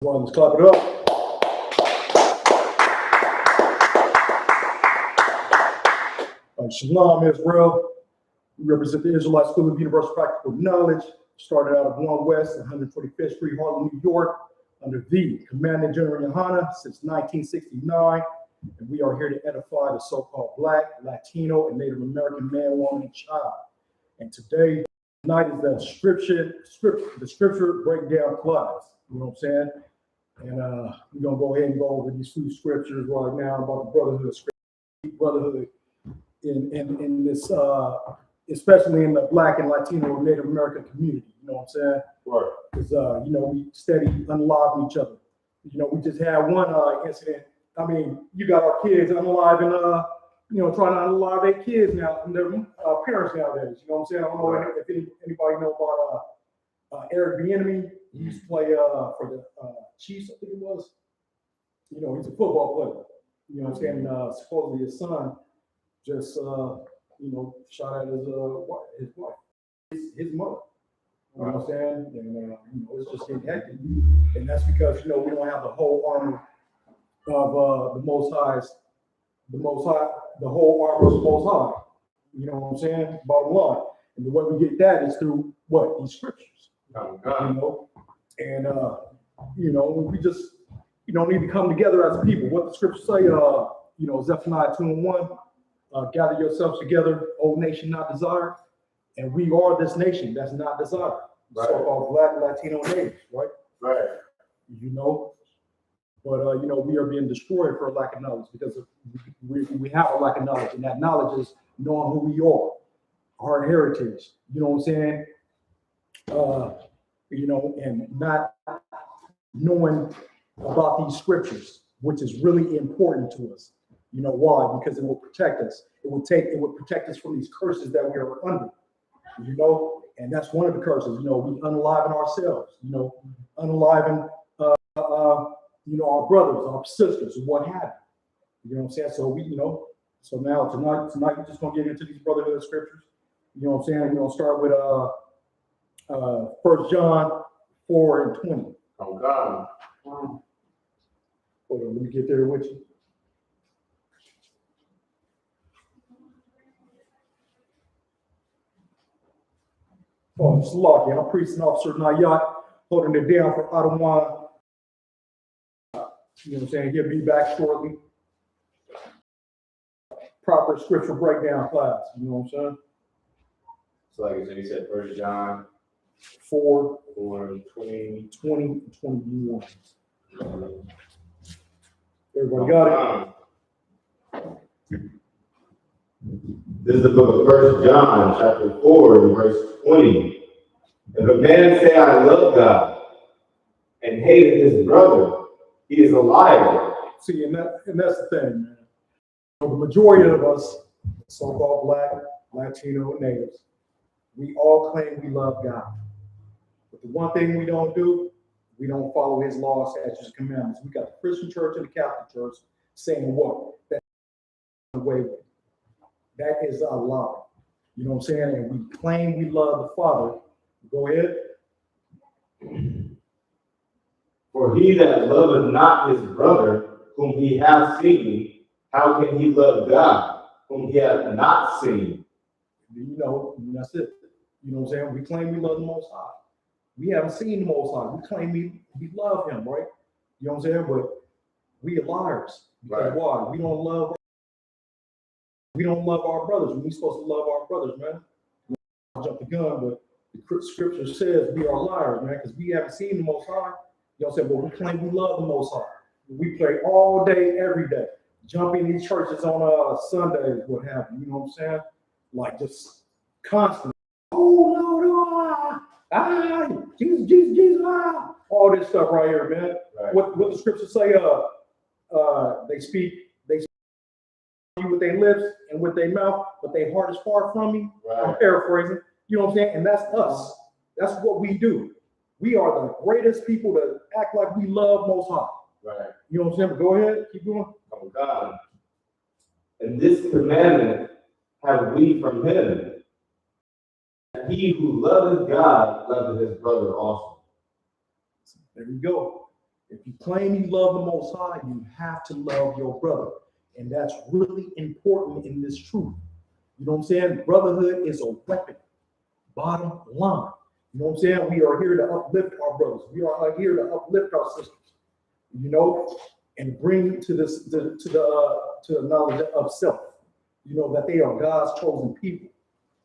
Well, let's clap it up. Shalom, Israel. We represent the Israelite School of Universal Practical Knowledge. Started out of 1 West, 125th Street, Harlem, New York, under the Commanding General Yohana since 1969. And we are here to edify the so-called Black, Latino, and Native American man, woman, and child. And tonight is the scripture breakdown class. You know what I'm saying? And we're gonna go ahead and go over these few scriptures right now about the brotherhood in this, especially in the Black and Latino and Native American community. You know what I'm saying? Right. Because we steady unaliving each other. You know, we just had one incident. I mean, you got our kids unaliving, trying to unalive their kids now and their parents nowadays. You know what I'm saying? I don't know if anybody know about Eric Bieniemy. He used to play for the Chiefs, I think it was. You know, he's a football player. You know what I'm saying? Supposedly his son just shot at his wife, his mother. You know what I'm saying? And it's just getting hectic. And that's because we don't have the whole armor of the Most High's, the whole armor of the Most High. You know what I'm saying? Bottom line. And the way we get that is through what? These scriptures. And we just need to come together as a people. What the scriptures say, Zephaniah 2:1, gather yourselves together, O nation not desired. And we are this nation that's not desired. Right. So-called Black, Latino, natives, right? Right. But we are being destroyed for a lack of knowledge because we have a lack of knowledge, and that knowledge is knowing who we are, our heritage. You know what I'm saying? And not knowing about these scriptures, which is really important to us. You know why? Because it will protect us. It would protect us from these curses that we are under. And that's one of the curses. We unaliving ourselves. Unaliving our brothers, our sisters, and what have you. You know what I'm saying? So so now tonight we're just gonna get into these brotherhood scriptures. You know what I'm saying? We're gonna start with 1 John 4:20. Oh God. Hold on, let me get there with you. Oh, it's lucky. I'm Priest and Officer Nayat, holding it down for Ottawa. You know what I'm saying? He'll be back shortly. Proper scripture breakdown class. You know what I'm saying? So like you said, 1 John 4, 20, 21. Everybody got it? This is the book of 1 John, chapter 4, verse 20. If a man say, I love God, and hate his brother, he is a liar. See, and that's the thing, man. The majority of us, so-called Black, Latino, and natives, we all claim we love God. But the one thing we don't do, we don't follow his laws, statutes, and commandments. We got the Christian church and the Catholic church saying what? That's the way with. That is a lie. You know what I'm saying? And we claim we love the Father. Go ahead. For he that loveth not his brother, whom he hath seen, how can he love God, whom he hath not seen? That's it. You know what I'm saying? We claim we love the Most High. We haven't seen the Most High. We claim we love him, right? You know what I'm saying? But we are liars. Because why? We don't love our brothers. We're supposed to love our brothers, man. I jump the gun, but the scripture says we are liars, man, because we haven't seen the Most High. You know what I'm saying? But we claim we love the Most High. We pray all day, every day. Jump in these churches on Sundays, what have you. You know what I'm saying? Like just constantly. Oh, no, Jesus, all this stuff right here, man. Right. What the scriptures say? They speak with their lips and with their mouth, but their heart is far from me. Right. I'm paraphrasing. You know what I'm saying? And that's us. That's what we do. We are the greatest people to act like we love Most High. Right. You know what I'm saying? But go ahead, keep going. Oh God. And this commandment have we from him, that he who loveth God loveth his brother also. There we go. If you claim you love the Most High, you have to love your brother. And that's really important in this truth. You know what I'm saying? Brotherhood is a weapon. Bottom line. You know what I'm saying? We are here to uplift our brothers. We are here to uplift our sisters. You know, and bring to the knowledge of self. You know, that they are God's chosen people.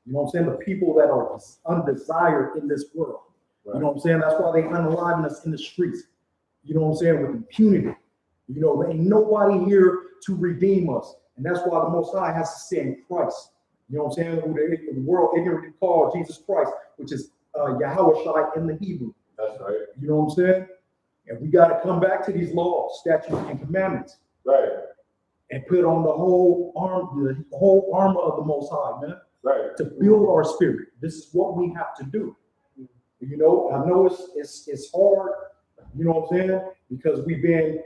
You know what I'm saying? The people that are undesired in this world. Right. You know what I'm saying? That's why they unalive us in the streets. You know what I'm saying? With impunity. You know, there ain't nobody here to redeem us. And that's why the Most High has to send Christ. You know what I'm saying? Who the world ignorantly called Jesus Christ, which is Yahweh in the Hebrew. That's right. You know what I'm saying? And we got to come back to these laws, statutes, and commandments. Right. And put on the whole armor of the Most High, man. Right. To build our spirit. This is what we have to do. You know, I know it's hard, you know what I'm saying? Because we've been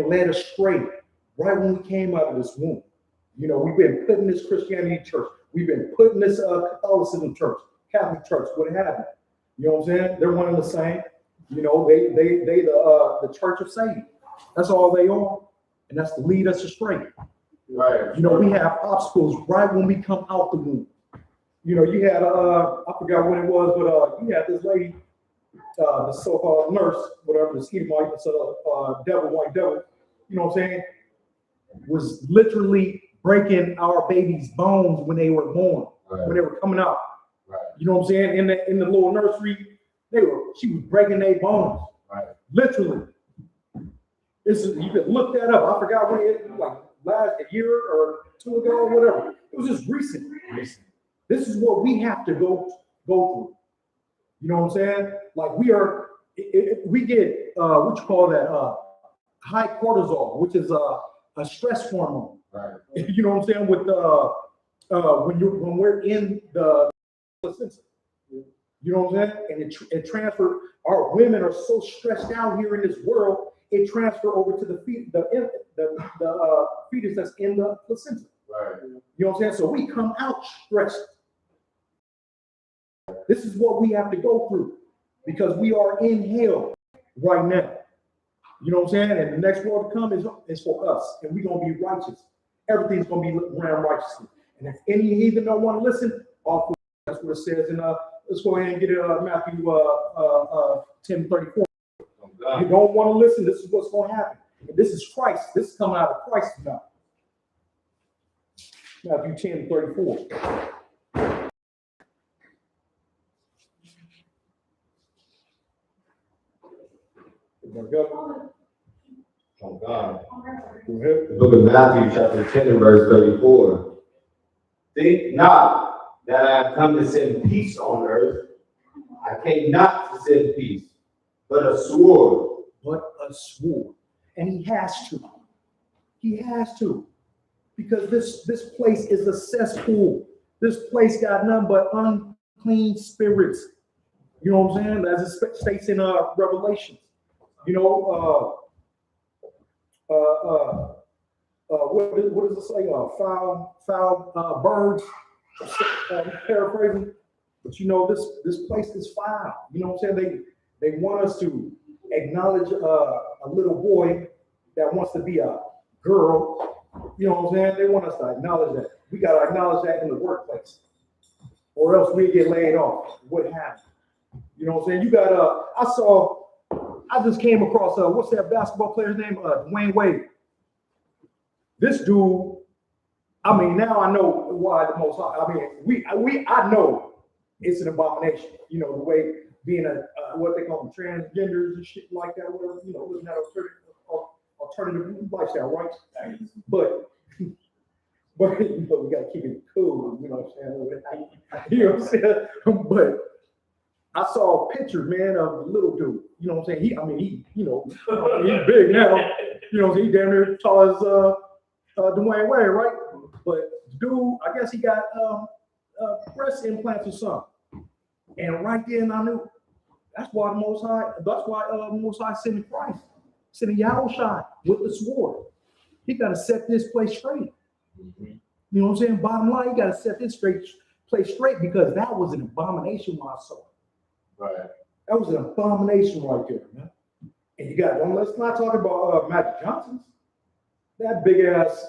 led astray right when we came out of this womb. You know, we've been put in this Christianity church. We've been put in this Catholicism church, Catholic church, what have you. You know what I'm saying? They're one and the same. You know, they the church of Satan. That's all they are. And that's to lead us astray. Right. You know, we have obstacles right when we come out the womb. You know, you had I forgot when it was, but you had this lady, the so-called nurse, whatever, the Edomite, devil, white devil, you know what I'm saying, was literally breaking our babies' bones when they were born, right. When they were coming out. Right. You know what I'm saying? In the little nursery, she was breaking their bones. Right. Literally. You can look that up. I forgot when last a year or two ago or whatever. It was just recent. This is what we have to go through. You know what I'm saying? Like we get what you call that high cortisol, which is a stress hormone. Right. You know what I'm saying? With when we're in the placenta. You know what I'm saying? And it transferred. Our women are so stressed out here in this world. It transferred over to the fetus that's in the placenta. Right. You know what I'm saying? So we come out stressed. This is what we have to go through because we are in hell right now. You know what I'm saying? And the next world to come is for us, and we're gonna be righteous. Everything's gonna be ran righteously. And if any heathen don't want to listen, that's what it says in let's go ahead and get it Matthew 10:34. You don't want to listen, this is what's going to happen. And this is Christ. This is coming out of Christ now. Matthew 10:34. Oh God. Go ahead. The book of Matthew, chapter 10, and verse 34. Think not that I have come to send peace on earth. I came not to send peace, but a sword. But a sword. And he has to. He has to. Because this place is a cesspool. This place got none but unclean spirits. You know what I'm saying? As it states in Revelation. You know, what does it say? Foul birds. Paraphrasing. But you know, this place is foul. You know what I'm saying? They want us to acknowledge a little boy that wants to be a girl. You know what I'm saying? They want us to acknowledge that. We got to acknowledge that in the workplace, or else we get laid off. What happened? You know what I'm saying? You got I just came across what's that basketball player's name? Dwayne Wade. This dude. I mean, now I know why the Most High. I mean, I know it's an abomination. You know, the way being what they call them, transgenders and shit like that, whatever, you know, living that alternative lifestyle, right? But you know, we gotta keep it cool, you know what I'm saying? You know what I'm saying? But I saw a picture, man, of the little dude. You know what I'm saying? He you know, he's big now. You know, he damn near tall as Dwayne Wade, right? But dude, I guess he got breast implants or something. And right then I knew that's why the Most High sent Christ, sent Yahweh with the sword. He got to set this place straight. Mm-hmm. You know what I'm saying? Bottom line, he got to set this place straight because that was an abomination when I saw it. Right. That was an abomination right there, man. And you got, let's not talk about Magic Johnson's. That big ass,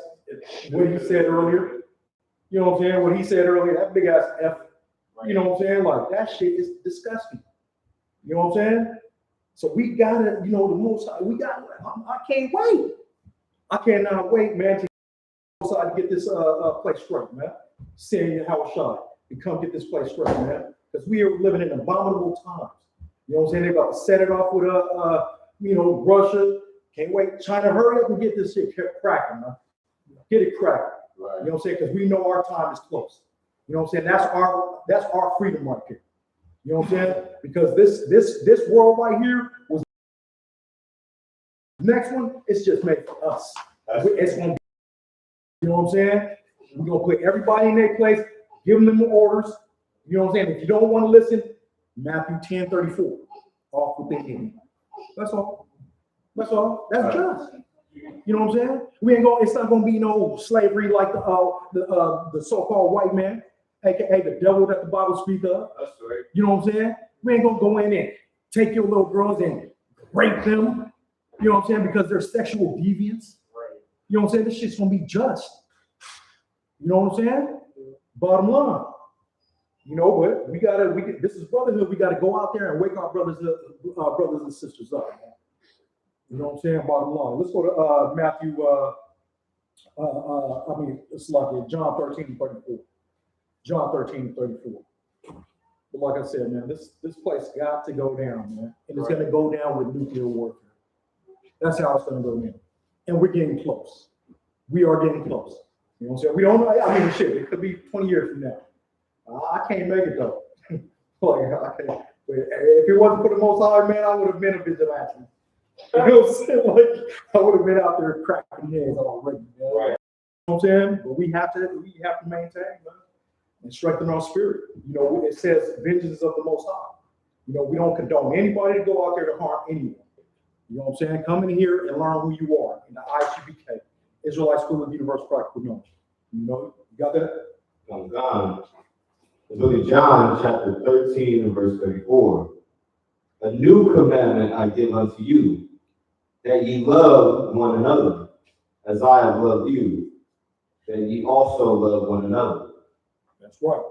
what he said earlier, you know what I'm saying? What he said earlier, that big ass F, you know what I'm saying? Like, that shit is disgusting. You know what I'm saying? So we gotta, the most, we got, I can't wait. I cannot wait, man, to get this place straight, man. Saying how it's shot and come get this place straight, man. Because we are living in abominable times. You know what I'm saying? They're about to set it off with Russia. Can't wait. China, hurry up and get this shit cracking, man. Get it cracking. Right. You know what I'm saying? Because we know our time is close. You know what I'm saying? That's our freedom right here. You know what I'm saying? Because this world right here was next one, it's just made for us. It's gonna be, you know what I'm saying? We're gonna put everybody in their place, give them the orders. You know what I'm saying? If you don't want to listen, Matthew 10:34, off with the enemy. That's all. That's all. That's just. You know what I'm saying? It's not gonna be no slavery like the so-called white man, aka the devil that the Bible speaks of. That's right. You know what I'm saying? We ain't gonna go in and take your little girls and rape them. You know what I'm saying? Because they're sexual deviants. Right. You know what I'm saying? This shit's gonna be just. You know what I'm saying? Bottom line. But this is brotherhood. We gotta go out there and wake our brothers and sisters up. You know what I'm saying? Bottom line. Let's go to Matthew. It's like John 13:34. John 13:34. But like I said, man, this place got to go down, man, and it's gonna go down with nuclear warfare. That's how it's gonna go down, and we're getting close. We are getting close. You know what I'm saying? We don't know. I mean, shit. It could be 20 years from now. I can't make it though. I can't. But if it wasn't for the Most High, man, I would have been a vigilante. You know what I'm saying? Like, I would have been out there cracking heads already. Man. Right. You know what I'm saying? But we have to maintain, man, and strengthen our spirit. It says vengeance of the Most High. We don't condone anybody to go out there to harm anyone. You know what I'm saying? Come in here and learn who you are in the ISUPK, Israelite School of Universal Practical Knowledge. You got that? I'm gone. The book of John, chapter 13 and verse 34. A new commandment I give unto you, that ye love one another, as I have loved you, that ye also love one another. That's right.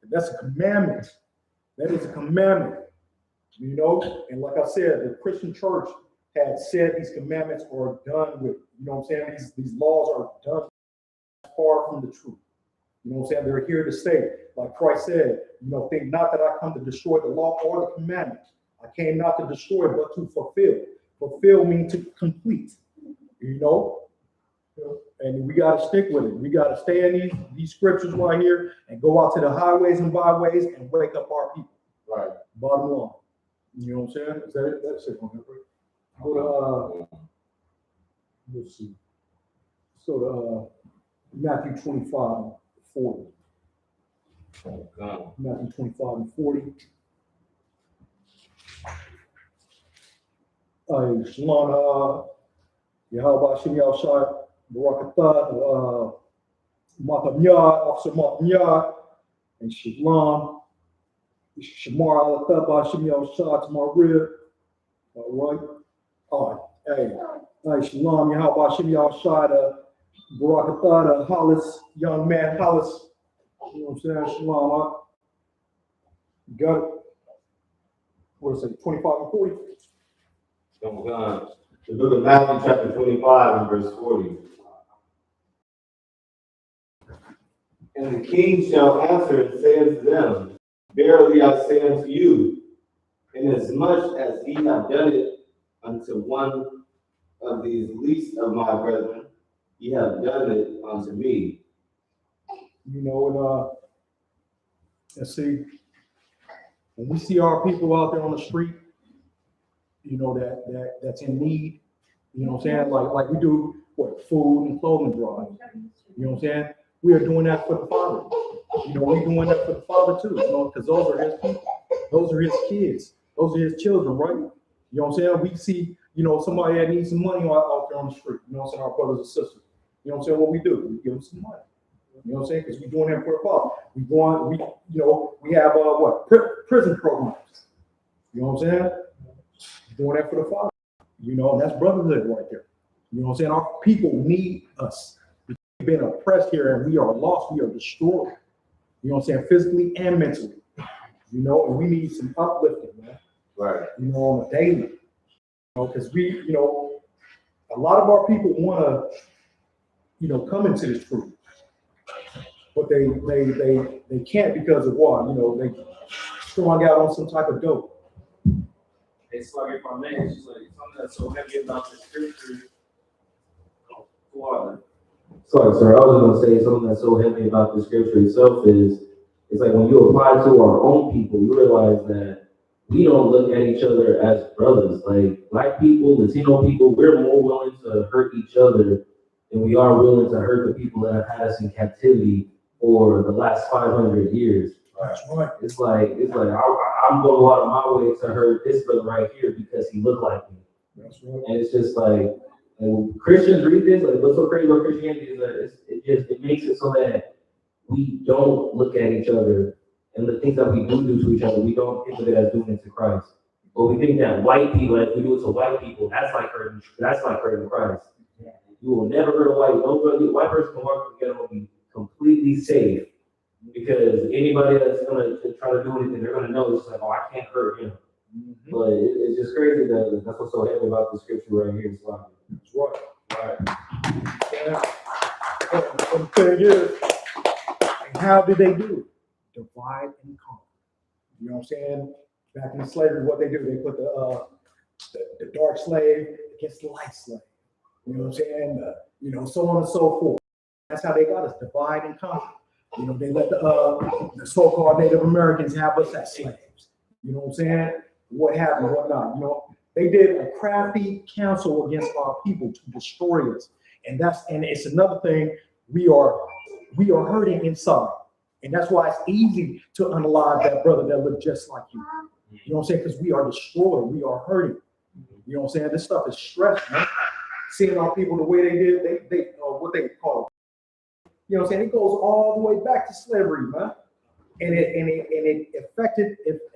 That's a commandment. That is a commandment. And like I said, the Christian church had said these commandments are done with. You know what I'm saying? These laws are done far from the truth. You know what I'm saying? They're here to stay. Like Christ said, think not that I come to destroy the law or the commandments. I came not to destroy, but to fulfill. Fulfill means to complete. And we got to stick with it. We got to stay in these scriptures right here and go out to the highways and byways and wake up our people. Right. Bottom line. You know what I'm saying? Is that it? That's it. Go to let's see. So Matthew 25:40. Matthew 25:40. Shalom, Yahweh Hashem Yahushua, Barakatah, Matam Yad, Officer Matam Yad, and Shalom, Shamar Alatah, Hashem Yahushua, to my rib. All right. Hey, Shalom, Yahweh Hashem Yahushua, Barakatah, Hollis, young man, Hollis. You know what I'm saying? Shalom. You got it? What is it? 25 and 40? Oh God. The book of Matthew, chapter 25 and verse 40. And the king shall answer and say unto them, Verily I say unto you, inasmuch as ye have done it unto one of these least of my brethren, ye have done it unto me. Let's see, when we see our people out there on the street, that's in need, you know what I'm saying? Like we do food and clothing drives. You know what I'm saying? We are doing that for the Father. We're doing that for the Father too, because those are his people, those are his kids, those are his children, right? You know what I'm saying? We see, somebody that needs some money out there on the street, you know what I'm saying? Our brothers and sisters. You know what I'm saying? What we do, we give them some money. You know what I'm saying? Because we're doing that for the Father. We have prison programs. You know what I'm saying? Doing that for the Father. You know, and that's brotherhood right there. You know what I'm saying? Our people need us. We've been oppressed here and we are lost. We are destroyed. You know what I'm saying? Physically and mentally. You know, and we need some uplifting, man. Right. You know, on a daily. You know, because we, you know, a lot of our people want to, you know, come into this truth. But they can't because of what? You know, they strung out on some type of dope. It's like if I may, it's just like something that's so heavy about the scripture. Water. Sorry, sir. I was going to say something that's so heavy about the scripture itself is, it's like when you apply to our own people, you realize that we don't look at each other as brothers. Like Black people, Latino people, we're more willing to hurt each other than we are willing to hurt the people that have had us in captivity for the last 500 years. That's right. It's like I'm going out of my way to hurt this brother right here because he looked like me. That's right. And it's just like, when Christians read this, like what's so crazy about Christianity is that it makes it so that we don't look at each other and the things that we do to each other, we don't think of it as doing it to Christ. But we think that white people, as we do it to white people, that's like hurting Christ. You will never hurt a white person can walk together will be completely safe because anybody that's gonna try to do anything, they're gonna know it's like, oh, I can't hurt him. Mm-hmm. But it's just crazy that that's what's so heavy about the scripture right here. It's like, that's right. Right. Yeah. And the thing is, and how did they do it? Divide and conquer. You know what I'm saying? Back in slavery, what they do, they put the dark slave against the light slave. You know what I'm saying? You know, so on and so forth. That's how they got us, divide and conquer. You know, they let the so-called Native Americans have us as slaves. You know what I'm saying? What happened, what not. You know, they did a crafty counsel against our people to destroy us. And it's another thing, we are hurting inside. And that's why it's easy to unalive that brother that looked just like you. You know what I'm saying? Because we are destroyed, we are hurting. You know what I'm saying? This stuff is stress, man. Seeing our people the way they did, they what they call it. You know what I'm saying? It goes all the way back to slavery, man. And it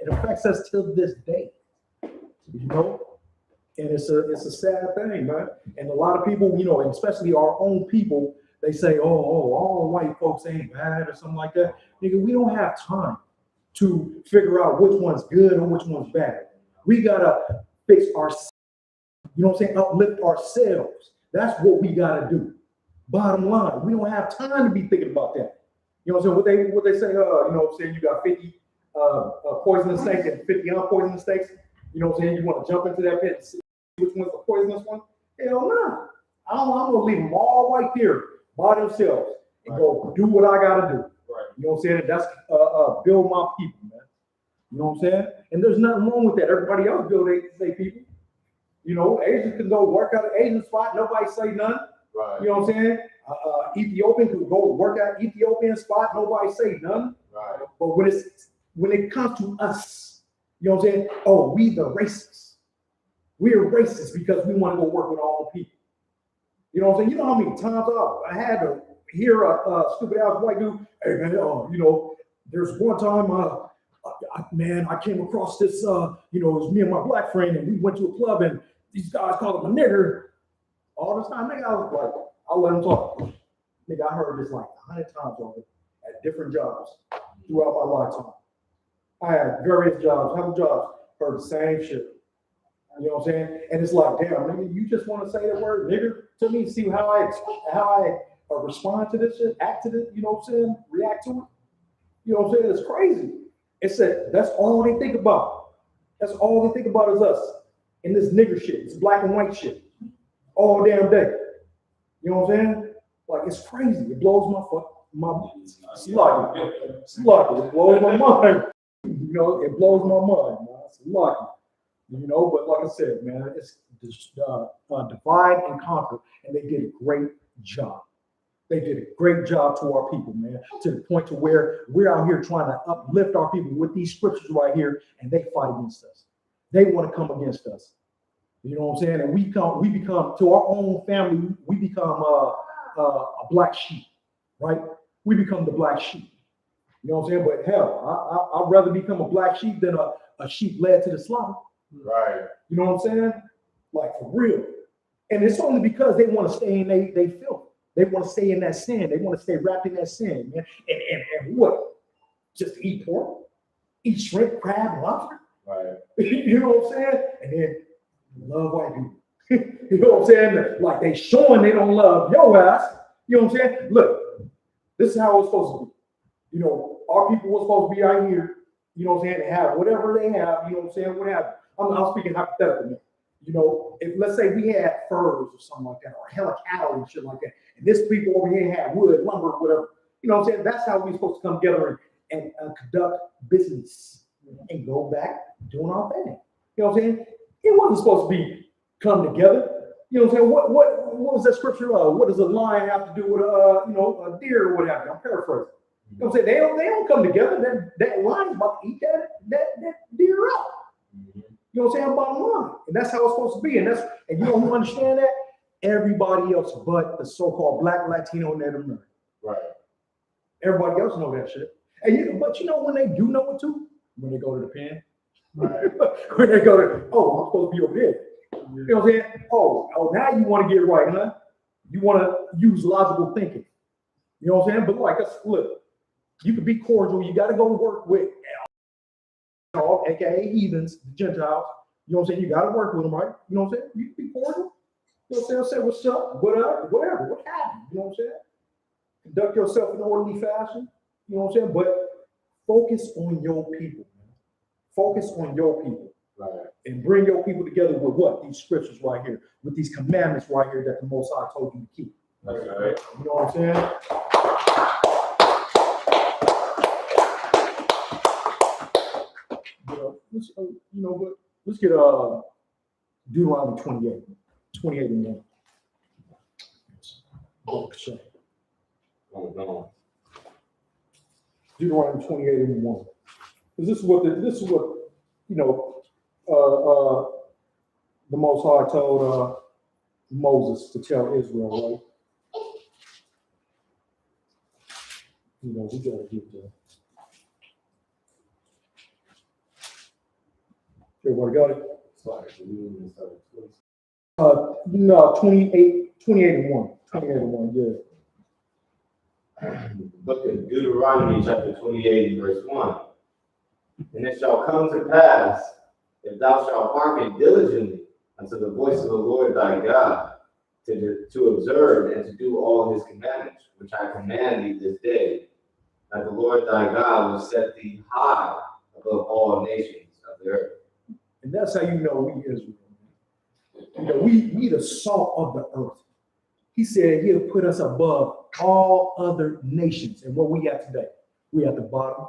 affects us till this day. You know? And it's a sad thing, man. And a lot of people, you know, and especially our own people, they say, oh, all white folks ain't bad or something like that. Nigga, we don't have time to figure out which one's good or which one's bad. We gotta fix ourselves. You know what I'm saying? Uplift ourselves. That's what we gotta do. Bottom line, we don't have time to be thinking about that. You know what I'm saying? What they say, you know what I'm saying? You got 50 poisonous snakes and 50 unpoisonous snakes. You know what I'm saying? You want to jump into that pit and see which one's the poisonous one? Hell no. I'm gonna leave them all right there by themselves and go do what I gotta do. Right. You know what I'm saying? That's build my people, man. You know what I'm saying? And there's nothing wrong with that. Everybody else build their people. You know, Asians can go work out an Asian spot, nobody say nothing. Right. You know what I'm saying? Ethiopian can go work out Ethiopian spot, nobody say nothing. Right. But when it comes to us, you know what I'm saying? Oh, we the racists. We're racist because we want to go work with all the people. You know what I'm saying? You know how many times I had to hear a stupid ass white dude, hey man, you know, there's one time I came across this, you know, it was me and my black friend, and we went to a club, and these guys called him a nigger. All this time, nigga, I was like, I'll let him talk. Nigga, I heard this like 100 times already at different jobs throughout my lifetime. I had various jobs, how many jobs? Heard the same shit. You know what I'm saying? And it's like, damn, nigga, you just want to say the word nigger to me, see how I respond to this shit, act to this, you know what I'm saying? React to it. You know what I'm saying? It's crazy. It's that that's all they think about. That's all they think about is us. And this nigger shit, it's black and white shit. All damn day. You know what I'm saying? Like, it's crazy. It blows my sluggy. It blows my mind. You know, it blows my mind, man. It's lucky. You know, but like I said, man, it's divide and conquer, and they did a great job. They did a great job to our people, man, to the point to where we're out here trying to uplift our people with these scriptures right here, and they fight against us. They want to come against us. You know what I'm saying? And we become to our own family, we become a black sheep, right? We become the black sheep. You know what I'm saying? But hell, I'd rather become a black sheep than a sheep led to the slaughter. Right. You know what I'm saying? like for real. And it's only because they want to stay in they filth. They want to stay in that sin. They want to stay wrapped in that sin, man. And what? Just eat pork, eat shrimp, crab, lobster. Right. You know what I'm saying? And then love white people. You know what I'm saying? Like they showing they don't love your ass. You know what I'm saying? Look, this is how it's supposed to be. You know, our people were supposed to be out here, you know what I'm saying, and have whatever they have, you know what I'm saying, what have you. I'm speaking hypothetically. You know, if let's say we had furs or something like that, or hella cattle and shit like that, and this people over here had wood, lumber, whatever, you know what I'm saying? That's how we're supposed to come together and conduct business and go back doing our thing. You know what I'm saying? It wasn't supposed to be come together. You know what I'm saying? What was that scripture? What does a lion have to do with a deer or what have you? I'm paraphrasing. You know what I'm saying? They don't come together. That lion's about to eat that deer up. You know what I'm saying? Bottom line. And that's how it's supposed to be. And you don't understand that? Everybody else but the so-called Black, Latino, and Native American. Right. Everybody else know that shit. But you know when they do know it too? When they go to the pen. Right. When they go to, oh, I'm supposed to be over here. You know what I'm saying? Oh, now you want to get it right, huh? You want to use logical thinking. You know what I'm saying? But like, look, you can be cordial. You got to go work with, aka heathens, the Gentiles. You know what I'm saying? You got to work with them, right? You know what I'm saying? You can be cordial. You know what I'm saying? Say what's up, whatever, what happened? You know what I'm saying? Conduct yourself in an orderly fashion. You know what I'm saying? But focus on your people. Focus on your people. Right. And bring your people together with what? These scriptures right here, with these commandments right here that the Most High told you to keep. That's right. You know what I'm saying? Let's get Deuteronomy 28 and 1. Oh, no. Deuteronomy 28 and 1. Because this is what the Most High told Moses to tell Israel, right? You know, we gotta get there. Everybody got it? Sorry. No, 28 and 1. 28 and 1, yeah. Look at Deuteronomy chapter 28, verse 1. And it shall come to pass, if thou shalt hearken diligently unto the voice of the Lord thy God, to observe and to do all his commandments, which I command thee this day, that the Lord thy God will set thee high above all nations of the earth. And that's how you know we Israel. You know, we the salt of the earth. He said he'll put us above all other nations. And what we at today? We at the bottom.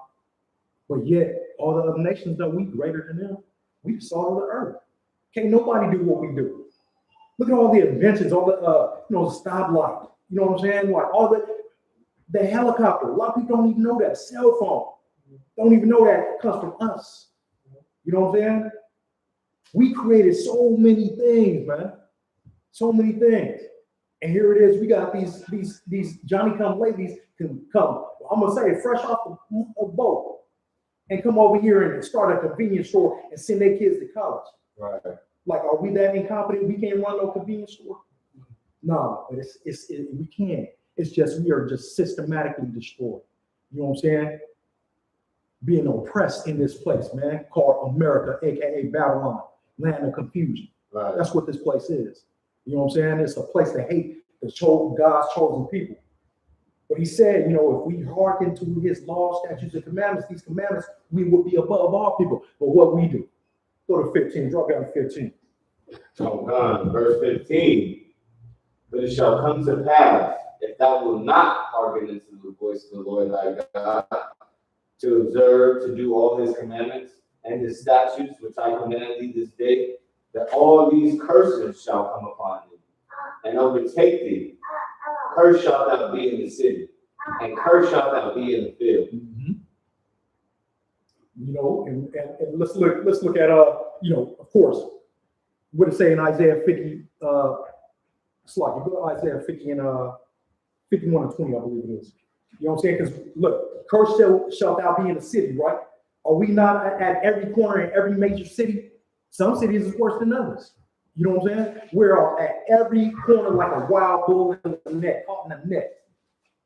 But yet, all the other nations that we greater than them, we the salt of the earth. Can't nobody do what we do. Look at all the inventions, all the the stoplight. You know what I'm saying? Like all the helicopter. A lot of people don't even know that. Cell phone. Don't even know that it comes from us. You know what I'm saying? We created so many things, man. So many things. And here it is. We got these Johnny come ladies can come. I'm gonna say it fresh off the boat and come over here and start a convenience store and send their kids to college. Right. Like, are we that incompetent? We can't run no convenience store? No, but we can't. It's just we are just systematically destroyed. You know what I'm saying? Being oppressed in this place, man, called America, aka Babylon, land of confusion. Right. That's what this place is. You know what I'm saying? It's a place to hate God's chosen people. But he said, if we hearken to his law, statutes, and commandments, these commandments, we will be above all people. But what we do? Go to 15, drop down to 15. So, verse 15. But it shall come to pass, if thou wilt not hearken unto the voice of the Lord thy God, to observe, to do all his commandments and his statutes, which I command thee this day, that all these curses shall come upon thee and overtake thee. Cursed shalt thou be in the city, and cursed shalt thou be in the field. Mm-hmm. And let's look at of course, what it say in Isaiah 50, go to Isaiah 50 and 51 and 20, I believe it is. You know what I'm saying? Because look, cursed shalt thou be in the city, right? Are we not at every corner in every major city? Some cities is worse than others. You know what I'm saying? We're at every corner like a wild bull in the net, caught in the net.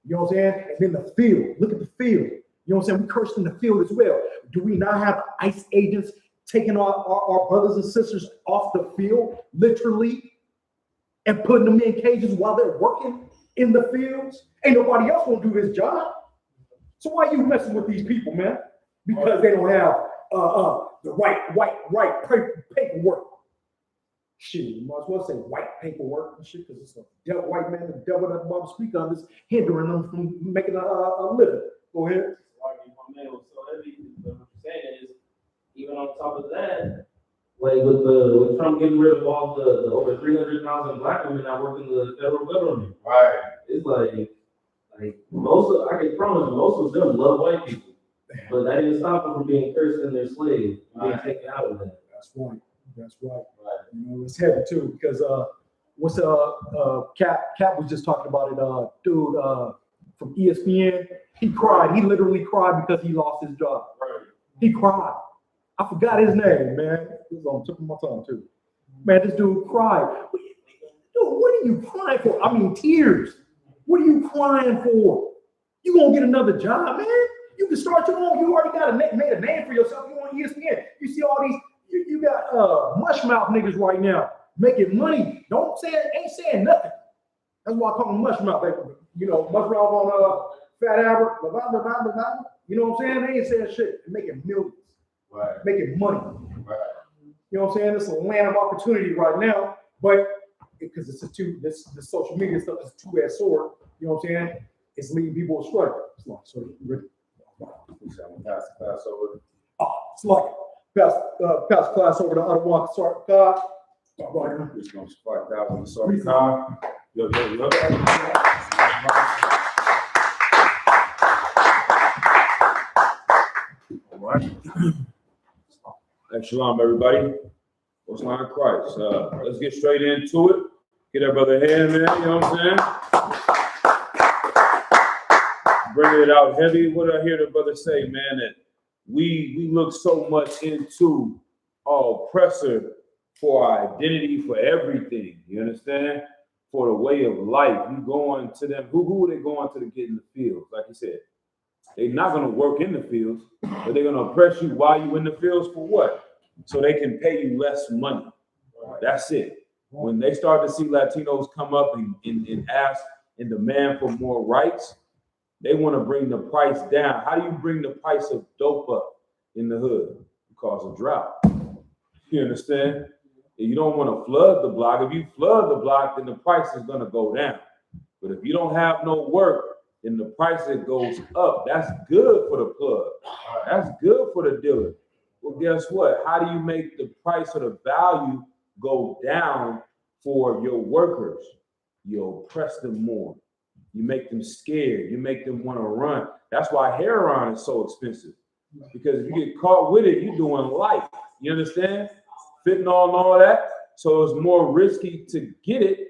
You know what I'm saying? And then the field, look at the field. You know what I'm saying? We cursed in the field as well. Do we not have ICE agents taking our brothers and sisters off the field, literally, and putting them in cages while they're working in the fields? Ain't nobody else gonna do this job. So why you messing with these people, man? Because they don't have the right paperwork. Shit, you might as well say white paperwork and shit, because it's a devil, white man, the devil that Bob speak of is hindering them from making a living. Go ahead. Why keep my mail so heavy? But what you're saying is, even on top of that, Like with Trump getting rid of all the over 300,000 black women that work in the federal government. Right. It's like most of, I can promise you, most of them love white people. But that didn't stop them from being cursed and their slave, being taken out of that. That's right. That's right. You know, it's heavy too, because what's Cap was just talking about it, dude from ESPN. He cried. He literally cried because he lost his job. right? He cried. I forgot his name, man. It was on the tip of my tongue too. Man, this dude cried. Dude, what are you crying for? I mean, tears. What are you crying for? You gonna get another job, man? You can start your own. You already got made a name for yourself. You on ESPN. You see all these. You got mush mouth niggas right now making money. Ain't saying nothing. That's why I call them mush mouth. You know, mush mouth on Fat Albert. You know what I'm saying? They ain't saying shit. They're making millions. Right. Making money. Right. You know what I'm saying? It's a land of opportunity right now, but because this social media stuff is a two-edged sword. You know what I'm saying? It's leading people astray. It's like, so really, Pass the class over. it's like pass class over to other one. Sorry, God. Right. It's going to 5,000. Sorry, Khan. Yo. All right. Hey, shalom, everybody. What's line of Christ? Let's get straight into it. Get our brother hand, man. You know what I'm saying? Bringing it out heavy. What did I hear the brother say, man? That we look so much into our oppressor for our identity, for everything. You understand? For the way of life. You going to them. Who are they going to get in the fields? Like you said, they're not going to work in the fields, but they're going to oppress you while you in the fields for what? So they can pay you less money. That's it. When they start to see Latinos come up and ask and demand for more rights, they want to bring the price down. How do you bring the price of dope up in the hood? Because of drought. You understand? And you don't want to flood the block. If you flood the block, then the price is going to go down. But if you don't have no work, then the price that goes up. That's good for the plug. That's good for the dealer. Well, guess what? How do you make the price or the value go down for your workers? You oppress them more. You make them scared. You make them want to run. That's why heroin is so expensive. Because if you get caught with it, you're doing life. You understand? Fentanyl and all that. So it's more risky to get it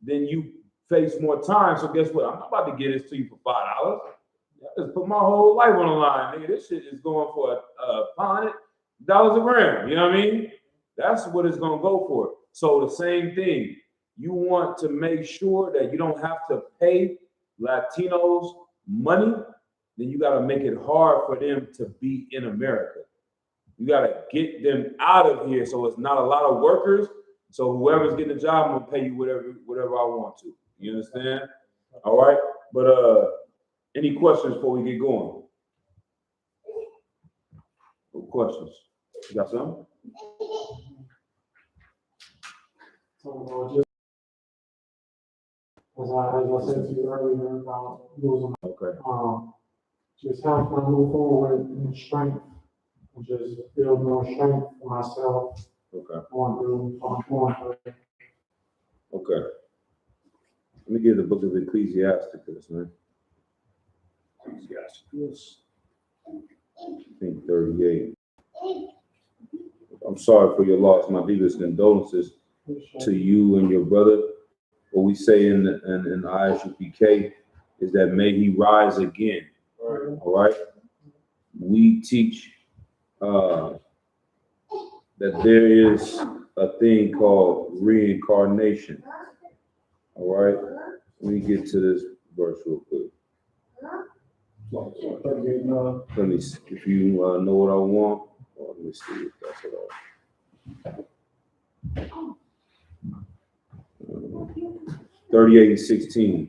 than you face more time. So guess what? I'm not about to get this to you for $5. I just put my whole life on the line, nigga. This shit is going for $100 a gram. You know what I mean? That's what it's gonna go for. So the same thing. You want to make sure that you don't have to pay Latinos money, then you got to make it hard for them to be in America. You got to get them out of here so it's not a lot of workers. So whoever's getting a job, I'm gonna pay you whatever I want to. You understand? All right. But any questions before we get going? No questions? You got some? As I said to you earlier about losing, Okay. just help me move forward in strength, and just build more strength for myself. Okay. Going through. Okay. Let me give the book of Ecclesiasticus, man. Ecclesiasticus. I think 38. I'm sorry for your loss. My deepest condolences to you and your brother. What we say in ISUPK is that may he rise again. All right. We teach that there is a thing called reincarnation. All right, let me get to this verse real quick. Let me see if you know what I want. Let me see if that's it all. 38:16.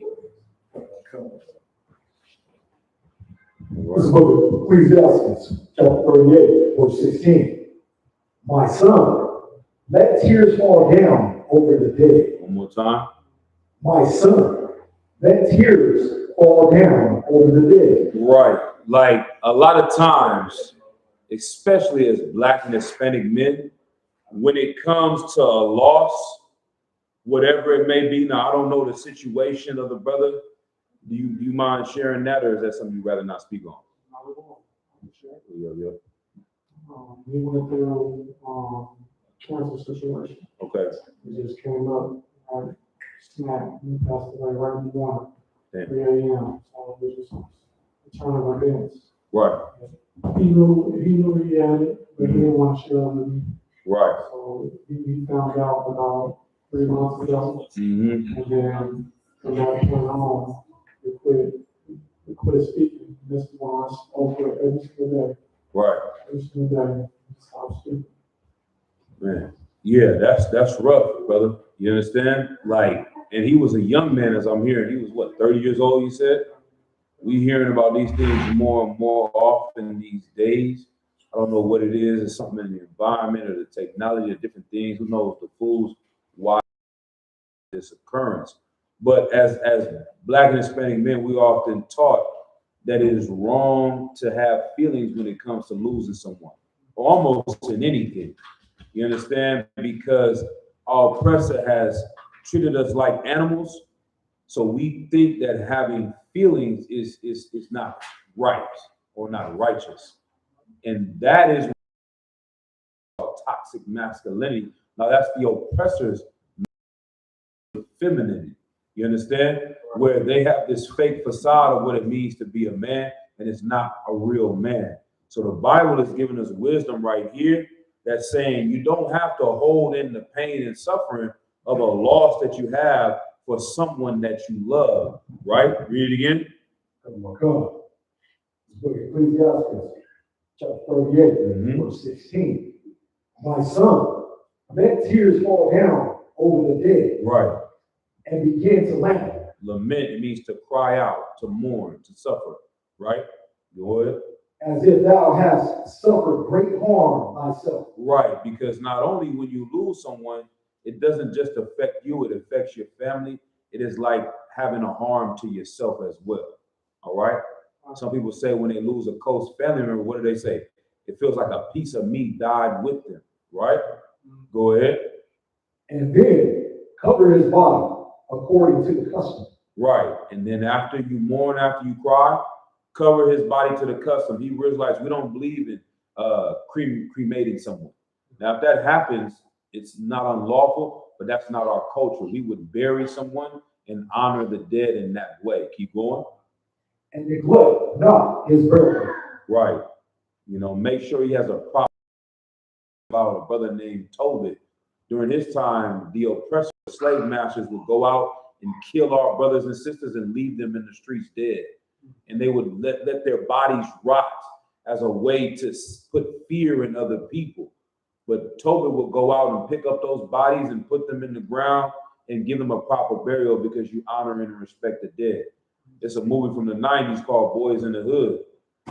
This is book of Ecclesiastes, chapter 38, verse 16. My son, let tears fall down over the dead. One more time. My son, let tears fall down over the dead. Right. Like a lot of times, especially as Black and Hispanic men, when it comes to a loss, whatever it may be. Now, I don't know the situation of the brother. Do you mind sharing that, or is that something you'd rather not speak on? Yeah. He went through cancer situation. Okay. It just came up, like, snap, he passed away right in the morning, Damn. 3 a.m. So it was just a turn of events. Right. He knew he had it, but he didn't want to share it with me. Right. So he found out about 3 months ago. Mm-hmm. And then from that point on, we quit speaking. This is why I spoke with every single day. Right. Every single day, stop speaking. Man. Yeah, that's rough, brother. You understand? Like, and he was a young man, as I'm hearing. He was what, 30 years old, you said? We hearing about these things more and more often these days. I don't know what it is. It's something in the environment or the technology or different things. Who knows the fools why this occurrence. But as Black and Hispanic men, we often taught that it is wrong to have feelings when it comes to losing someone, almost in anything. You understand? Because our oppressor has treated us like animals. So we think that having feelings is not right or not righteous. And that is toxic masculinity. Now that's the oppressor's femininity. You understand? Where they have this fake facade of what it means to be a man, and it's not a real man. So the Bible is giving us wisdom right here that's saying you don't have to hold in the pain and suffering of a loss that you have for someone that you love, right? Read it again. Come. This book of Ecclesiastes, chapter 38, verse 16. My son, let tears fall down over the dead. Right. And begin to laugh. Lament, it means to cry out, to mourn, to suffer, right? Go ahead. As if thou hast suffered great harm thyself. Right, because not only when you lose someone, it doesn't just affect you, it affects your family. It is like having a harm to yourself as well. All right. Some people say when they lose a close family member, what do they say? It feels like a piece of me died with them, right? Go ahead. And then cover his body according to the custom. Right. And then after you mourn, after you cry, cover his body to the custom. He realized we don't believe in cremating someone. Now, if that happens, it's not unlawful, but that's not our culture. We would bury someone and honor the dead in that way. Keep going. And neglect not his burial. Right. You know, make sure he has a proper about a brother named Tobit. During his time, the oppressor slave masters would go out and kill our brothers and sisters and leave them in the streets dead. And they would let their bodies rot as a way to put fear in other people. But Tobit would go out and pick up those bodies and put them in the ground and give them a proper burial because you honor and respect the dead. It's a movie from the 90s called Boys in the Hood.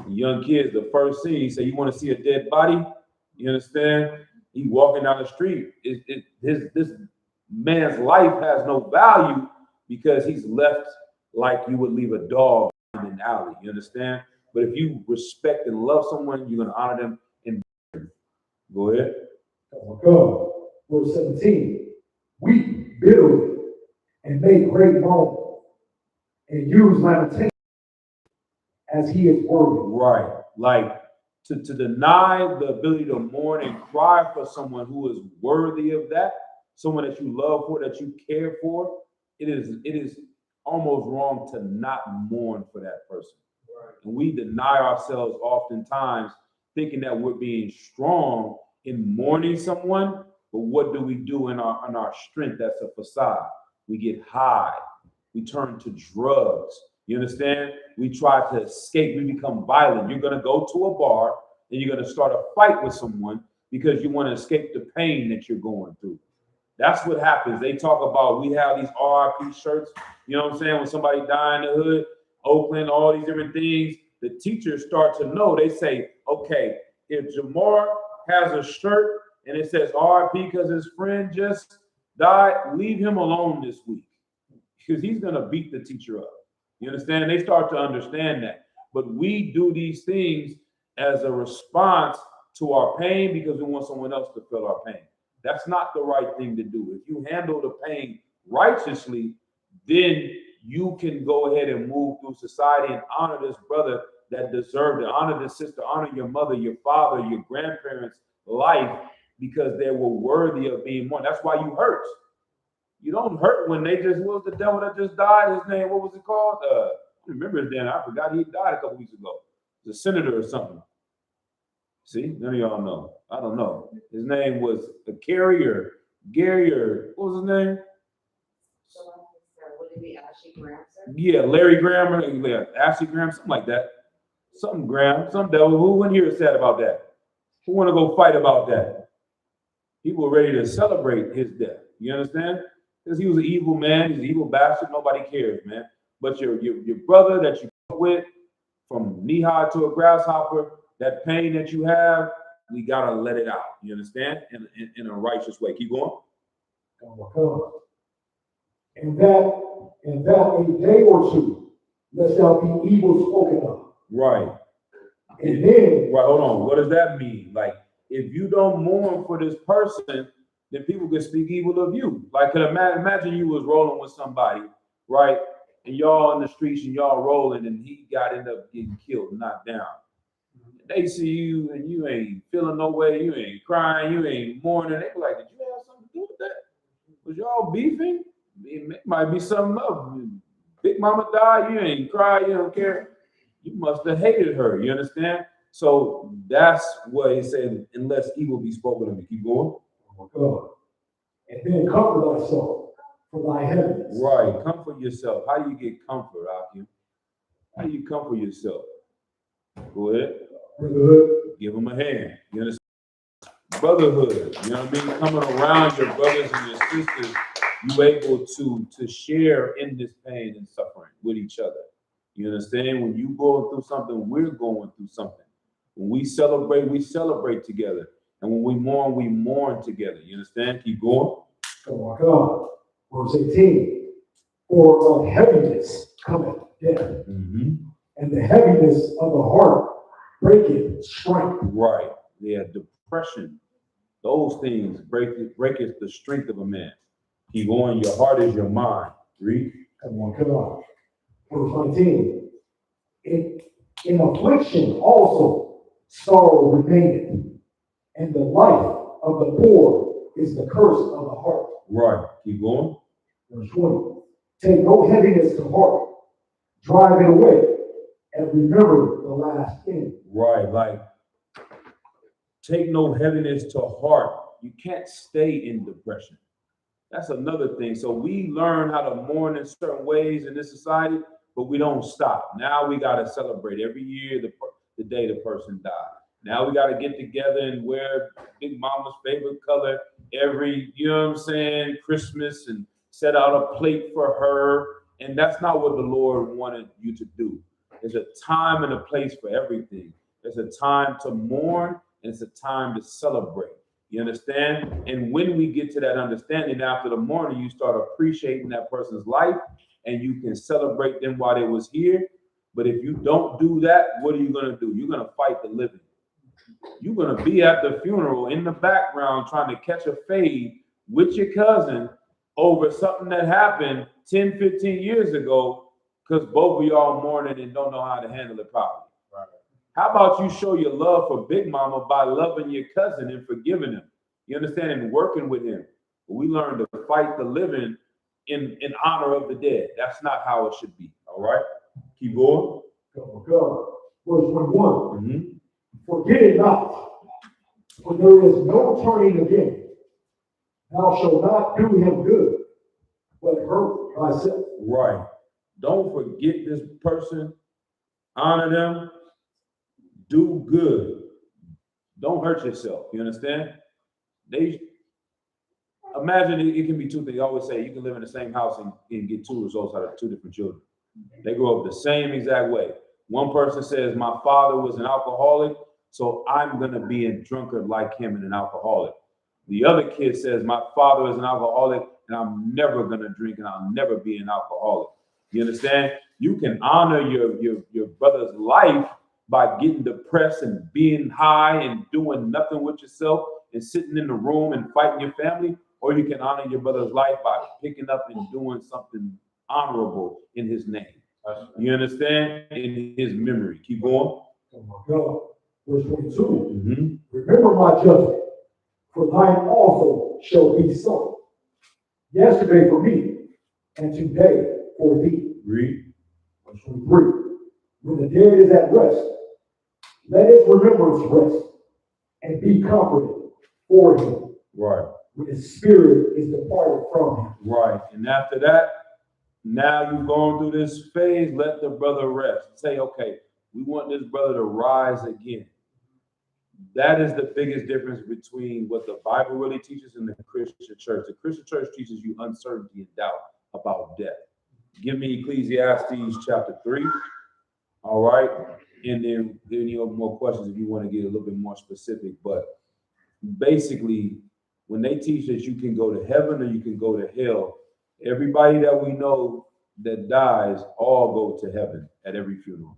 The young kids, the first scene, he said, you want to see a dead body? You understand? He walking down the street. This man's life has no value because he's left like you would leave a dog in an alley. You understand? But if you respect and love someone, you're going to honor them. And go ahead. Go. Verse 17. Weep bitterly and make great moan and use lamentation as he is worthy. Right. Like to deny the ability to mourn and cry for someone who is worthy of that, someone that you love for, that you care for, it is almost wrong to not mourn for that person. Right. And we deny ourselves oftentimes thinking that we're being strong in mourning someone But what do we do in our strength? That's a facade. We get high. We turn to drugs. You understand? We try to escape. We become violent. You're going to go to a bar and you're going to start a fight with someone because you want to escape the pain that you're going through. That's what happens. They talk about, we have these RIP shirts, you know what I'm saying? When somebody died in the hood, Oakland, all these different things, the teachers start to know. They say, okay, if Jamar has a shirt and it says RIP because his friend just died, leave him alone this week because he's going to beat the teacher up. You understand? They start to understand that. But we do these things as a response to our pain because we want someone else to feel our pain. That's not the right thing to do. If you handle the pain righteously, then you can go ahead and move through society and honor this brother that deserved it. Honor this sister, honor your mother, your father, your grandparents' life because they were worthy of being mourned. That's why you hurt. You don't hurt when they just, what was the devil that just died? His name, what was it called? I remember his name. I forgot he died a couple weeks ago. The senator or something. See, none of y'all know. I don't know. His name was Gary or what was his name? Would it be Ashley Graham? Yeah, Larry Graham or Ashley Graham, something like that. Something Graham, some devil. Who in here is sad about that? Who want to go fight about that? People were ready to celebrate his death. You understand? Because he was an evil man. He's an evil bastard. Nobody cares, man. But your brother that you grew up with, from knee-high to a grasshopper, that pain that you have, we gotta let it out. You understand? In a righteous way. Keep going. And that a day or two, lest thou be evil spoken of. Right. And then, right, hold on. What does that mean? Like, if you don't mourn for this person, then people can speak evil of you. Like, imagine you was rolling with somebody, right? And y'all in the streets and y'all rolling, and he ended up getting killed, knocked down. They see you and you ain't feeling no way, you ain't crying, you ain't mourning. They be like, did you have something to do with that? Was y'all beefing? It might be something else. Big mama died, you ain't cry, you don't care. You must have hated her, you understand? So that's what he said, unless evil be spoken of me. Keep going. God. And then comfort thyself for thy heaviness. Right, comfort yourself. How do you get comfort, Akim? How do you comfort yourself? Go ahead. Brotherhood. Give them a hand. You understand? Brotherhood. You know what I mean? Coming around your brothers and your sisters, you able to share in this pain and suffering with each other. You understand? When you going through something, we're going through something. When we celebrate together. And when we mourn together. You understand? Keep going. Oh my God. Verse 18. For of heaviness cometh death. Mm-hmm. And the heaviness of the heart breaketh strength. Right. Yeah, depression. Those things breaketh the strength of a man. Keep going. Your heart is your mind. Read. Come on. Verse 19. In affliction also sorrow remaineth, and the life of the poor is the curse of the heart. Right. Keep going. Verse 20. Take no heaviness to heart, drive it away, and remember the last end. Right. Like, take no heaviness to heart. You can't stay in depression. That's another thing. So we learn how to mourn in certain ways in this society, but we don't stop. Now we got to celebrate every year the day the person died. Now we got to get together and wear Big Mama's favorite color every, you know what I'm saying, Christmas, and set out a plate for her. And that's not what the Lord wanted you to do. There's a time and a place for everything. There's a time to mourn and it's a time to celebrate. You understand? And when we get to that understanding after the mourning, you start appreciating that person's life and you can celebrate them while they was here. But if you don't do that, what are you going to do? You're going to fight the living. You're going to be at the funeral in the background trying to catch a fade with your cousin over something that happened 10, 15 years ago because both of y'all mourning and don't know how to handle it properly. Right. How about you show your love for Big Mama by loving your cousin and forgiving him? You understand? And working with him. We learn to fight the living in honor of the dead. That's not how it should be. All right? Keep going. Go. Verse 21. Mm-hmm. Forget it not, for there is no turning again, Thou shalt not do him good, but hurt thyself. Right. Don't forget this person. Honor them. Do good. Don't hurt yourself. You understand? They imagine it can be two things. I always say you can live in the same house and get two results out of two different children. They grow up the same exact way. One person says, my father was an alcoholic, so I'm going to be a drunkard like him and an alcoholic. The other kid says, my father is an alcoholic, and I'm never going to drink, and I'll never be an alcoholic. You understand? You can honor your brother's life by getting depressed and being high and doing nothing with yourself and sitting in the room and fighting your family, or you can honor your brother's life by picking up and doing something honorable in his name. You understand? In his memory. Keep going. Oh my God. Verse 22. Remember my judgment, for thine also shall be so. Yesterday for me, and today for thee. Read. Verse 23. When the dead is at rest, let his remembrance rest, and be comforted for him. Right. When his spirit is departed from him. Right. And after that, now you've gone through this phase, let the brother rest. Say, okay, we want this brother to rise again. That is the biggest difference between what the Bible really teaches and the Christian church. The Christian church teaches you uncertainty and doubt about death. Give me Ecclesiastes chapter 3. All right. And then you have more questions if you want to get a little bit more specific. But basically, when they teach that you can go to heaven or you can go to hell, everybody that we know that dies all go to heaven at every funeral.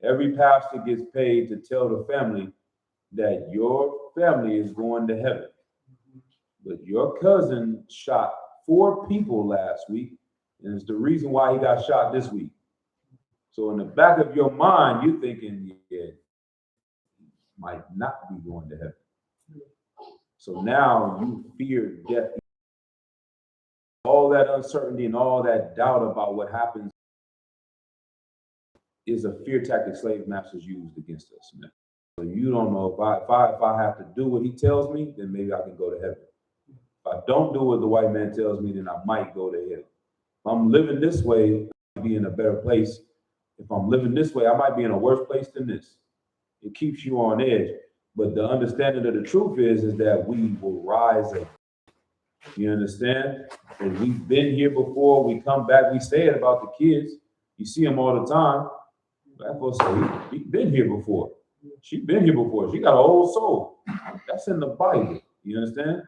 Every pastor gets paid to tell the family that your family is going to heaven. But your cousin shot 4 people last week, and it's the reason why he got shot this week. So in the back of your mind, you're thinking, yeah, he might not be going to heaven. So now you fear death. All that uncertainty and all that doubt about what happens is a fear tactic slave masters used against us, man. So you don't know if I have to do what he tells me, then maybe I can go to heaven. If I don't do what the white man tells me, then I might go to hell. If I'm living this way, I might be in a better place. If I'm living this way, I might be in a worse place than this. It keeps you on edge. But the understanding of the truth is that we will rise up. You understand? And we've been here before. We come back. We say it about the kids. You see them all the time. Black folks say, he's been here before. She's been here before. She got an old soul. That's in the Bible. You understand?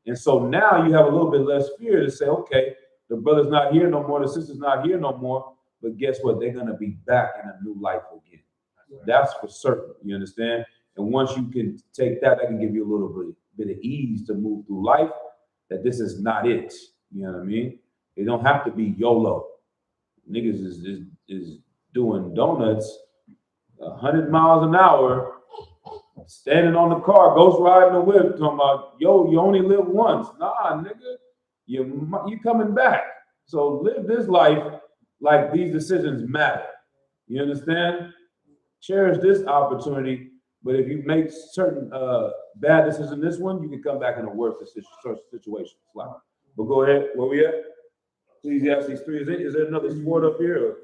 And so now you have a little bit less fear to say, okay, the brother's not here no more. The sister's not here no more. But guess what? They're going to be back in a new life again. That's for certain. You understand? And once you can take that, that can give you a little bit of ease to move through life, that this is not it. You know what I mean? It don't have to be YOLO. Niggas is doing donuts 100 miles an hour, standing on the car, ghost riding the whip, talking about, yo, you only live once. Nah, nigga, you coming back. So live this life like these decisions matter. You understand? Cherish this opportunity, but if you make certain bad decisions in this one, you can come back in a worse situation. But go ahead, where we at? Ecclesiastes 3. Is there another sport up here?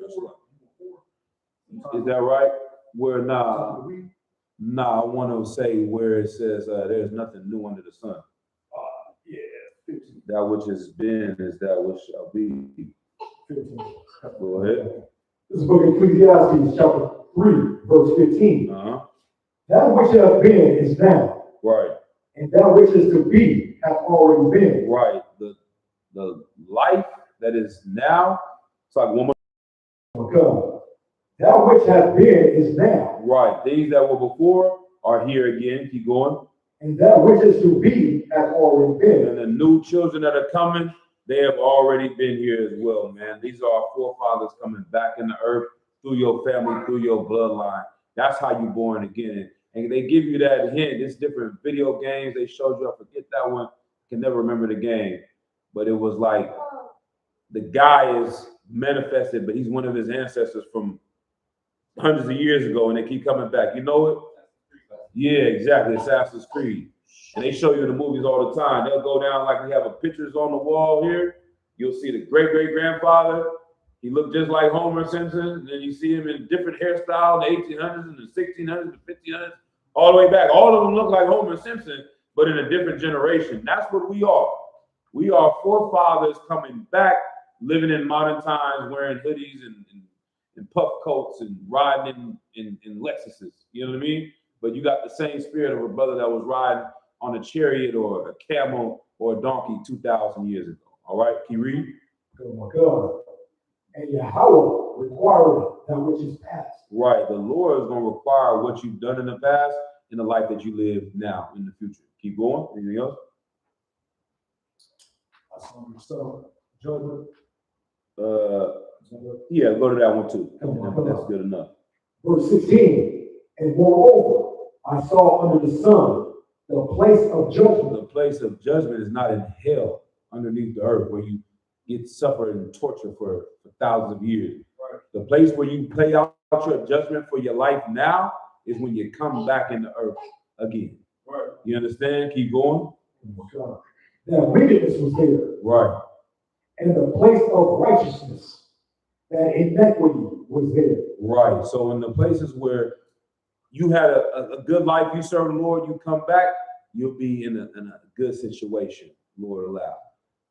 Is that right? Where nah, I want to say where it says there's nothing new under the sun. Yeah. That which has been is that which shall be. Go ahead. This is book of Ecclesiastes, chapter 3, verse 15. That which hath been is now. Right. And that which is to be hath already been. Right. The life that is now, it's like one more. God. That which hath been is now. Right. Things that were before are here again. Keep going. And that which is to be hath already been. And the new children that are coming, they have already been here as well, man. These are our forefathers coming back in the earth through your family, through your bloodline. That's how you're born again. And they give you that hint. It's different video games they showed you. I forget that one. I can never remember the game. But it was like the guy is manifested, but he's one of his ancestors from hundreds of years ago, and they keep coming back. You know it? Yeah, exactly. Assassin's Creed. And they show you in the movies all the time. They'll go down like we have a pictures on the wall here. You'll see the great-great-grandfather. He looked just like Homer Simpson. And then you see him in different hairstyle, the 1800s and the 1600s, the 1500s, all the way back. All of them look like Homer Simpson, but in a different generation. That's what we are. We are forefathers coming back, living in modern times, wearing hoodies and puff coats and riding in Lexuses. You know what I mean? But you got the same spirit of a brother that was riding on a chariot or a camel or a donkey 2,000 years ago. All right, can you read? Oh my God. And Yahweh required that which is past. Right, the Lord is going to require what you've done in the past in the life that you live now in the future. Keep going. Anything else? So, judgment. Yeah, go to that one too. Come That's on. good enough. Verse 16. And moreover, I saw under the sun the place of judgment. The place of judgment is not in hell underneath the earth where you get suffered and tortured for thousands of years. Right. The place where you play out your judgment for your life now is when you come back in the earth again. Right. You understand? Keep going. Oh my God. That wickedness was there. Right. And the place of righteousness, that inequity was there. Right. So in the places where you had a good life, you serve the Lord, you come back, you'll be in a good situation, Lord allow.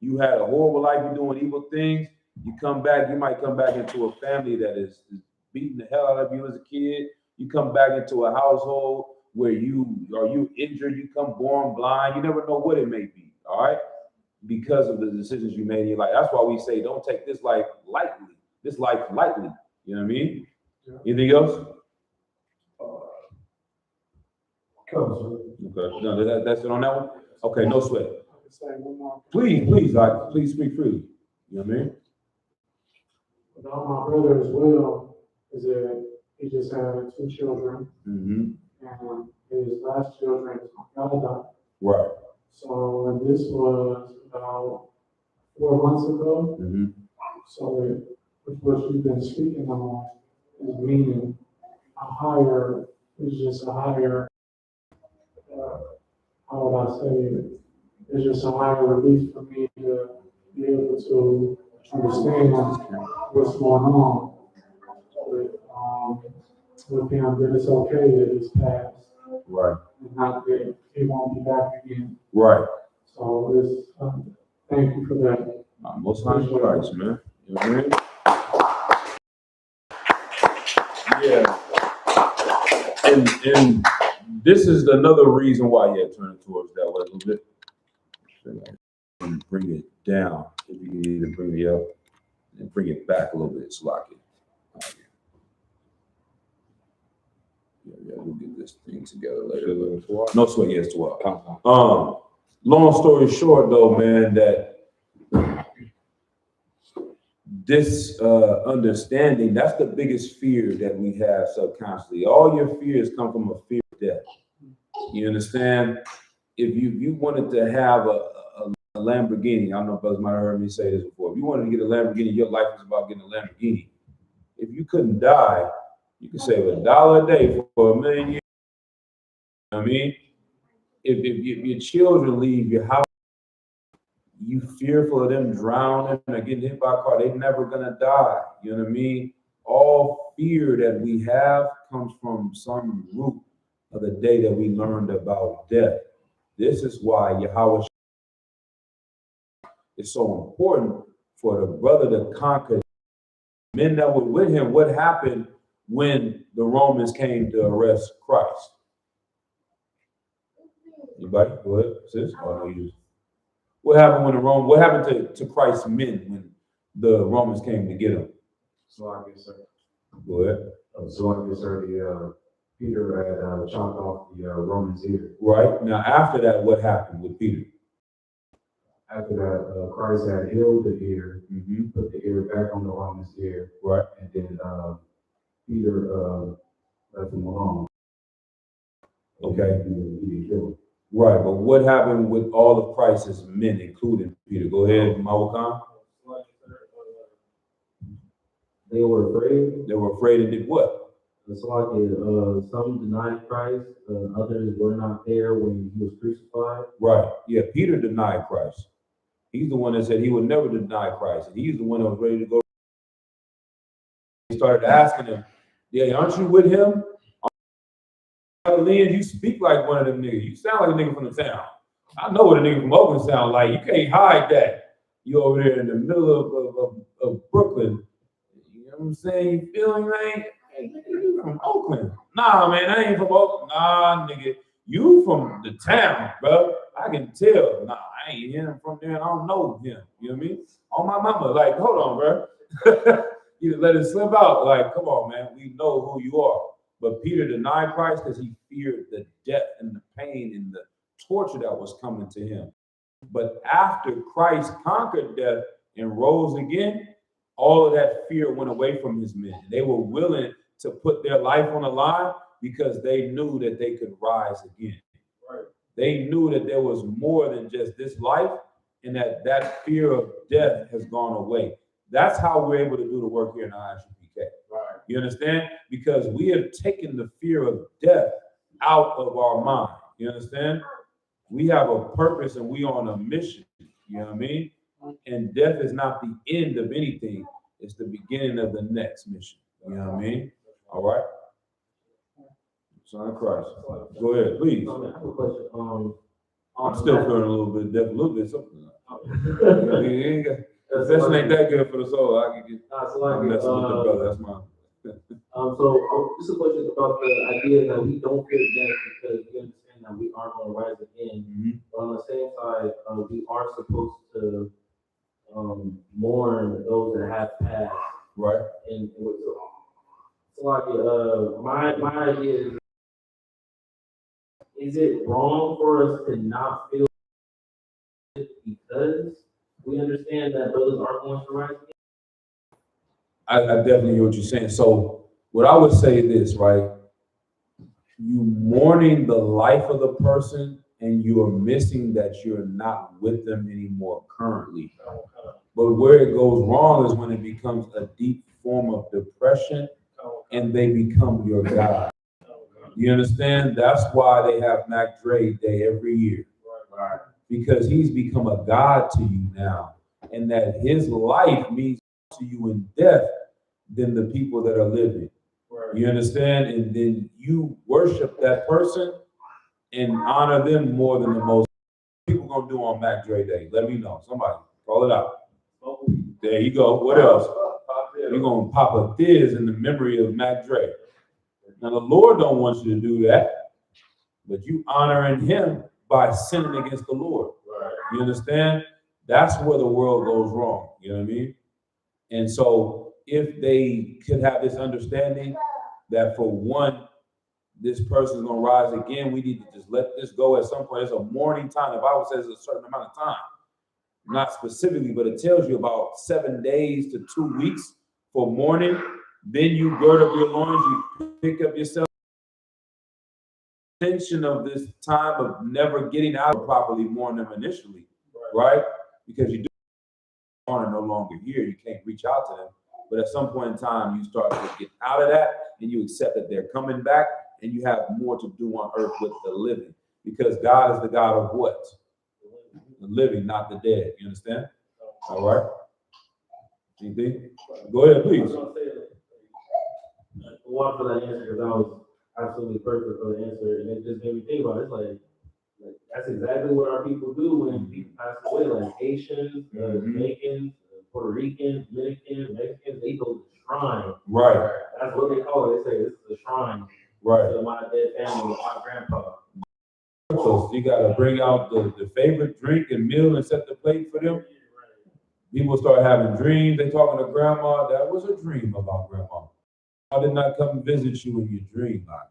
You had a horrible life, you're doing evil things, you come back, you might come back into a family that is beating the hell out of you as a kid. You come back into a household where you injured, you come born blind, you never know what it may be, all right? Because of the decisions you made in your life. That's why we say don't take this life lightly. You know what I mean? Yeah. Anything else? Comes. Okay, no, that's it on that one? Okay, no sweat. I can say one more. Please, please speak freely. You know what I mean? About my brother as well, is that he just had 2 children, Mm-hmm. and his last children died. Right. So, and this was about 4 months ago. Mm-hmm. So it, with what you've been speaking on, is meaning a higher, it's just a higher, how would I say it? It's just a higher relief for me to be able to understand what's going on with him, that it's okay that it's past, Right. and not that it won't be back again. Right. So it's, thank you for that. Most high Christ, man. You know what I mean? Yeah. And this is another reason why you turn towards that way a little bit. And bring it down. If you need to bring it up and bring it back a little bit, so I can. Yeah, we'll get this thing together later. No sweat, yes, 12. Long story short, though, man, that this understanding, that's the biggest fear that we have subconsciously. All your fears come from a fear of death. You understand? If you wanted to have a Lamborghini, I don't know if brothers might have heard me say this before. If you wanted to get a Lamborghini, your life is about getting a Lamborghini. If you couldn't die, you could save $1 a day for 1,000,000 years. You know what I mean? If your children leave your house, you fearful of them drowning or getting hit by a car, they're never gonna die. You know what I mean? All fear that we have comes from some root of the day that we learned about death. This is why Yahweh is so important for the brother to conquer men that were with him. What happened when the Romans came to arrest Christ? Anybody? Go ahead, sis. Oh, no, you. What happened when what happened to Christ's men when the Romans came to get him? So I guess, sir. Go ahead. Peter had chopped off the Roman's ear. Right. Now, after that, what happened with Peter? After that, Christ had healed the ear, Mm-hmm. put the ear back on the Roman's ear, Right. and then Peter left him alone. Okay. He didn't kill him. Right. But what happened with all of Christ's men, including Peter? Go ahead, Mawakan. They were afraid. They were afraid and did what? Some denied Christ, others were not there when he was crucified. Right. Yeah, Peter denied Christ. He's the one that said he would never deny Christ. And he's the one that was ready to go. He started asking him, yeah, aren't you with him? Galileans, you speak like one of them niggas. You sound like a nigga from the town. I know what a nigga from Oakland sound like. You can't hide that. You over there in the middle of Brooklyn. You know what I'm saying? You feeling, man? Hey, nigga, you from Oakland. Nah, man, I ain't from Oakland. Nah, nigga, you from the town, bro. I can tell. Nah, I ain't him from there. I don't know him. You know what I mean? On my mama, like, hold on, bro. You let it slip out. Like, come on, man. We know who you are. But Peter denied Christ because he feared the death and the pain and the torture that was coming to him. But after Christ conquered death and rose again, all of that fear went away from his men. They were willing to put their life on the line because they knew that they could rise again. Right. They knew that there was more than just this life and that fear of death has gone away. That's how we're able to do the work here in ISUPK. Right. You understand? Because we have taken the fear of death out of our mind. You understand? We have a purpose and we on a mission. You know what I mean? And death is not the end of anything. It's the beginning of the next mission. You know what I mean? All right. Son of Christ. Go ahead, please. I have a question. I'm still feeling a little bit deaf, a little bit something. Confession ain't that good for the soul. I can get I'm messing with the brother. That's mine. This is a question about the idea that we don't fear death because we understand that we are going to rise again. Mm-hmm. But on the same side, we are supposed to mourn those that have passed. Right. And so like my idea is it wrong for us to not feel it because we understand that brothers are going to rise again? I definitely hear what you're saying. So what I would say is this, right? You mourning the life of the person and you are missing that you're not with them anymore currently. But where it goes wrong is when it becomes a deep form of depression and they become your God. You understand? That's why they have Mac Dre Day every year. Right. Because he's become a God to you now. And that his life means to you in death than the people that are living. Right. You understand? And then you worship that person and honor them more than the most people gonna do on Mac Dre Day. Let me know. Somebody call it out. There you go. What else? You're gonna pop a thiz in the memory of Mac Dre. Now the Lord don't want you to do that, but you honoring him by sinning against the Lord. Right. You understand? That's where the world goes wrong. You know what I mean? And so if they could have this understanding that for one, this person is gonna rise again, we need to just let this go at some point. It's a mourning time. The Bible says a certain amount of time. Not specifically, but it tells you about 7 days to 2 weeks for mourning. Then you gird up your loins, you pick up yourself. Tension of this time of never getting out of properly mourn them initially, right? Because you do are no longer here, you can't reach out to them. But at some point in time, you start to get out of that and you accept that they're coming back and you have more to do on earth with the living. Because God is the God of what? The living, not the dead. You understand? All right. Anything? Go ahead, please. One for that answer because I was absolutely perfect for the answer, and it just made me think about it. It's like that's exactly what our people do when people pass away, like Haitians, Jamaicans, Puerto Ricans, Dominicans, Mexicans. They go to the shrine. Right. That's what they call it. They say this is the shrine. Right. To my dead family, my grandpa. So you gotta bring out the favorite drink and meal and set the plate for them. People start having dreams. They talking to grandma. That was a dream about grandma. I did not come visit you in your dream life.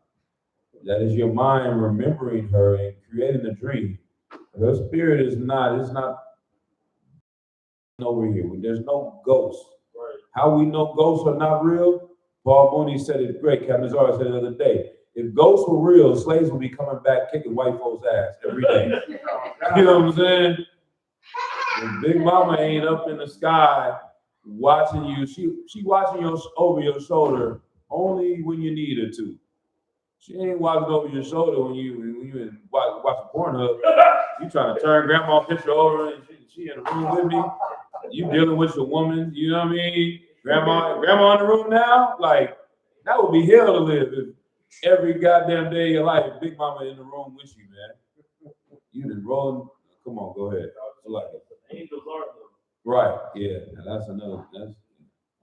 That is your mind remembering her and creating a dream. Her spirit is not, it's not over here. There's no ghosts. Right. How we know ghosts are not real? Paul Mooney said it great. Captain Zara said it the other day. If ghosts were real, slaves would be coming back kicking white folks' ass every day. You know what I'm saying? And Big Mama ain't up in the sky watching you. She watching you over your shoulder only when you need her to. She ain't watching over your shoulder when you watching Pornhub. You trying to turn grandma picture over and she in the room with me. You dealing with your woman, you know what I mean? Grandma in the room now? Like, that would be hell to live if every goddamn day of your life, Big Mama in the room with you, man. You been rolling. Come on, go ahead. Like it. Angels are though. Right, yeah. And that's all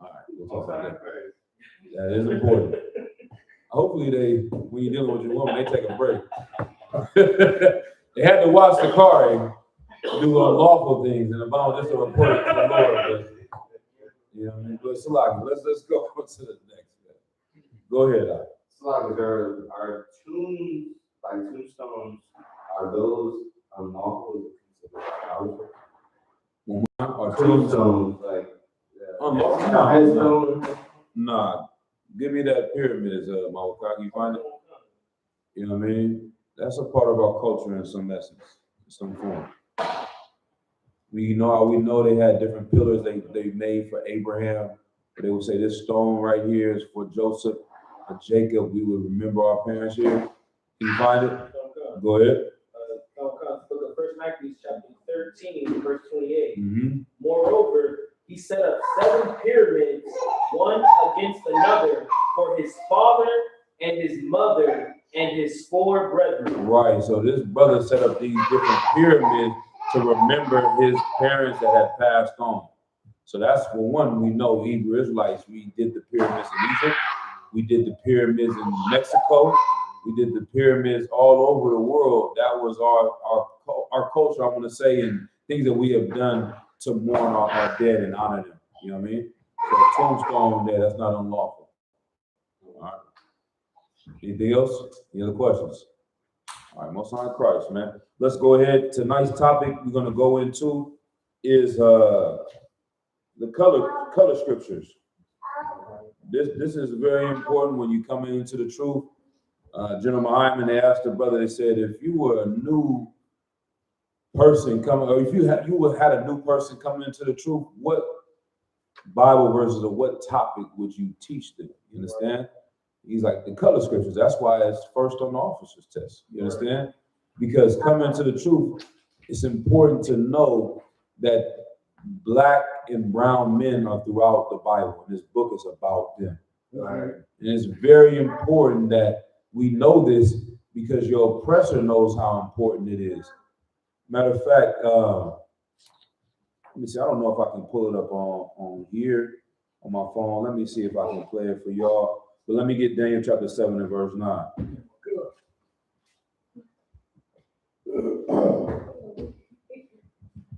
right, we'll talk about that. That is important. Hopefully when you're dealing with your woman, they take a break. They had to watch the car and do unlawful things, and about just to report it to the Lord. But, you know what I mean? But Salaki, let's go on to the next. Go ahead, Salaki, are tombstones, are those unlawful? Or Tombstones, like unlawful? Nah. Give me that pyramids, Mawakaki. You find it? You know what I mean? That's a part of our culture in some essence, in some form. We know they had different pillars they made for Abraham. They would say this stone right here is for Joseph or Jacob. We would remember our parents here. Can you find it? Go ahead. Book of First Maccabees, chapter 13, verse 28. Mm-hmm. Moreover, he set up 7 pyramids, one against another, for his father and his mother and his 4 brethren. Right. So this brother set up these different pyramids to remember his parents that had passed on. So that's for one, we know Hebrew Israelites, we did the pyramids in Egypt, we did the pyramids in Mexico, we did the pyramids all over the world. That was our culture, I want to say, and things that we have done to mourn our dead and honor them. You know what I mean? So a tombstone there, that's not unlawful. All right. Anything else? Any other questions? All right, most high Christ, man. Let's go ahead. Tonight's topic we're going to go into is the color scriptures. This is very important when you come into the truth. General Hyman, they asked the brother, they said, if you were a new person coming, or if you had a new person coming into the truth, what Bible verses or what topic would you teach them? You understand? He's like, the color scriptures. That's why it's first on the officer's test. You understand? Because coming to the truth, it's important to know that black and brown men are throughout the Bible. And this book is about them. Right? And it's very important that we know this because your oppressor knows how important it is. Matter of fact, let me see. I don't know if I can pull it up on here on my phone. Let me see if I can play it for y'all. But let me get Daniel chapter 7 and verse 9.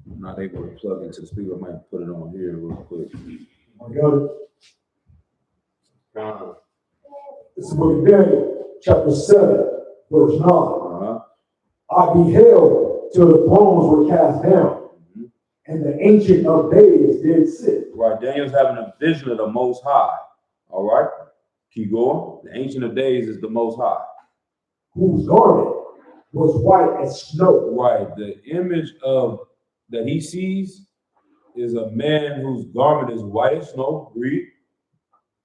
I'm not able to plug into the speaker. I might put it on here real quick. I got it. It's the book of Daniel, chapter 7, verse 9. I beheld till the thrones were cast down, and the Ancient of Days did sit. Right, Daniel's having a vision of the Most High. All right, keep going. The Ancient of Days is the Most High, whose garment was white as snow. Right, the image of that he sees is a man whose garment is white as snow. Read.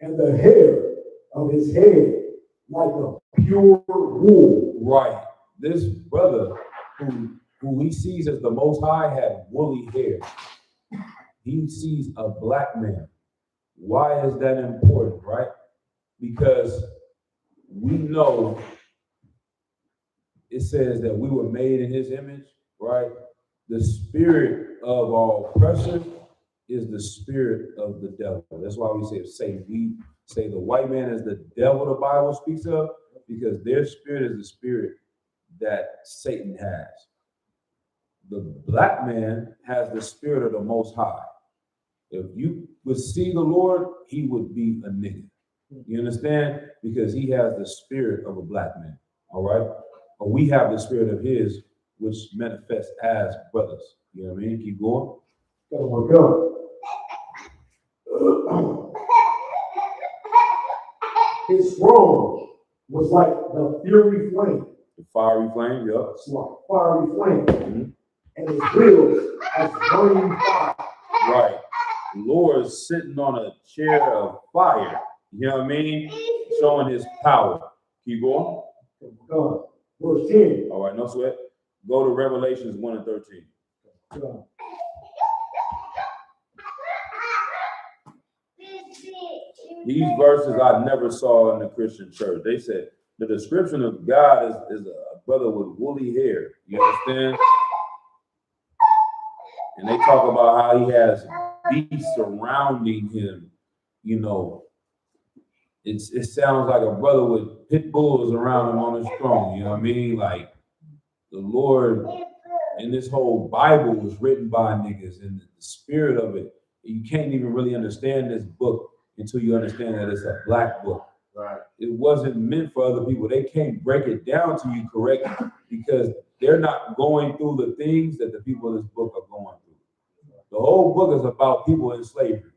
And the hair of his head like a pure wool. Right, this brother who he sees as the Most High had woolly hair. He sees a black man. Why is that important, right? Because we know it says that we were made in his image, right? The spirit of our oppressor is the spirit of the devil. That's why we say Satan. We say the white man is the devil the Bible speaks of, because their spirit is the spirit that Satan has. The black man has the spirit of the Most High. If you would see the Lord, he would be a nigga. You understand? Because he has the spirit of a black man. All right? Or we have the spirit of his, which manifests as brothers. You know what I mean? Keep going. Oh my God. His throne was like the fiery flame. The fiery flame, yeah. It's like fiery flame. And his wheels as burning fire. Right. The Lord is sitting on a chair of fire. You know what I mean? Showing his power. Keep going. God. Verse 10. All right, no sweat. Go to Revelations 1 and 13. God. These verses I never saw in the Christian church. They said the description of God is a brother with woolly hair. You understand? And they talk about how he has beasts surrounding him. You know, it sounds like a brother with pit bulls around him on his throne. You know what I mean? Like the Lord and this whole Bible was written by niggas, and the spirit of it. You can't even really understand this book until you understand that it's a black book. Right. It wasn't meant for other people. They can't break it down to you correctly because they're not going through the things that the people in this book are going through. The whole book is about people in slavery.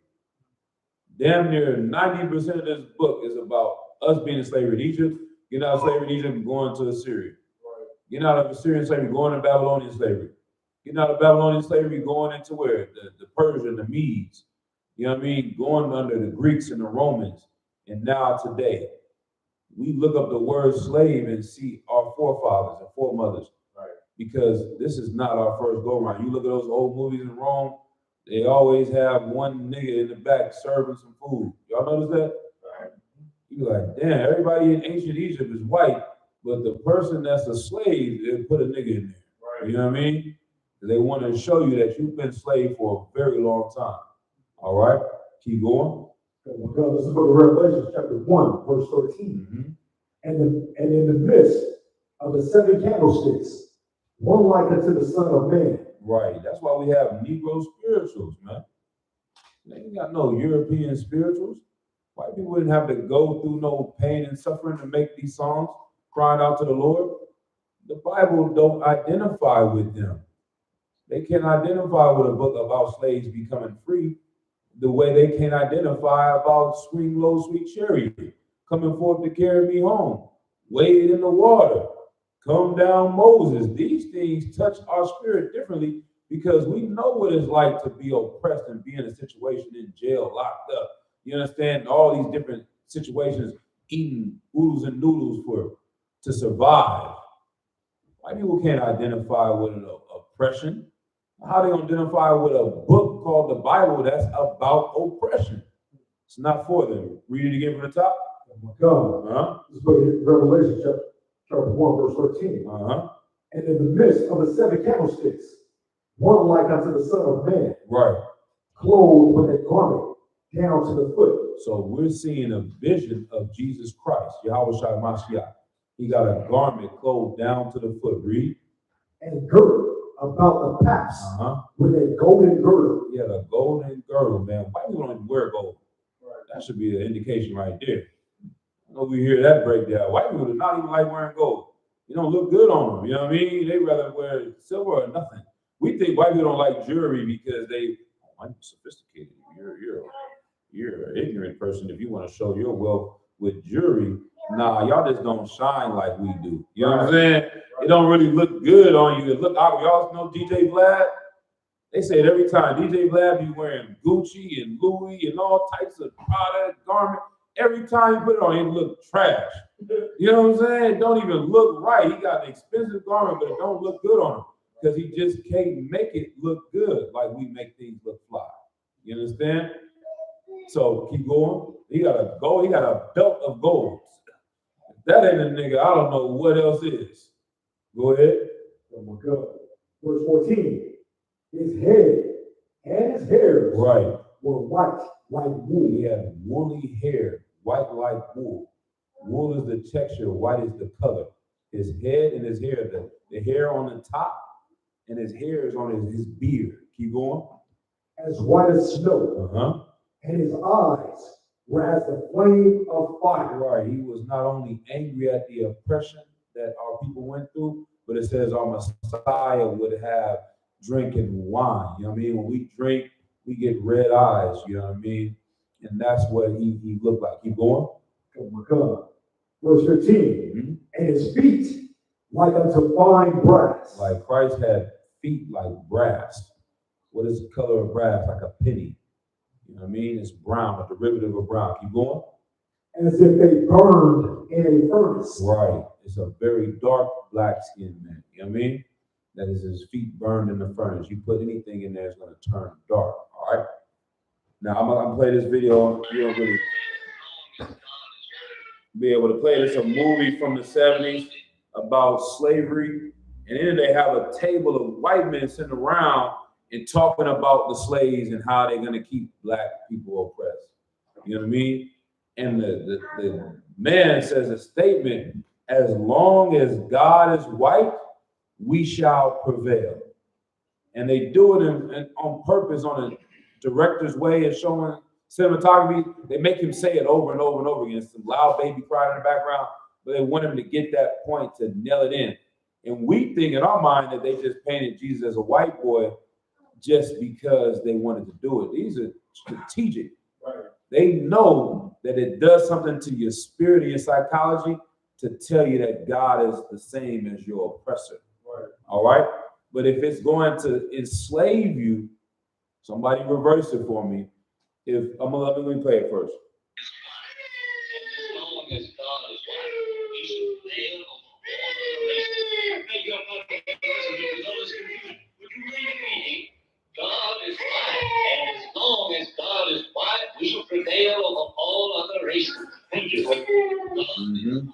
Damn near 90% of this book is about us being in slavery in Egypt, getting out of slavery in Egypt and going to Assyria. Getting out of Assyrian slavery, going to Babylonian slavery. Getting out of Babylonian slavery, going into where? The Persian, the Medes. You know what I mean? Going under the Greeks and the Romans. And now today, we look up the word slave and see our forefathers and foremothers. Right. Because this is not our first go around. You look at those old movies in Rome, they always have one nigga in the back serving some food. Y'all notice that? Right. You like, damn, everybody in ancient Egypt is white, but the person that's a slave, they put a nigga in there. Right. You know what I mean? They want to show you that you've been slave for a very long time. All right, keep going. God, this is the book of Revelation, chapter 1, verse 13. Mm-hmm. And in the midst of the 7 candlesticks, one like unto the Son of Man. Right. That's why we have Negro spirituals, man. They ain't got no European spirituals. White people didn't have to go through no pain and suffering to make these songs, crying out to the Lord. The Bible don't identify with them. They can't identify with a book about slaves becoming free the way they can't identify about Swing Low, Sweet Chariot, coming forth to carry me home, wade in the water, come down Moses. These things touch our spirit differently because we know what it's like to be oppressed and be in a situation in jail, locked up. You understand? All these different situations, eating oodles and noodles to survive. White people can't identify with an oppression. How they identify with a book called the Bible that's about oppression? It's not for them. Read it again from the top. Oh my God. This is Revelation chapter 1, verse 13. And in the midst of the 7 candlesticks, one like unto the Son of Man. Right. Clothed with a garment down to the foot. So we're seeing a vision of Jesus Christ, Yahweh Shai Mashiach. He got a garment clothed down to the foot. Read. And girded about the paps with a golden girdle. Yeah, the golden girdle, man. Why do you don't wear gold? Right. That should be an indication right there. I know we hear that breakdown. White people do not even like wearing gold. You don't look good on them. You know what I mean? They rather wear silver or nothing. We think white people don't like jewelry because I'm sophisticated. You're an ignorant person if you want to show your wealth with jewelry. Nah, y'all just don't shine like we do. You know what I'm saying? It don't really look good on you. It look out. Y'all know DJ Vlad? They say it every time. DJ Vlad be wearing Gucci and Louis and all types of product, garment. Every time he put it on, it look trash. You know what I'm saying? It don't even look right. He got an expensive garment, but it don't look good on him because he just can't make it look good like we make things look fly. You understand? So keep going. He got a belt of gold. If that ain't a nigga, I don't know what else is. Go ahead. Oh my God. Verse 14. His head and his hairs were white like wool. He had woolly hair, white like wool. Wool is the texture, white is the color. His head and his hair, the hair on the top, and his hair is on his beard. Keep going. As white as snow. And his eyes were as the flame of fire. Right. He was not only angry at the oppression that our people went through, but it says our Messiah would have drinking wine. You know what I mean? When we drink, we get red eyes. You know what I mean? And that's what he looked like. Keep going. Oh my God. Verse 15. And his feet like unto fine brass. Like Christ had feet like brass. What is the color of brass? Like a penny. You know what I mean? It's brown, a derivative of brown. Keep going. as if they burned in a furnace. Right. It's a very dark black skinned man. You know what I mean? That is his feet burned in the furnace. You put anything in there, it's going to turn dark. All right. Now I'm gonna play this video. You don't really be able to play it. It's a movie from the 70s about slavery. And then they have a table of white men sitting around and talking about the slaves and how they're gonna keep black people oppressed. You know what I mean? And the man says a statement, as long as God is white, we shall prevail. And they do it on purpose, on a director's way of showing cinematography. They make him say it over and over and over again. Some loud baby crying in the background, but they want him to get that point, to nail it in. And we think in our mind that they just painted Jesus as a white boy just because they wanted to do it. These are strategic. Right. They know that it does something to your spirit and your psychology to tell you that God is the same as your oppressor. Right. All right? But if it's going to enslave you, somebody reverse it for me. If I'm gonna let me play it first. God is white, and as long as God is white, we shall prevail over all other races. Thank you. Mm-hmm.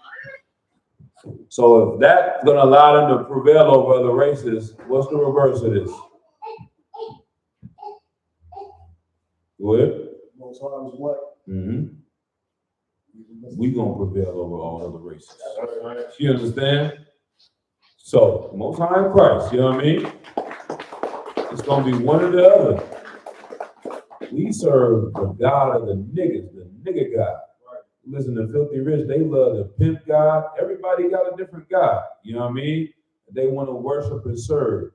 So if that's gonna allow them to prevail over other races, what's the reverse of this? Go ahead. Most High is white. Mm-hmm. We gonna prevail over all other races. You understand? So Most High in Christ, you know what I mean? It's gonna be one or the other. We serve the God of the niggas, the nigga God. Listen to Filthy Rich, they love the pimp God. Everybody got a different God, you know what I mean? They want to worship and serve.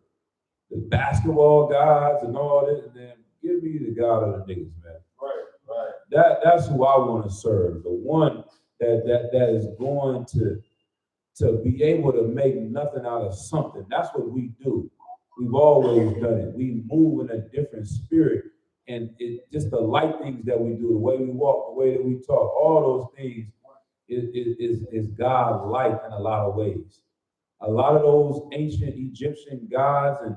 The basketball gods and all this, and then give me the God of the niggas, man. Right. That's who I want to serve. The one that is going to be able to make nothing out of something. That's what we do. We've always done it. We move in a different spirit. And it just the light things that we do, the way we walk, the way that we talk, all those things is God's light in a lot of ways. A lot of those ancient Egyptian gods and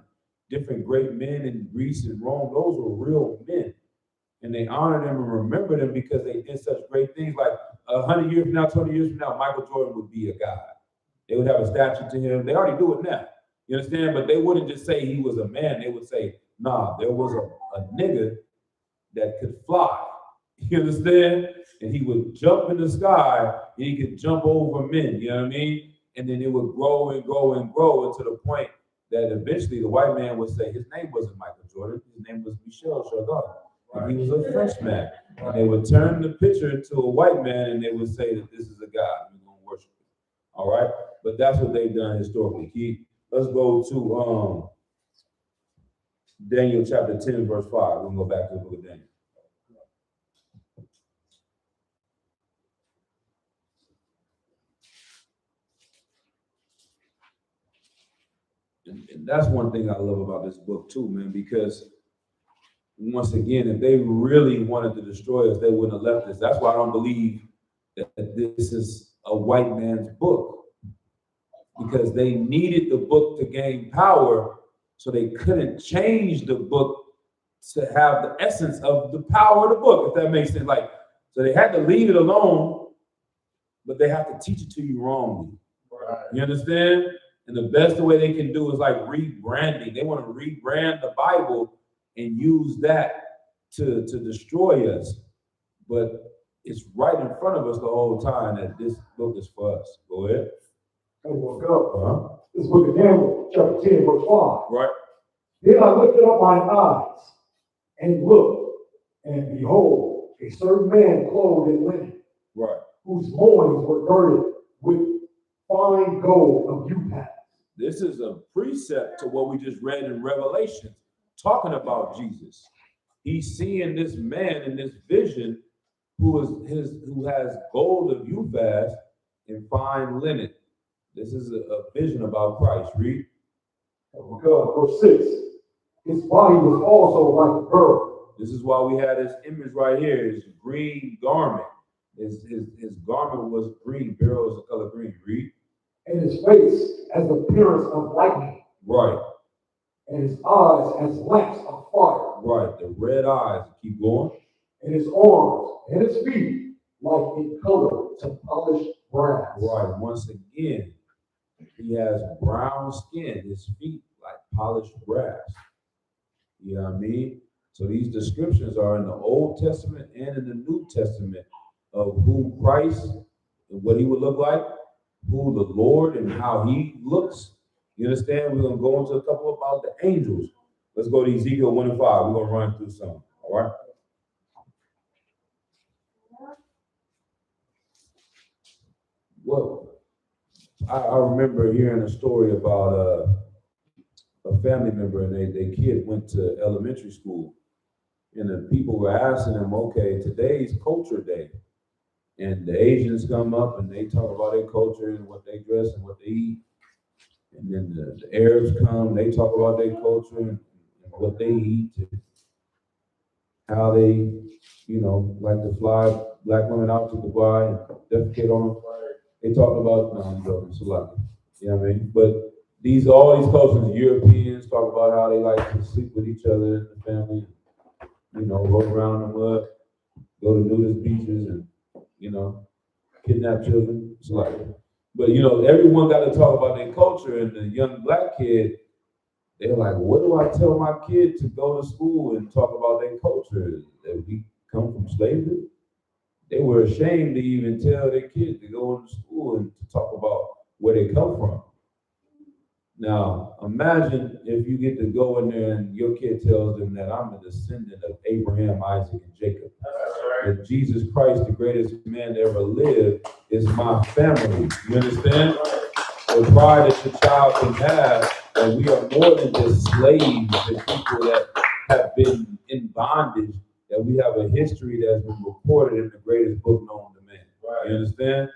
different great men in Greece and Rome, those were real men. And they honor them and remember them because they did such great things. Like 100 years from now, 20 years from now, Michael Jordan would be a god. They would have a statue to him. They already do it now. You understand? But they wouldn't just say he was a man. They would say, nah, there was a nigga that could fly. You understand? And he would jump in the sky and he could jump over men. You know what I mean? And then it would grow and grow and grow to the point that eventually the white man would say his name wasn't Michael Jordan. His name was Michel Chardon. And he was a Frenchman. And they would turn the picture to a white man and they would say that this is a God. We're going to worship him. All right? But that's what they've done historically. Keith, let's go to Daniel chapter 10, verse 5. We're going to go back to the book of Daniel. And that's one thing I love about this book too, man, because once again, if they really wanted to destroy us, they wouldn't have left us. That's why I don't believe that this is a white man's book, because they needed the book to gain power, so they couldn't change the book to have the essence of the power of the book, if that makes sense. Like, so they had to leave it alone, but they have to teach it to you wrongly. Right. You understand? And the best way they can do is like rebranding. They want to rebrand the Bible and use that to destroy us. But it's right in front of us the whole time that this book is for us. Go ahead. Hey, well, go. This book of Daniel, chapter 10, verse 5. Right. Then I lifted up mine eyes and looked, and behold, a certain man clothed in linen, right, whose loins were girded with fine gold of Upas. This is a precept to what we just read in Revelation, talking about Jesus. He's seeing this man in this vision who has gold of Upas and fine linen. This is a vision about Christ. Read. Verse 6. His body was also like a pearl. This is why we had this image right here, his green garment. His garment was green, barrels of color green. Read. And his face as the appearance of lightning, Right, and his eyes as lamps of fire, right. The red eyes. Keep going. and his arms and his feet like in color to polished brass. Right. Once again, he has brown skin. His feet like polished brass. You know what I mean? So these descriptions are in the Old Testament and in the New Testament of who Christ and what he would look like, who the Lord and how he looks. You understand? We're going to go into a couple about the angels. Let's go to Ezekiel 1 and 5. We're going to run through some. All right? Well, I remember hearing a story about a family member, and their kid went to elementary school. And the people were asking them, okay, today's culture day. And the Asians come up and they talk about their culture and what they dress and what they eat. And then the Arabs come, they talk about their culture and what they eat, and how they, like to fly black women out to Dubai and defecate on them. They talk about, no, I'm joking, Salaki. You know what I mean? But all these cultures, Europeans talk about how they like to sleep with each other in the family, roll around in the mud, go to nudist beaches and, kidnap children. It's like, but everyone got to talk about their culture, and the young black kid, they're like, what do I tell my kid to go to school and talk about their culture? That we come from slavery? They were ashamed to even tell their kid to go into school and to talk about where they come from. Now, imagine if you get to go in there and your kid tells them that I'm a descendant of Abraham, Isaac, and Jacob. That Jesus Christ, the greatest man to ever live, is my family. You understand? The pride that your child can have, that we are more than just slaves and people that have been in bondage, that we have a history that's been recorded in the greatest book known to man. Right. You understand?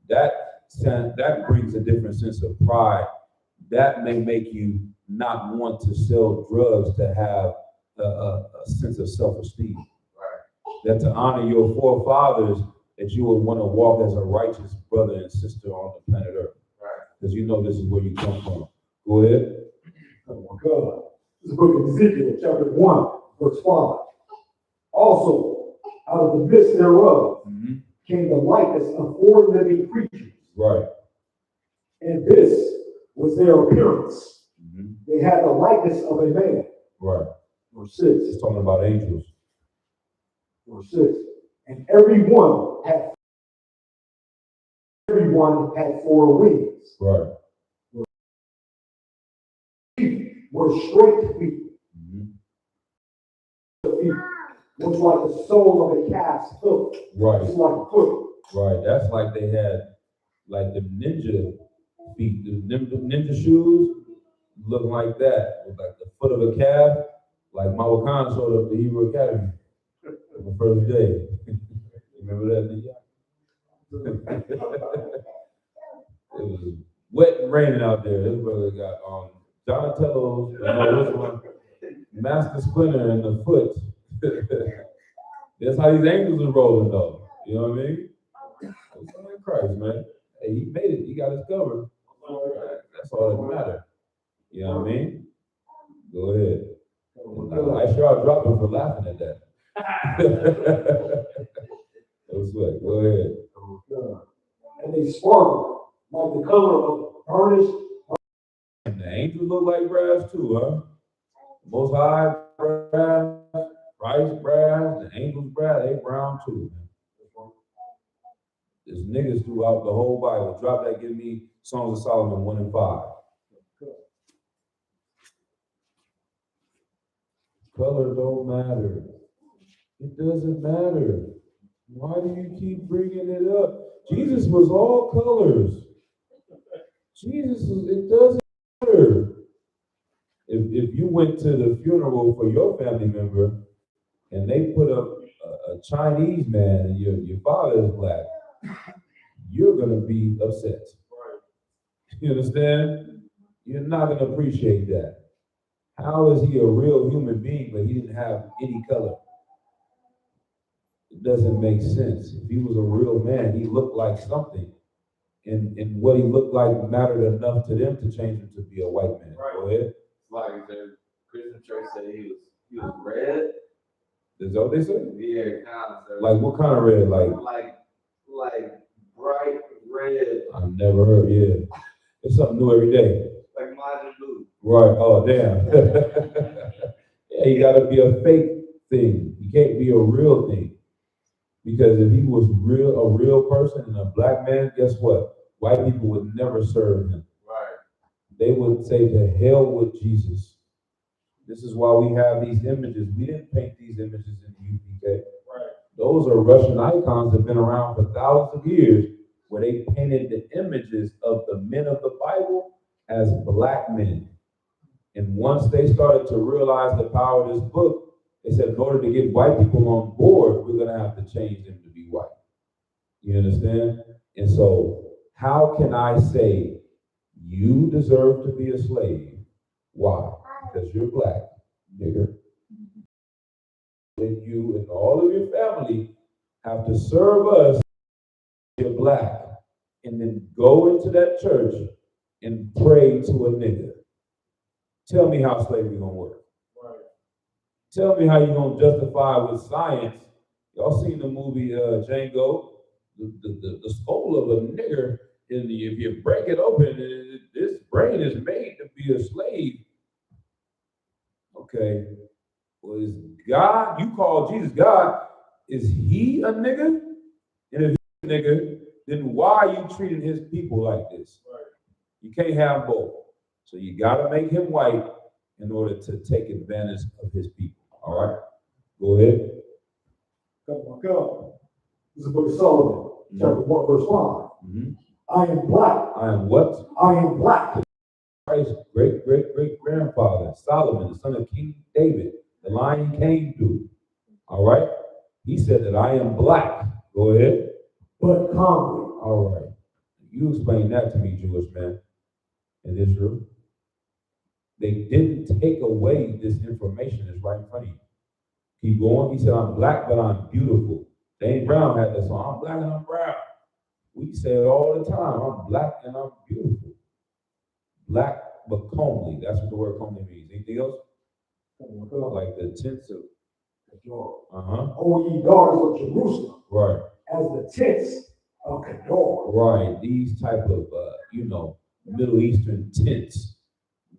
That brings a different sense of pride. That may make you not want to sell drugs to have a sense of self-esteem. Right. That to honor your forefathers, that you would want to walk as a righteous brother and sister on the planet Earth. Right. Because this is where you come from. Go ahead. Oh my God. This is the book of Ezekiel, chapter 1, verse 5. Also, out of the midst thereof came the likeness of 4 living creatures. Right. And this was their appearance. They had the likeness of a man. Right. Verse 6. It's talking about angels. Verse 6. And everyone had 4 wings. Right. Were straight feet. Feet was like the sole of a calf's foot. Right. It's like a foot. Right. That's like they had like the ninja feet, the ninja shoes look like that, with like the foot of a calf, like Mawakan showed up at the Hebrew Academy on the first day. Remember that? It was wet and raining out there. This brother got Donatello's, this one, Master Splinter in the foot. That's how these angels are rolling though. You know what I mean? It's like Christ, man. Hey, he made it. He got his cover. That's all that matters. You know what I mean? Go ahead. I sure I'll drop him for laughing at that. No sweat. Go ahead. And they sparkled like the color of burnished. And the angels look like brass too, huh? Most High brass, Christ brass, the angels brass, they brown too. There's niggas throughout the whole Bible. Drop that, give me Songs of Solomon 1 and 5. Color don't matter. It doesn't matter. Why do you keep bringing it up? Jesus was all colors. It doesn't matter. If you went to the funeral for your family member and they put up a Chinese man and your father is black, you're going to be upset. You understand? You're not going to appreciate that. How is he a real human being, but he didn't have any color? It doesn't make sense. If he was a real man, he looked like something. And what he looked like mattered enough to them to change him to be a white man. Right. Go ahead. Like the Christian church said he was red. Is that what they say? Yeah, kind of. Like what kind of red? Like bright red. I've never heard. Yeah, it's something new every day. Like Majin Buu. Right. Oh, damn. Yeah, you got to be a fake thing. You can't be a real thing. Because if he was a real person and a black man, guess what? White people would never serve him. Right. They would say to hell with Jesus. This is why we have these images. We didn't paint these images in the UPK. Right. Those are Russian icons that have been around for thousands of years, where they painted the images of the men of the Bible as black men. And once they started to realize the power of this book, they said, in order to get white people on board, we're going to have to change them to be white. You understand? And so, how can I say you deserve to be a slave? Why? Because you're black, nigger. Then you and all of your family have to serve us. You're black. And then go into that church and pray to a nigger. Tell me how slavery gonna work. Right. Tell me how you gonna justify with science. Y'all seen the movie Django? The skull of a nigger, if you break it open, this brain is made to be a slave. Okay, well, is God, you call Jesus God, is he a nigger? And if he's a nigger, then why are you treating his people like this? Right. You can't have both. So you gotta make him white in order to take advantage of his people. All right, go ahead. Come on. This is the book of Solomon, chapter 1, verse 5. Mm-hmm. I am black. I am what? I am black. Christ's great-great-great-grandfather, Solomon, the son of King David, the line he came through. All right? He said that I am black. Go ahead. But calmly. All right. You explain that to me, Jewish man, in Israel. They didn't take away this information that's right in front of you. Keep going. He said, I'm black, but I'm beautiful. Dane Brown had that song, I'm black and I'm brown. We say it all the time, I'm black and I'm beautiful. Black but comely, that's what the word comely means. Anything else? Like the tints of O ye daughters of Jerusalem. Right. As the tents of Kedar. Right. These type of Middle Eastern tints,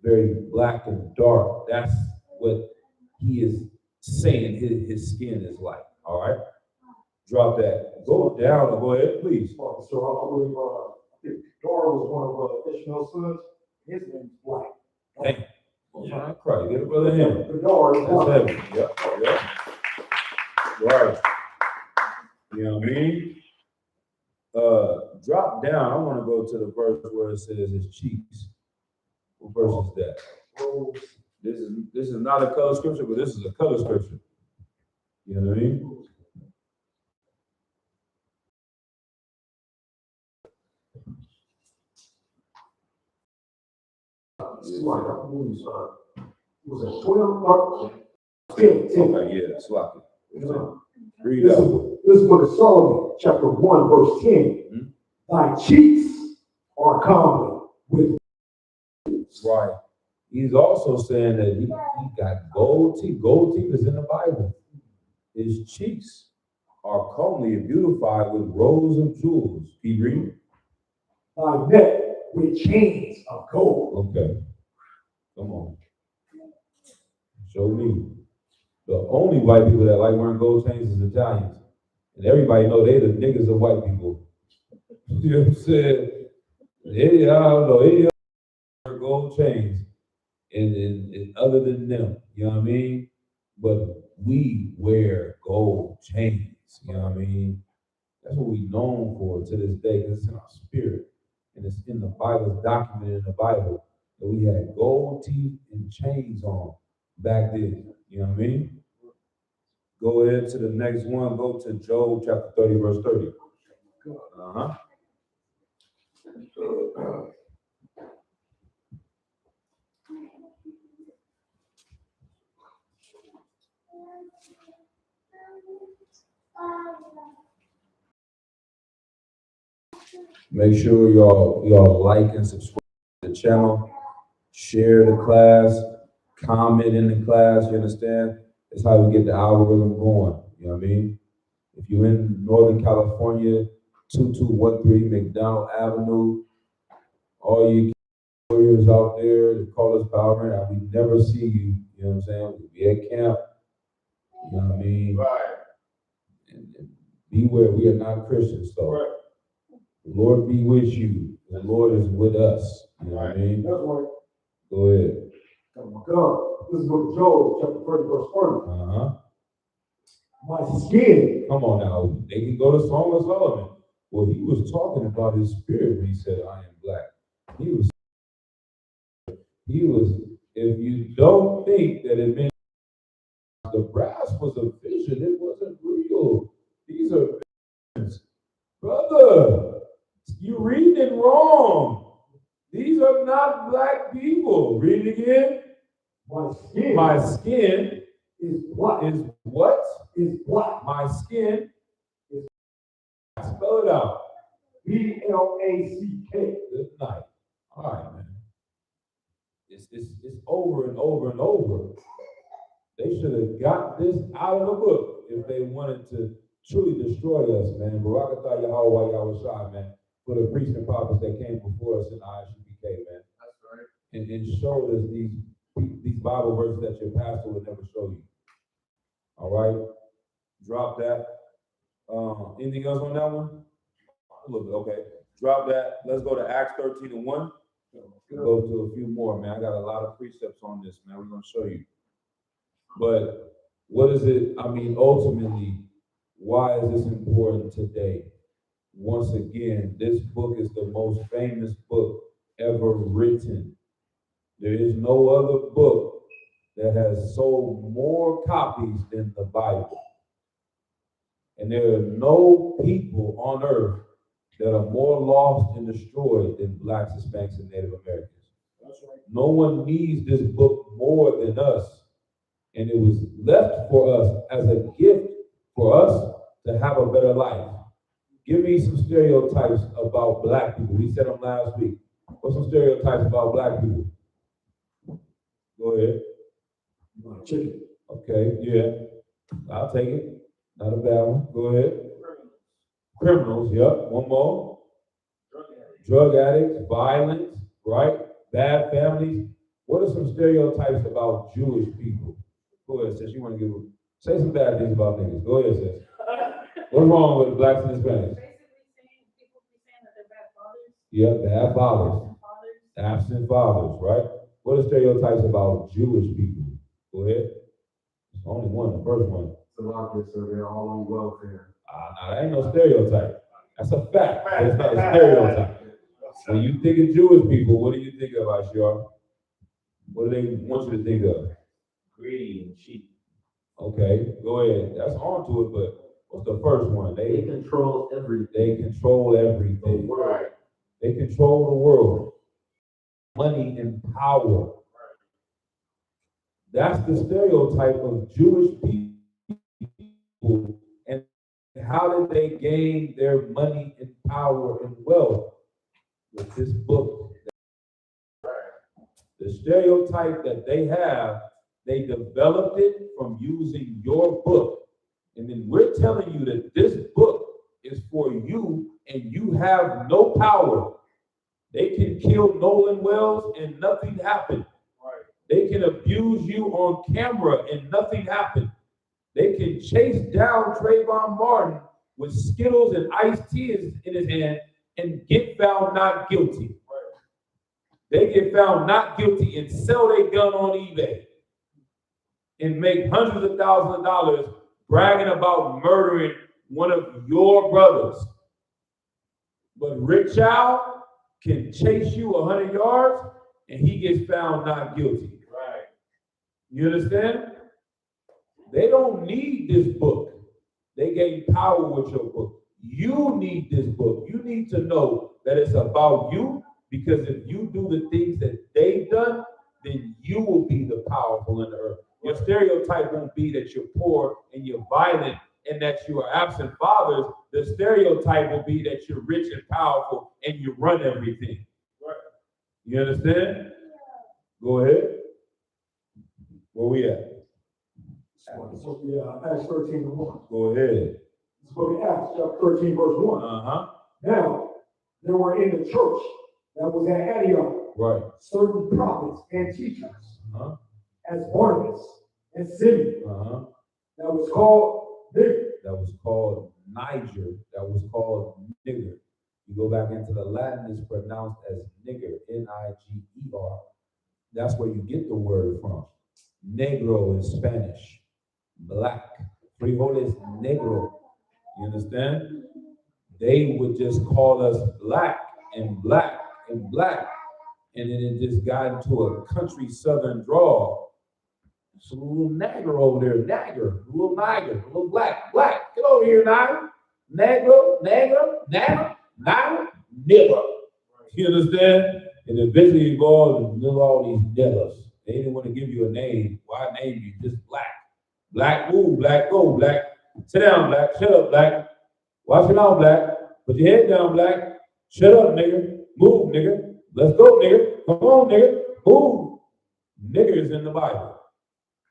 very black and dark. That's what he is saying his skin is like. All right. Drop that. Go down and go ahead, please. So I believe I think Kedar was one of Ishmael's sons. His name is Black. Thank you. Yeah. Christ, get a brother in. Kedar is That's black. heavy. Yep. Right. You know what I mean? Drop down. I want to go to the verse where it says his cheeks. What verse is that? This is not a color scripture, but this is a color scripture. You know what I mean? Was it 12? 10. Okay, yeah, slap it. Read This out. is book of Solomon, chapter 1, verse 10. Thy cheeks are comely with. Right. He's also saying that he got gold teeth. Gold teeth is in the Bible. His cheeks are comely and beautified with rows of jewels. Keep reading. Thy neck with chains of gold. Okay. Come on. Show me. The only white people that like wearing gold chains is Italians. And everybody know they the niggas of white people. You know what I'm saying? I don't know. They wear gold chains. And other than them, you know what I mean? But we wear gold chains, you know what I mean? That's what we're known for to this day, because it's in our spirit. And it's in the Bible, it's documented in the Bible that we had gold teeth and chains on back then, you know what I mean? Go ahead to the next one, go to Job chapter 30, verse 30. Make sure y'all like and subscribe to the channel, share the class, comment in the class, you understand? That's how we get the algorithm going, you know what I mean? If you're in Northern California, 2213 McDonald Avenue, all you warriors out there that call us Power Man, we never see you, you know what I'm saying? We'll be at camp, you know what I mean? Right. And beware, we are not Christians, so Right. the Lord be with you. The Lord is with us. You know what I mean? That's right. Go ahead. Oh my God. This is what Joel chapter 30, verse 30. Uh-huh. My skin. Come on now. They can go to Song of Solomon. Well, he was talking about his spirit when he said, I am black. He was, if you don't think that it meant the brass was a vision, it wasn't real. These are visions. Brother, you reading it wrong. These are not black people. Read it again. My skin is black. Is what? Is black. My skin is black. Spell it out. BLACK. Good night. All right, man. It's over and over and over. They should have got this out of the book if they wanted to truly destroy us, man. Barakatah Yahweh Yahushua, man, for the priests and prophets that came before us in ISUPK, man. That's right. And showed us these Bible verses that your pastor would never show you. All right? Drop that. Anything else on that one? A little bit, okay. Drop that. Let's go to Acts 13:1. Go to a few more, man. I got a lot of precepts on this, man. We're going to show you. But what is it? I mean, ultimately, why is this important today? Once again, this book is the most famous book ever written. There is no other book that has sold more copies than the Bible. And there are no people on earth that are more lost and destroyed than Blacks, Hispanics, and Native Americans. That's right. No one needs this book more than us. And it was left for us as a gift for us to have a better life. Give me some stereotypes about Black people. We said them last week. What's some stereotypes about Black people? Go ahead. Chicken. Okay, yeah. I'll take it. Not a bad one. Go ahead. Criminals, yep. One more. Drug addicts, violence, right? Bad families. What are some stereotypes about Jewish people? Go ahead, sis. You want to say some bad things about niggas. Go ahead, sis. What's wrong with Blacks and Hispanics? People be saying that they're bad fathers. Yeah, bad fathers. Absent fathers, right? What are stereotypes about Jewish people? Go ahead. It's only one, the first one. So they're all on welfare. Nah, that ain't no stereotype. That's a fact. It's not a stereotype. When you think of Jewish people, what do you think of, Ashar? What do they want you to think of? Greedy and cheap. Okay, go ahead. That's on to it, but what's the first one? They control everything. They control everything. Right. They control the world. Money and power. That's the stereotype of Jewish people. And how did they gain their money and power and wealth? With this book. The stereotype that they have, they developed it from using your book. And then we're telling you that this book is for you and you have no power. They can kill Nolan Wells and nothing happened. Right. They can abuse you on camera and nothing happened. They can chase down Trayvon Martin with Skittles and iced tea in his hand and get found not guilty. Right. They get found not guilty and sell their gun on eBay and make hundreds of thousands of dollars bragging about murdering one of your brothers. But Rick Chow can chase you 100 yards and he gets found not guilty. Right. You understand? They don't need this book. They gain power with your book. You need this book. You need to know that it's about you, because if you do the things that they've done, then you will be the powerful in the earth. Your stereotype won't be that you're poor and you're violent and that you are absent fathers, the stereotype will be that you're rich and powerful and you run everything. Right. You understand? Go ahead. Where we at? So, yeah, Acts 13:1. Go ahead. It's book of Acts, chapter 13, verse 1. Uh-huh. Now, there were in the church that was at Antioch Right. certain prophets and teachers, Uh-huh. as Barnabas and Simeon, Uh-huh. that was called Niger. That was called Niger. That was called nigger. You go back into the Latin, it's pronounced as nigger, Niger. That's where you get the word from. Negro in Spanish, black. Frijoles negro. You understand? They would just call us black and black and black. And then it just got into a country southern drawl. It's a little nagger over there, nagger, a little black. Get over here, nagger. Nagger, nigger. You understand? And eventually evolved into all these niggers. They didn't want to give you a name. Why name you? Just black. Black, move, black, go, black. Sit down, black. Shut up, black. Wash it out, black. Put your head down, black. Shut up, nigger. Move, nigger. Let's go, nigger. Come on, nigger. Move. Nigger is in the Bible.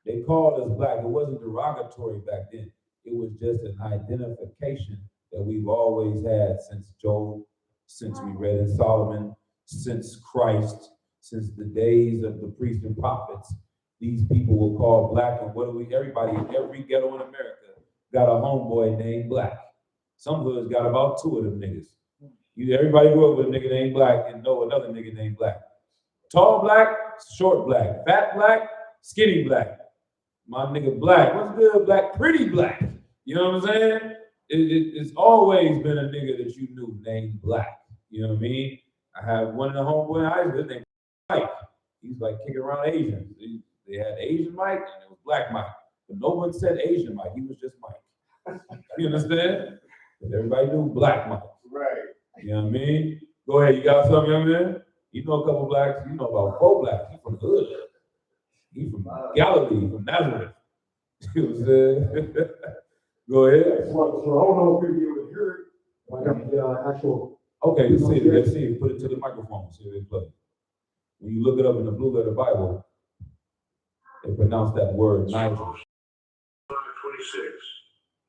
They called us black. It wasn't derogatory back then. It was just an identification that we've always had since Job, since we read in Solomon, since Christ, since the days of the priests and prophets. These people were called black, and everybody in every ghetto in America got a homeboy named Black. Some hoods got about 2 of them niggas. Everybody grew up with a nigga named Black and know another nigga named Black. Tall black, short black, fat black, skinny black. My nigga Black, what's good, Black? Pretty black. You know what I'm saying? It's always been a nigga that you knew named Black. You know what I mean? I have one in the homeboy in high school named Mike. He's like kicking around Asians. They had Asian Mike and it was Black Mike. But no one said Asian Mike. He was just Mike. You understand? But everybody knew Black Mike. Right. You know what I mean? Go ahead. You got something, young man? You know a couple blacks. You know about 4 blacks. He's from the hood. He's from Galilee, from Nazareth. You know what I'm saying? Go ahead. So I don't know if you would hear it, like the actual. Okay, let's see it. Let's see it. Put it to the microphone. See if it plays. When you look it up in the Blue Letter Bible, they pronounce that word Niger. 26.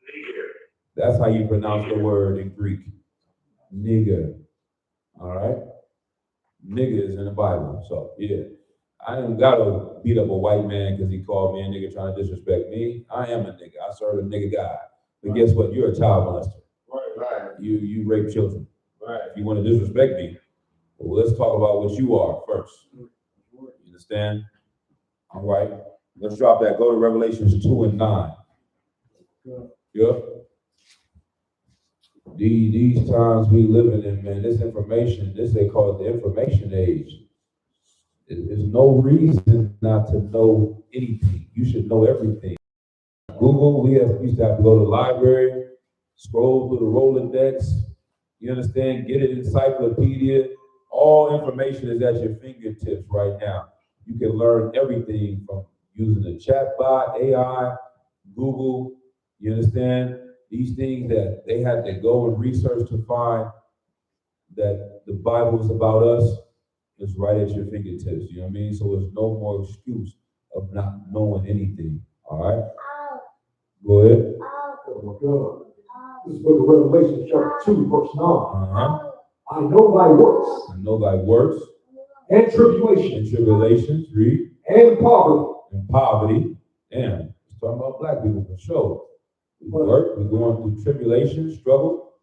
Nigger. That's how you pronounce the word in Greek. Nigger. All right? Nigger is in the Bible. So, yeah. I ain't got to beat up a white man because he called me a nigga trying to disrespect me. I am a nigga. I serve a nigga God. But guess what? You're a child molester. Right. You rape children. Right. If you want to disrespect me, well, let's talk about what you are first. You understand? All right. Let's drop that. Go to Revelations 2 and 9. Yeah. These times we living in, man, this information, they call it the information age. There's no reason not to know anything. You should know everything. Google, we used to have to go to the library, scroll through the Rolodex, you understand, get an encyclopedia. All information is at your fingertips right now. You can learn everything from using the chatbot, AI, Google, you understand? These things that they had to go and research to find that the Bible is about us is right at your fingertips, you know what I mean? So there's no more excuse of not knowing anything, all right? Go ahead. Oh my God. This is book of Revelation, chapter 2, verse 9. Uh-huh. I know thy works. I know thy works. And tribulation. And tribulations, read. And poverty. And poverty. Damn, it's talking about black people for sure. We work, we're going through tribulation, struggle,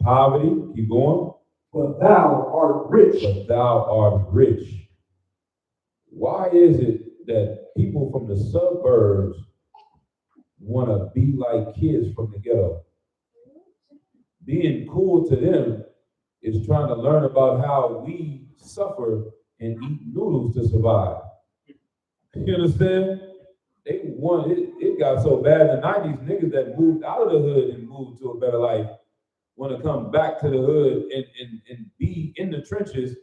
poverty, keep going. But thou art rich. But thou art rich. Why is it that people from the suburbs want to be like kids from the ghetto? Being cool to them is trying to learn about how we suffer and eat noodles to survive. You understand? They want it got so bad in the 90s, niggas that moved out of the hood and moved to a better life want to come back to the hood and be in the trenches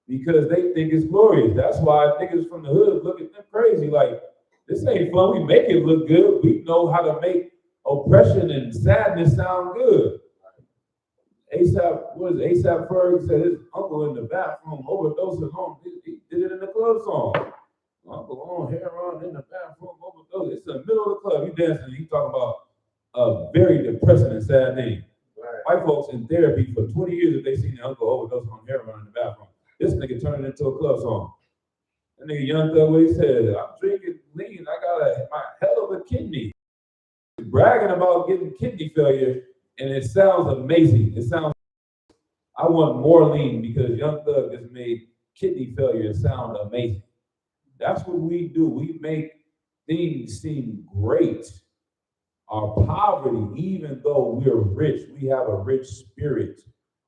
because they think it's glorious. That's why niggas from the hood look at them crazy like, this ain't fun. We make it look good. We know how to make oppression and sadness sound good. What is it? ASAP Ferg said his uncle in the bathroom overdosing on, he did it in the club song. Uncle on heroin in the bathroom overdosing. It's in the middle of the club. You dancing, and he talking about a very depressing and sad name. Right. White folks in therapy for 20 years, if they seen their uncle overdosing on heroin in the bathroom, this nigga turned it into a club song. That nigga Young Thug, what he said, I'm drinking lean, I got my hell of a kidney. Bragging about getting kidney failure, and it sounds amazing. I want more lean because Young Thug just made kidney failure sound amazing. That's what we do. We make things seem great. Our poverty, even though we're rich, we have a rich spirit.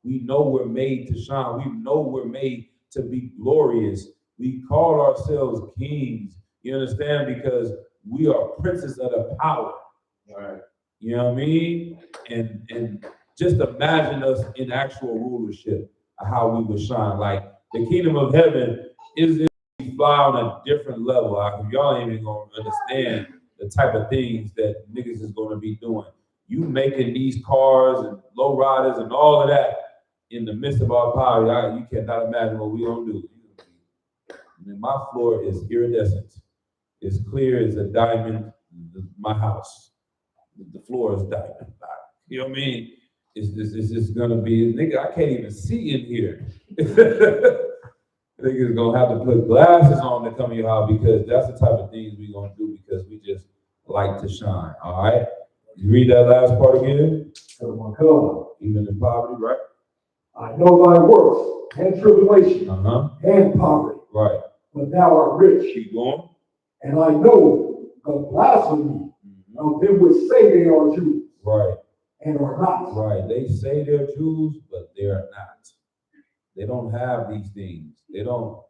We know we're made to shine. We know we're made to be glorious. We call ourselves kings, you understand? Because we are princes of the power. Right. You know what I mean? And just imagine us in actual rulership, how we would shine. Like the kingdom of heaven is fly on a different level. Y'all ain't even gonna understand the type of things that niggas is gonna be doing. You making these cars and low riders and all of that in the midst of our poverty, you cannot imagine what we gonna do. And my floor is iridescent. It's clear as a diamond. My house, the floor is diamond. You know what I mean? It's just gonna be, nigga, I can't even see in here. Niggas gonna have to put glasses on to come in your house because that's the type of things we gonna do because we just like to shine. All right? You read that last part again? Even in poverty, right? I know thy works and tribulation and poverty. Right. But thou art rich. Keep going. And I know the blasphemy of them which say they are Jews. Right. And are not. Right. They say they're Jews, but they are not. They don't have these things. They don't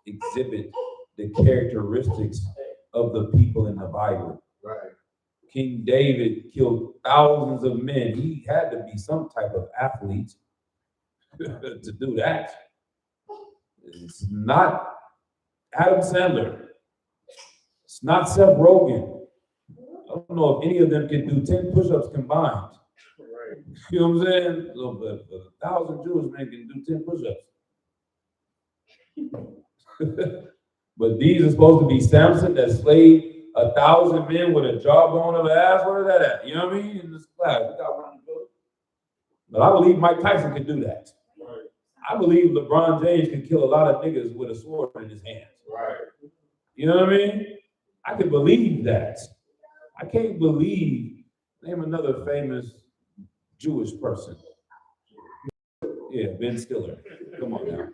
exhibit the characteristics of the people in the Bible. Right. King David killed thousands of men. He had to be some type of athlete to do that. It's not Adam Sandler. It's not Seth Rogen. I don't know if any of them can do 10 push-ups combined. Right. You know what I'm saying? So, but 1,000 Jewish men can do 10 push-ups. But these are supposed to be Samson that slayed 1,000 men with a jawbone of an ass. Where is that at? You know what I mean? In this class, we got one to go. But I believe Mike Tyson could do that. Right. I believe LeBron James can kill a lot of niggas with a sword in his hands. Right. You know what I mean? I can believe that. I can't believe, name another famous Jewish person. Yeah, Ben Stiller. Come on now.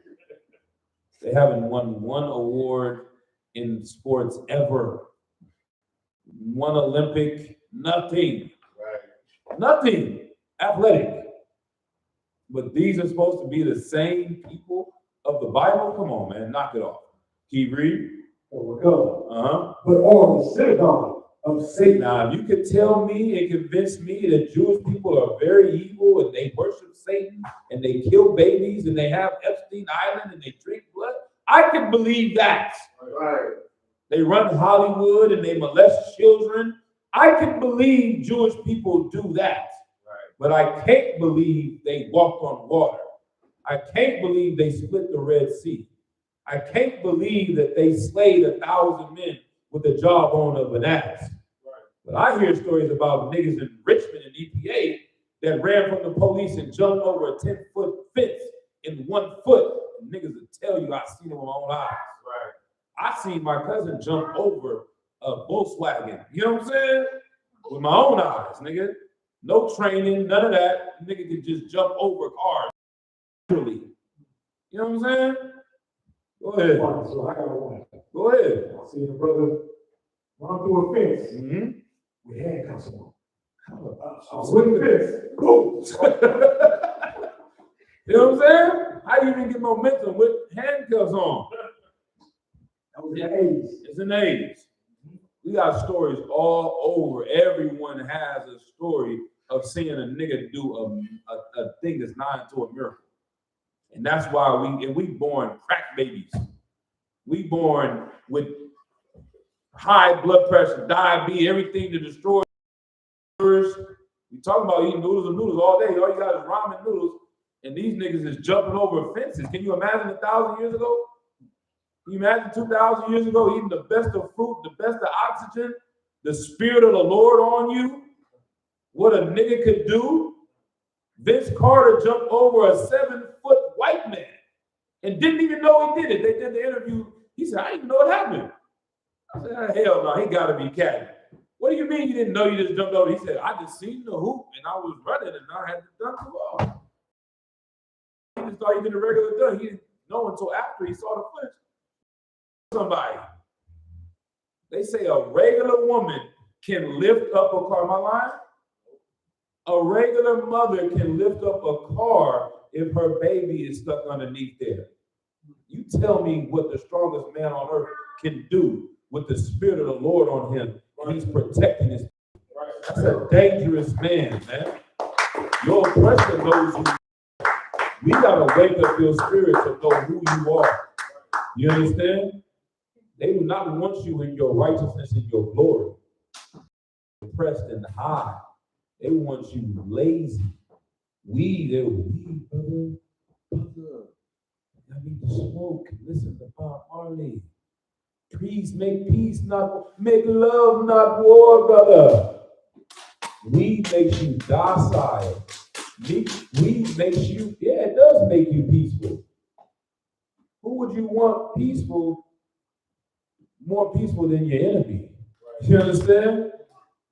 They haven't won one award in sports ever. One Olympic, nothing. Right. Nothing athletic. But these are supposed to be the same people of the Bible? Come on, man, knock it off. Keep reading. But on the synagogue of Satan. Now, if you could tell me and convince me that Jewish people are very evil and they worship Satan and they kill babies and they have Epstein Island and they drink blood, I can believe that. Right. They run Hollywood and they molest children. I can believe Jewish people do that. Right. But I can't believe they walked on water. I can't believe they split the Red Sea. I can't believe that they slayed 1,000 men with the jawbone of an ass. Right. But I hear stories about niggas in Richmond and EPA that ran from the police and jumped over a 10-foot fence in 1 foot. And niggas will tell you I seen it with my own eyes. Right. I seen my cousin jump over a Volkswagen. You know what I'm saying? With my own eyes, nigga. No training, none of that. Nigga could just jump over cars. Literally. You know what I'm saying? Go ahead. So I got one. Go ahead. I seen a brother run through a fence with handcuffs on. With fence. Boom. You know what I'm saying? How do you even get momentum with handcuffs on? That was in the 80s. It's in the 80s. We got stories all over. Everyone has a story of seeing a nigga do a thing that's not into a miracle. And that's why we born crack babies. We born with high blood pressure, diabetes, everything to destroy talking about eating noodles and noodles all day. All you got is ramen noodles, and these niggas is jumping over fences. Can you imagine 1,000 years ago? Can you imagine 2,000 years ago eating the best of fruit, the best of oxygen, the spirit of the Lord on you? What a nigga could do? Vince Carter jumped over a 7-foot white man and didn't even know he did it. They did the interview. He said, I didn't even know it happened. I said, hell no, he gotta be catty. What do you mean you didn't know you just jumped over? He said, I just seen the hoop and I was running and I had to dunk the ball. He just thought he did a regular dunk. He didn't know until after he saw the footage. Somebody. They say a regular woman can lift up a car. Am I lying? A regular mother can lift up a car if her baby is stuck underneath there. You tell me what the strongest man on earth can do with the spirit of the Lord on him, and he's protecting his. That's a dangerous man. Your oppressor knows you. We gotta wake up your spirit to know who you are. You understand? They do not want you in your righteousness and your glory. Oppressed and high. They want you lazy. Brother. I need to smoke. Listen to Bob Marley. Please make peace, not make love, not war, brother. Weed makes you docile. Weed makes you, yeah, it does make you peaceful. Who would you want peaceful, more peaceful than your enemy? You understand?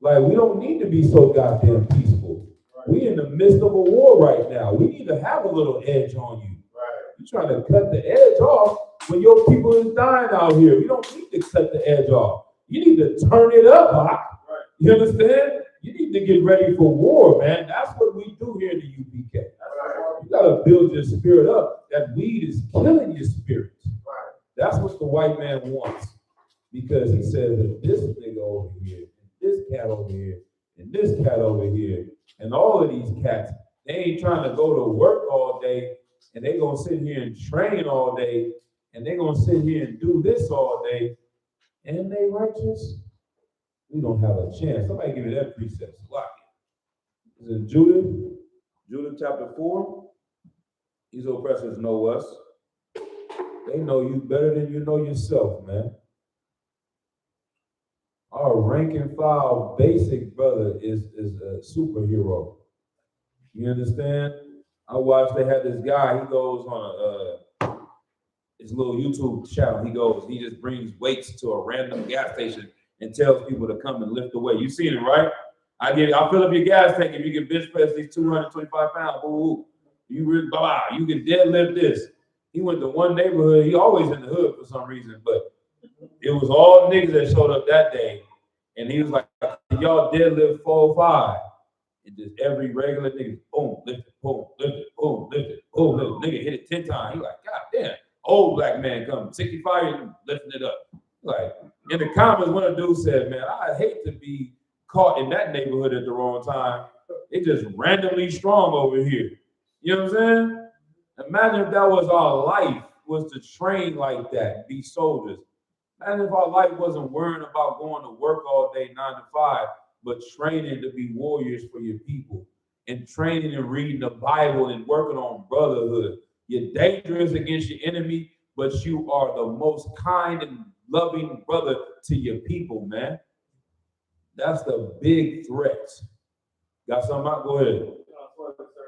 Like, we don't need to be so goddamn peaceful. We in the midst of a war right now. We need to have a little edge on you. You're trying to cut the edge off when your people is dying out here. We don't need to cut the edge off. You need to turn it up, Hawk. You understand? You need to get ready for war, man. That's what we do here in the UPK. You gotta build your spirit up. That weed is killing your spirit. That's what the white man wants. Because he says that this nigga over here, this cat over here, and this cat over here, and all of these cats, they ain't trying to go to work all day, and they gonna sit here and train all day, and they gonna sit here and do this all day, and they righteous. We don't have a chance. Somebody give me that precept. Lock it. It's in Judah chapter 4. These oppressors know us. They know you better than you know yourself, man. Our rank and file basic brother is a superhero. You understand? I watched, they had this guy, he goes on his little YouTube channel. He just brings weights to a random gas station and tells people to come and lift the weight. You seen it, right? I'll fill up your gas tank if you can bench press these 225 pounds. Ooh, you can deadlift this. He went to one neighborhood. He always in the hood for some reason, but it was all niggas that showed up that day. And he was like, y'all deadlift 405. And just every regular nigga, boom, lift it, boom, lift it, boom, lift it, boom, lift it. Nigga hit it 10 times. He like, God damn, old black man coming, 65 years lifting it up. Like, in the comments, one of the dudes said, man, I hate to be caught in that neighborhood at the wrong time. They just randomly strong over here. You know what I'm saying? Imagine if that was our life, was to train like that, be soldiers. Imagine if our life wasn't worrying about going to work all day, 9 to 5, but training to be warriors for your people and training and reading the Bible and working on brotherhood. You're dangerous against your enemy, but you are the most kind and loving brother to your people, man. That's the big threat. Got something out? Go ahead. I was going to say,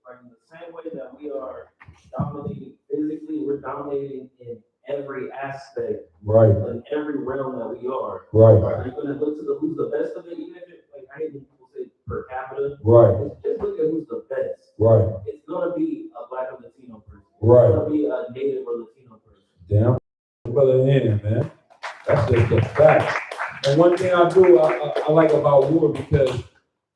like in the same way that we are dominating physically, we're dominating in every aspect, right? In every realm that we are, right? You're gonna look to who's the best of it, even if it, like I hate when people say per capita, right? Just look at who's the best, right? It's gonna be a black or Latino person, right? It's gonna be a native or Latino person. Damn, brother, hand, man. That's just a fact. And one thing I like about war because,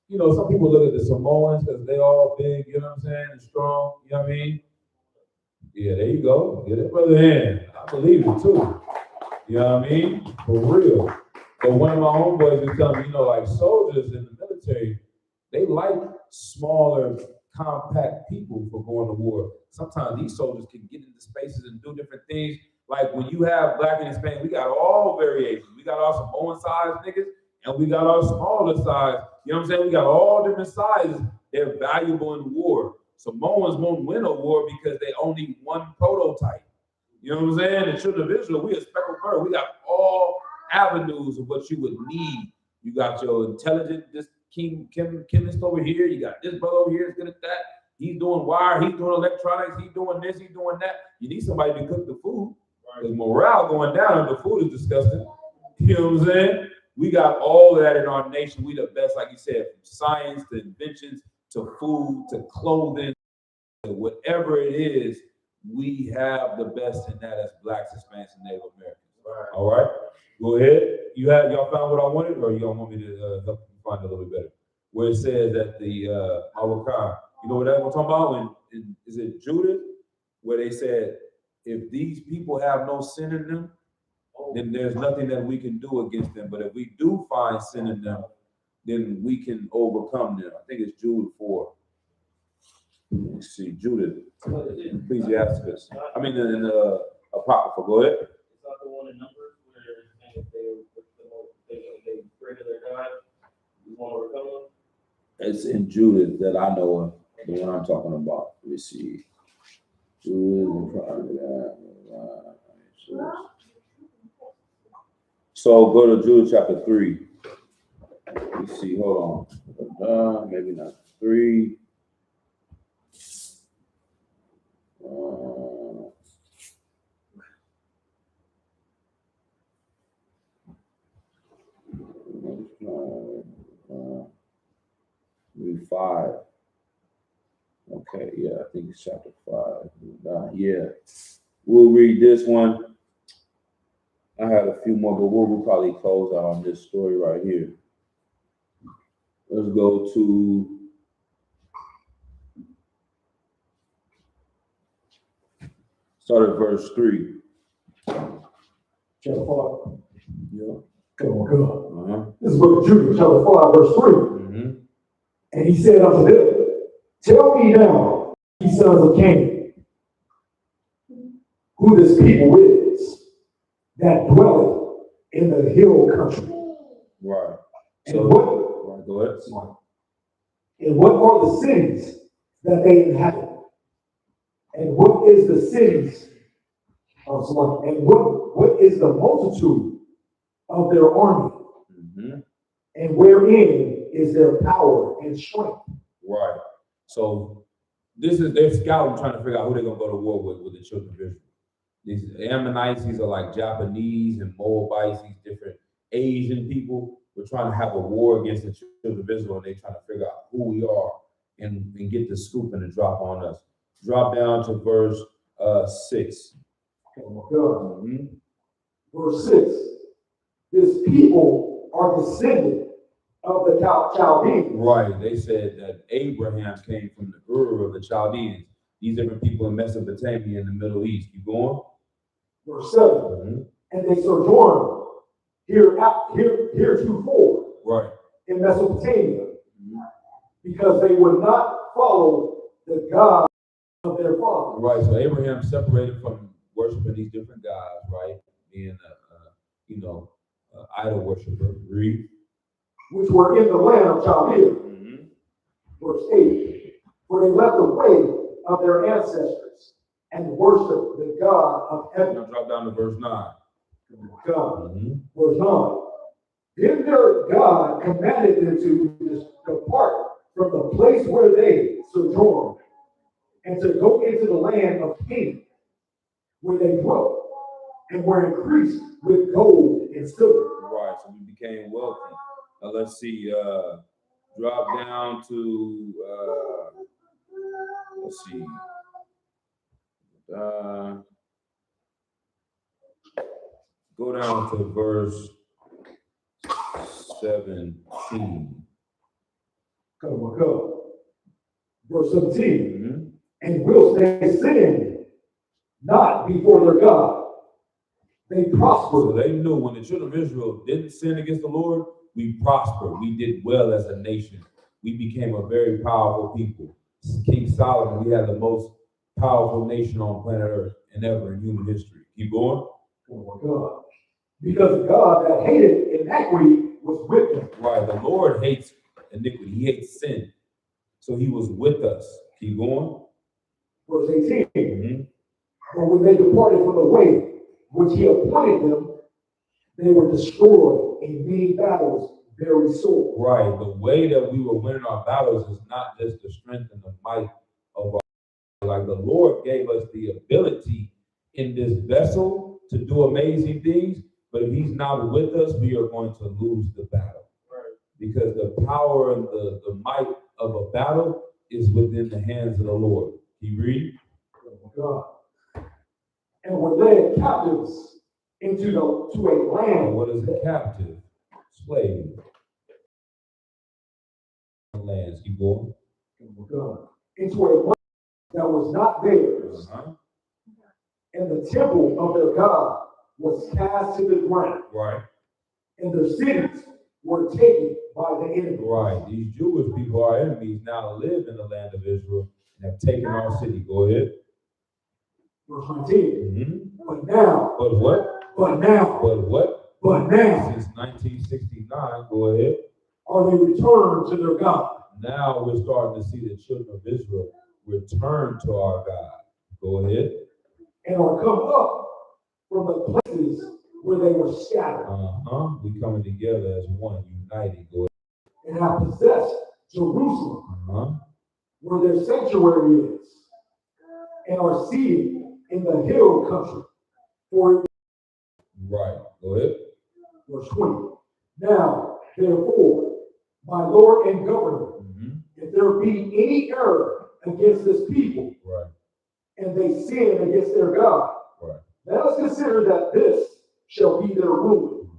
you know, some people look at the Samoans because they all big, you know what I'm saying, and strong, you know what I mean? Yeah, there you go. Get it, brother, hand. I believe it too. You know what I mean? For real. But one of my homeboys was telling me, you know, like soldiers in the military, they like smaller, compact people for going to war. Sometimes these soldiers can get into spaces and do different things. Like when you have black and Hispanic, we got all variations. We got our Samoan size niggas, and we got our smaller size You know what I'm saying? We got all different sizes. They're valuable in war. Samoans won't win a war because they only one prototype. You know what I'm saying? The children of Israel, we a speckled bird. We got all avenues of what you would need. You got your intelligent, this chemist over here. You got this brother over here is good at that. He's doing wire. He's doing electronics. He's doing this. He's doing that. You need somebody to cook the food. Because morale going down if the food is disgusting. You know what I'm saying? We got all of that in our nation. We the best, like you said, from science to inventions to food to clothing to whatever it is. We have the best in that as Blacks, Hispanics, and Native Americans. All right, go ahead. Y'all found what I wanted, or y'all want me to help you find it a little bit better? Where it says that the Awakar, you know what I'm talking about? Is it Judith, where they said, if these people have no sin in them, then there's nothing that we can do against them. But if we do find sin in them, then we can overcome them. I think it's Jude 4. Let's see, Judith, Ecclesiasticus. I mean, in the Apocrypha. Go ahead. It's not the one in Numbers where they pray to their God. You want to overcome them? It's in Judith that I know of, the one I'm talking about. Let me see. So go to Jude chapter 3. Let me see, hold on. Maybe not 3. Maybe 5. Okay, yeah, I think it's chapter 5. Yeah, we'll read this one. I had a few more, but we'll probably close out on this story right here. Let's go to start at verse 3. Chapter 5. Yeah. Come on. This is book of Jude, chapter 5, verse 3. Mm-hmm. And he said unto them, tell me now, ye sons of Canaan, who this people is that dwelleth in the hill country. Right. And what? Right, go ahead. And what are the cities that they inhabit? And what is the cities of Solomon? And what is the multitude of their army? Mm-hmm. And wherein is their power and strength? Right. So this is their scouting, trying to figure out who they're gonna go to war with the children of Israel. These Ammonites, these are like Japanese and Moabites, these different Asian people. We're trying to have a war against the children of Israel, and they're trying to figure out who we are and get the scoop and the drop on us. Drop down to verse 6. Mm-hmm. Verse 6. This people are descended of the Chaldeans. Right. They said that Abraham came from the Ur of the Chaldeans. These different people in Mesopotamia in the Middle East. Keep going. Verse 7. Mm-hmm. And they sojourned heretofore. Right. In Mesopotamia. Mm-hmm. Because they would not follow the God of their fathers. Right. So Abraham separated from worshiping these different gods, right? Being idol worshiper. Read. Which were in the land of Chaldea. Mm-hmm. Verse 8. For they left the way of their ancestors and worshiped the God of heaven. Now drop down to verse 9. God. Mm-hmm. Verse 9. Then their God commanded them to depart from the place where they sojourned and to go into the land of Canaan, where they dwelt and were increased with gold and silver. Right, so we became wealthy. Now let's see, drop down to, let's see. Go down to verse 17. Come. Verse 17. Mm-hmm. And whilst they sinned not before their God, they prospered. So they knew when the children of Israel didn't sin against the Lord, we prospered. We did well as a nation. We became a very powerful people. King Solomon, we had the most powerful nation on planet Earth and ever in human history. Keep going. Oh my God. Because God that hated iniquity was with them. Right. The Lord hates iniquity. He hates sin. So he was with us. Keep going. Verse 18. Mm-hmm. But when they departed from the way which he appointed them, they were destroyed in many battles very sore. Right. The way that we were winning our battles is not just the strength and the might of our, like the Lord gave us the ability in this vessel to do amazing things, but if he's not with us, we are going to lose the battle. Right. Because the power and the might of a battle is within the hands of the Lord. Can you read? Oh God. And were led captives into to a land. What is a captive? Slave. Lands. Keep going. Oh God. Into a land that was not theirs. Uh-huh. And the temple of their God was cast to the ground. Right. And their cities were taken by the enemy. Right. These Jewish people, our enemies, now live in the land of Israel and have taken our city. Go ahead. Verse 19. Mm-hmm. But now. But what? But now. But what? But now. Since 1969, go ahead. Are they returned to their God? Now we're starting to see the children of Israel return to our God. Go ahead. And are come up from the places where they were scattered. We coming together as one, united. Go ahead. And have possessed Jerusalem, where their sanctuary is, and are seated in the hill country. Right. Go ahead. Verse 20. Now, therefore, my Lord and Governor, if there be any error against this people, right, and they sin against their God, right, let us consider that this shall be their ruin,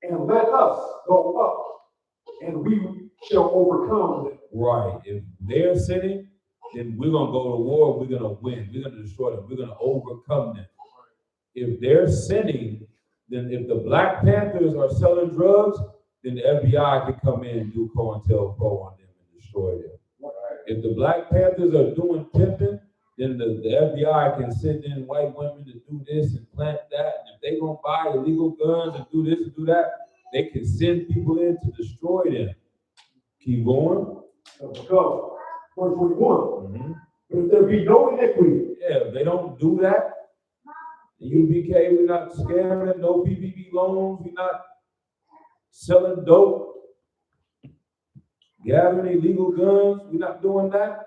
and let us go up, and we shall overcome them. Right. If they're sinning, then we're going to go to war. We're going to win. We're going to destroy them. We're going to overcome them. If they're sinning, then if the Black Panthers are selling drugs, then the FBI can come in and do COINTELPRO on them and destroy them. Right. If the Black Panthers are doing pimping, then the FBI can send in white women to do this and plant that. And if they gonna buy illegal guns and do this and do that, they can send people in to destroy them. Keep going. Go. Verse 41. But if there be no iniquity. Yeah, if they don't do that, the UPK, we're not scamming, no PPP loans, we're not selling dope, gathering illegal guns, we're not doing that.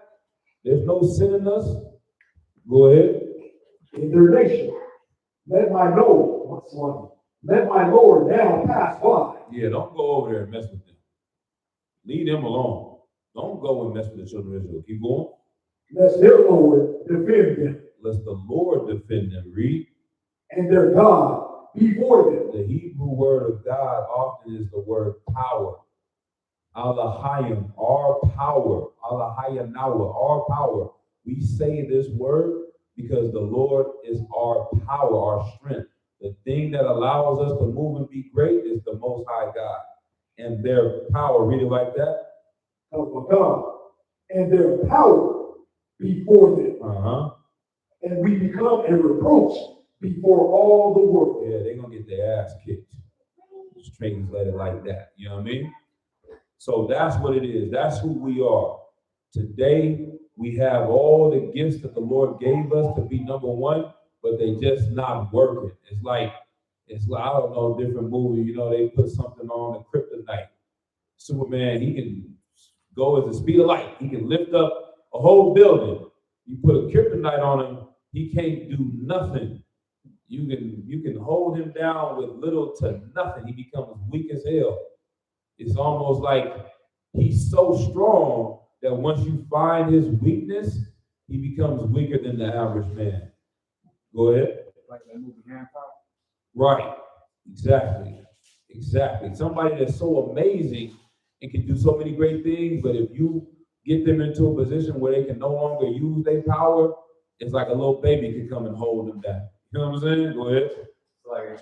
There's no sin in us. Go ahead. In their nation, let my Lord now pass by. Yeah, don't go over there and mess with them. Leave them alone. Don't go and mess with the children of Israel. Keep going. Let their Lord defend them. Let the Lord defend them. Read. And their God before them. The Hebrew word of God often is the word power. Allahayim, our power. Allahayanawa, our power. We say this word because the Lord is our power, our strength. The thing that allows us to move and be great is the Most High God. And their power, read it like that. Oh God. And their power before them. And we become a reproach before all the world. Yeah, they're going to get their ass kicked. Just translate it like that. You know what I mean? So that's what it is. That's who we are. Today, we have all the gifts that the Lord gave us to be number one, but they just not working. It's like, I don't know, different movie, you know, they put something on the kryptonite. Superman, he can go at the speed of light. He can lift up a whole building. You put a kryptonite on him, he can't do nothing. You can hold him down with little to nothing. He becomes weak as hell. It's almost like he's so strong that once you find his weakness, he becomes weaker than the average man. Go ahead. Like that movie Hancock? Right. Exactly. Somebody that's so amazing and can do so many great things, but if you get them into a position where they can no longer use their power, it's like a little baby can come and hold them down. You know what I'm saying? Go ahead. It's like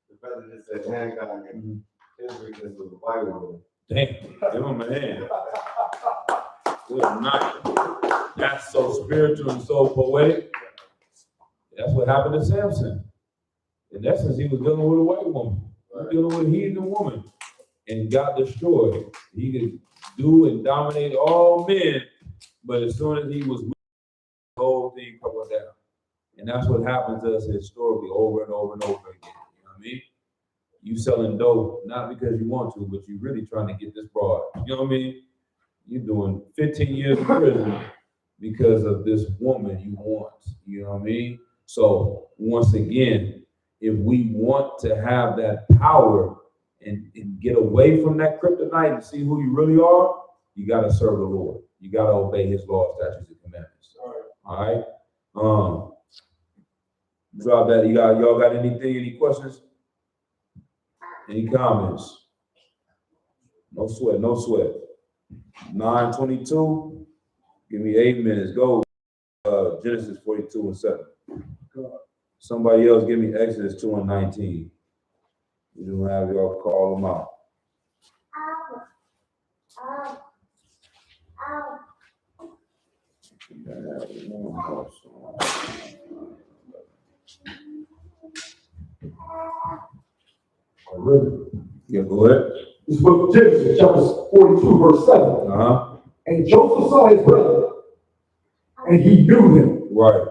the brother just said Hancock and his weakness was the white woman. Damn, give him a hand. Good night. That's so spiritual and so poetic. That's what happened to Samson. In essence, he was dealing with a white woman. He was dealing with a heathen woman. and got destroyed. He could do and dominate all men, but as soon as he was weak, the whole thing crumbled down. And that's what happens to us historically over and over and over again. You know what I mean? You selling dope, not because you want to, but you're really trying to get this broad. You know what I mean? You're doing 15 years in prison because of this woman you want. You know what I mean? So once again, if we want to have that power and get away from that kryptonite and see who you really are, you got to serve the Lord. You got to obey his laws, statutes, and commandments. All right? Drop that. Y'all got anything, any questions? Any comments? No sweat, no sweat. 9:22. Give me 8 minutes. Go. Genesis 42:7. Somebody else give me Exodus 2:19. You don't have y'all call them out. Yeah, go ahead. This book of Genesis, chapter 42, verse 7. And Joseph saw his brother, and he knew him. Right.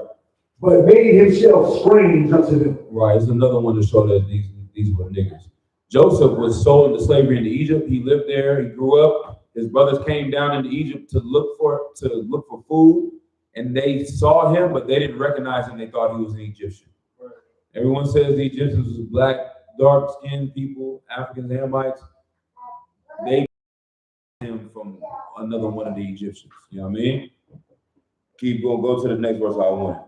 But made himself strange unto them. Right. It's another one to show that these were niggas. Joseph was sold into slavery into Egypt. He lived there. He grew up. His brothers came down into Egypt to look for food, and they saw him, but they didn't recognize him. They thought he was an Egyptian. Right. Everyone says the Egyptians was black, dark-skinned people, Africans, Hamites. They him from another one of the Egyptians. You know what I mean? Keep going. Go to the next verse. I want.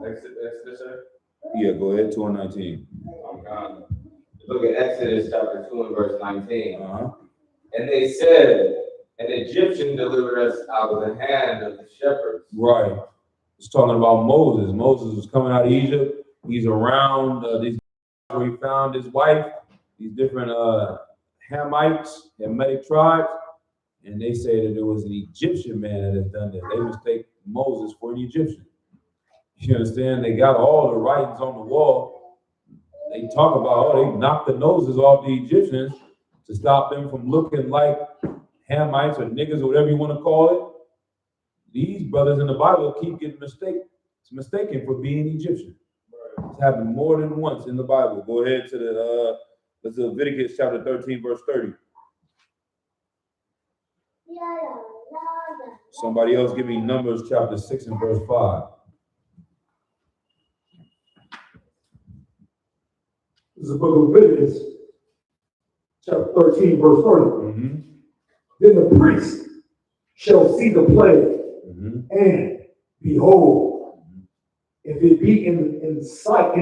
Exodus, sir? Yeah, go ahead. 2:19. Look at Exodus chapter 2 and verse 19. And they said, an Egyptian delivered us out of the hand of the shepherds. Right. It's talking about Moses. Moses was coming out of Egypt. He's around these where he found his wife, these different Hamites, Hamitic tribes, and they say that it was an Egyptian man that had done this. They mistake Moses for an Egyptian. You understand? They got all the writings on the wall. They talk about, they knocked the noses off the Egyptians to stop them from looking like Hamites or niggas or whatever you want to call it. These brothers in the Bible keep getting mistaken for being Egyptian. It's happened more than once in the Bible. Go ahead to the Leviticus chapter 13, verse 30. Somebody else give me Numbers chapter 6 and verse 5. This is the book of Leviticus, chapter 13, verse 30. Then the priest shall see the plague, and behold, if it be in sight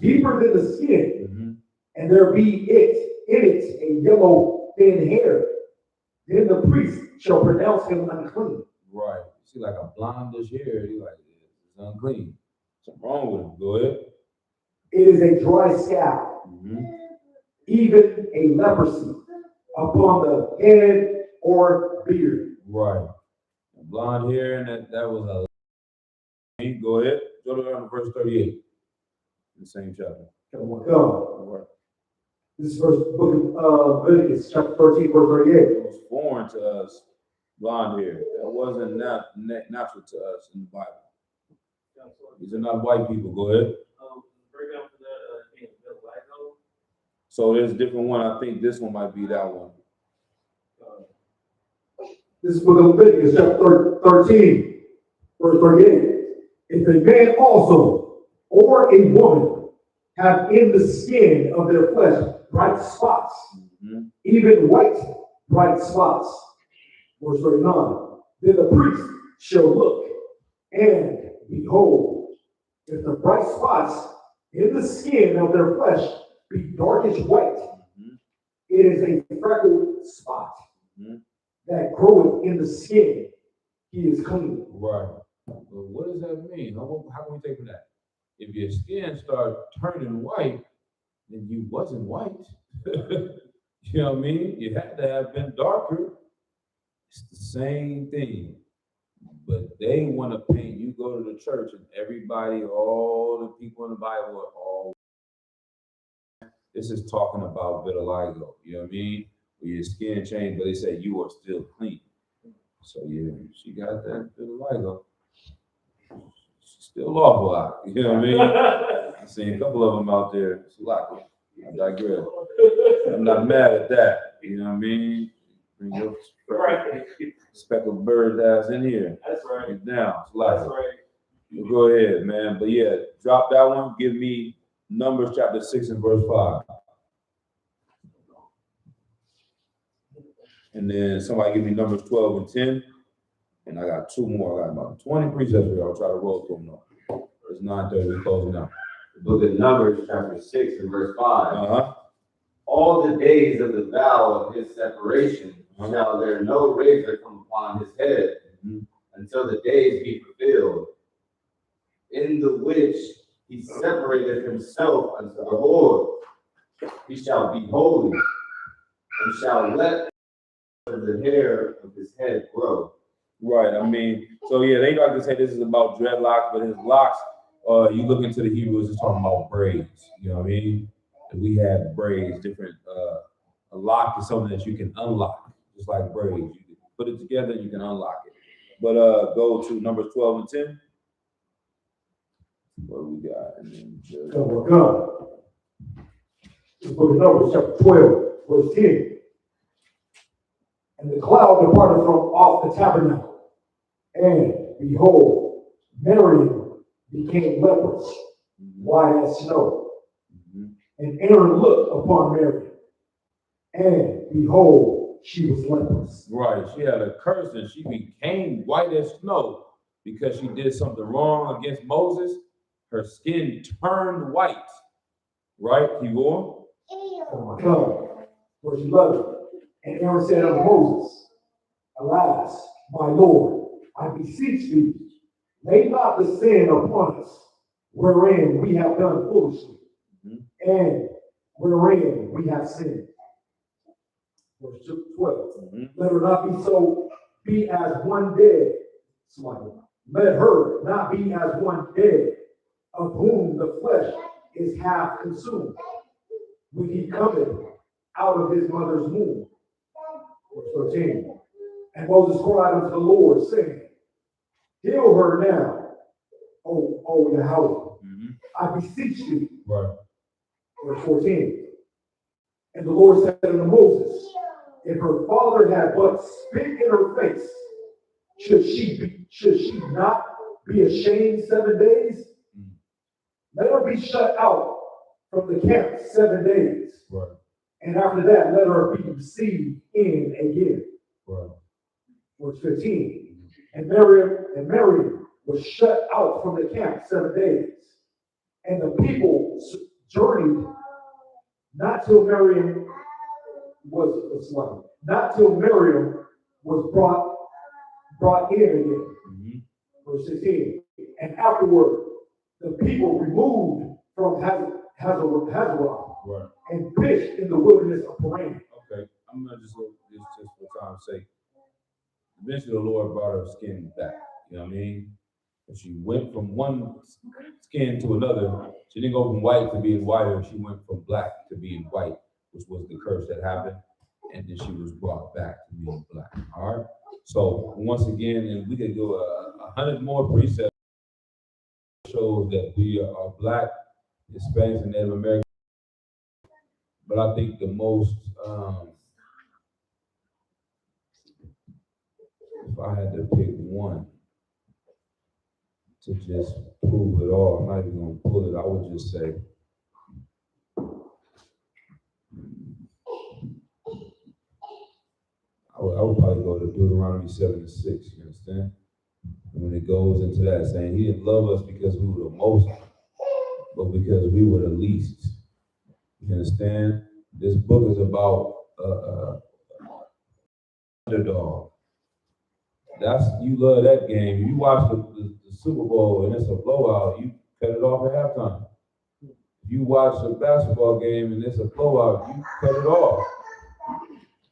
deeper than the skin, and there be in it a yellow thin hair, then the priest shall pronounce him unclean. Right. See, like a blondish hair, you like it's unclean. Something wrong with him. Go ahead. It is a dry scab, even a leprosy upon the head or beard. Right. Blonde hair, and that was a. Go ahead. Go to verse 38. The same chapter. This is verse book of Leviticus, chapter 13, verse 38. It was foreign to us, blonde hair. That wasn't natural to us in the Bible. These are not white people. Go ahead. So there's a different one. I think this one might be that one. This is book of Leviticus, chapter 13, verse 38. If a man also or a woman have in the skin of their flesh bright spots, even white bright spots, verse 39, then the priest shall look, and behold, if the bright spots in the skin of their flesh be darkish white, it is a freckled spot that groweth in the skin. He is clean. Right. Well, what does that mean? How can we take from that? If your skin starts turning white, then you wasn't white. You know what I mean? You had to have been darker. It's the same thing. But they want to paint you go to the church and everybody, all the people in the Bible are all. This is talking about vitiligo. You know what I mean? Where your skin changed, but they say you are still clean. So yeah, she got that vitiligo. She's still awful out. You know what I mean? I've seen a couple of them out there. It's a lot. I digress. I'm not mad at that. You know what I mean? Bring your speckled bird ass in here. That's right. Get down. It's a lot. That's right. You go ahead, man. But yeah, drop that one. Give me Numbers chapter 6 and verse 5. And then somebody give me Numbers 12 and 10. And I got two more. I got about 20 precepts here. I'll try to roll through them though. It's 9:30. We're closing out. The book of Numbers, chapter 6 and verse 5. Uh-huh. All the days of the vow of his separation shall there no razor come upon his head until the days be fulfilled, in the which he separated himself unto the Lord. He shall be holy, and shall let the hair of his head grow. Right. I mean, so yeah, they like to say this is about dreadlocks, but his locks, you look into the Hebrews, it's talking about braids. You know what I mean? And we have braids, different, a lock is something that you can unlock, just like braids. You can put it together, you can unlock it. But go to Numbers 12 and 10. What do we got? And then just... This book of Numbers, chapter 12, verse 10. And the cloud departed from off the tabernacle, and behold, Miriam became leprous, white as snow. And Aaron looked upon Miriam, and behold, she was leprous. Right, she had a curse and she became white as snow because she did something wrong against Moses. Her skin turned white. Right, keep going. Oh my God, verse 11. And Aaron said unto Moses, alas, my Lord, I beseech thee, lay not the sin upon us, wherein we have done foolishly, and wherein we have sinned. Verse 12. Let her not be so, be as one dead. Let her not be as one dead, of whom the flesh is half consumed, when he cometh out of his mother's womb. Verse 13. And Moses cried unto the Lord, saying, heal her now, O Yahweh, I beseech thee. Right. Verse 14. And the Lord said unto Moses, if her father had but spit in her face, should she not be ashamed 7 days? Let her be shut out from the camp 7 days. Right. And after that, let her be received in again. Right. Verse 15. And Miriam was shut out from the camp 7 days. And the people journeyed not till Miriam was brought in again. Verse 16. And afterward, the people removed from Hazarah Right. and pitched in the wilderness of Paran. Okay, I'm gonna just look this just for time's sake. Eventually, the Lord brought her skin back. You know what I mean? And she went from one skin to another. She didn't go from white to being whiter. She went from black to being white, which was the curse that happened. And then she was brought back to being black. All right. So once again, and we could do 100 more precepts shows that we are black, Hispanics, and Native Americans. But I think the most, if I had to pick one to just prove it all, I'm not even going to pull it, I would just say, I would probably go to Deuteronomy 7:6, you understand? And when it goes into that, saying he didn't love us because we were the most, but because we were the least. You understand? This book is about underdog. You love that game. If you watch the Super Bowl and it's a blowout, you cut it off at halftime. If you watch a basketball game and it's a blowout, you cut it off.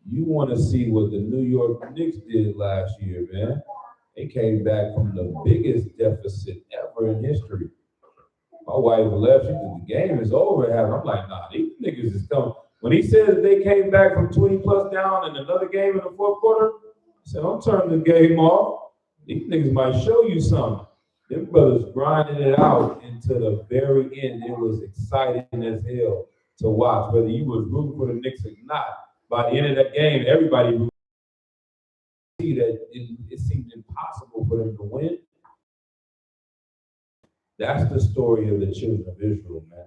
You want to see what the New York Knicks did last year, man. They came back from the biggest deficit ever in history. My wife left. She said, the game is over. I'm like, nah, these niggas is coming. When he said that they came back from 20 plus down in another game in the fourth quarter, I said, I'm turning the game off. These niggas might show you something. Them brothers grinding it out into the very end. It was exciting as hell to watch. Whether you was rooting for the Knicks or not, by the end of that game, everybody rooted. See that it seemed impossible for them to win. That's the story of the children of Israel, man.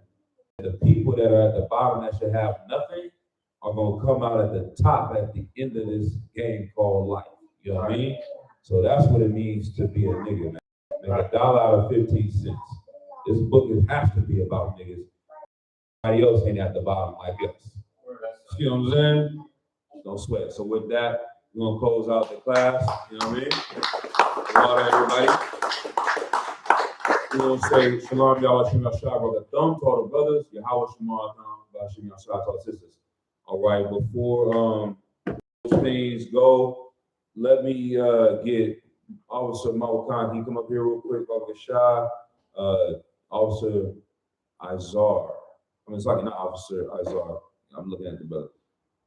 The people that are at the bottom that should have nothing are going to come out at the top at the end of this game called life. You know what I mean? So that's what it means to be a nigga, man. Make $1 out of 15 cents. This book has to be about niggas. Nobody else ain't at the bottom like us. You know what I'm saying? Don't sweat. So with that, we're going to close out the class. You know what I mean? Water, everybody. We're going to say Shalom, Yahweh, Shem Yahshua, brother Thumb, to all the brothers. Yahweh, Shema, Thumb, Shem Yahshua, to all the sisters. All right, before those things go, let me get Officer Mawakhan. Can you come up here real quick? Officer Shah, Officer Izar. I mean, it's like not Officer Izar. I'm looking at the brother.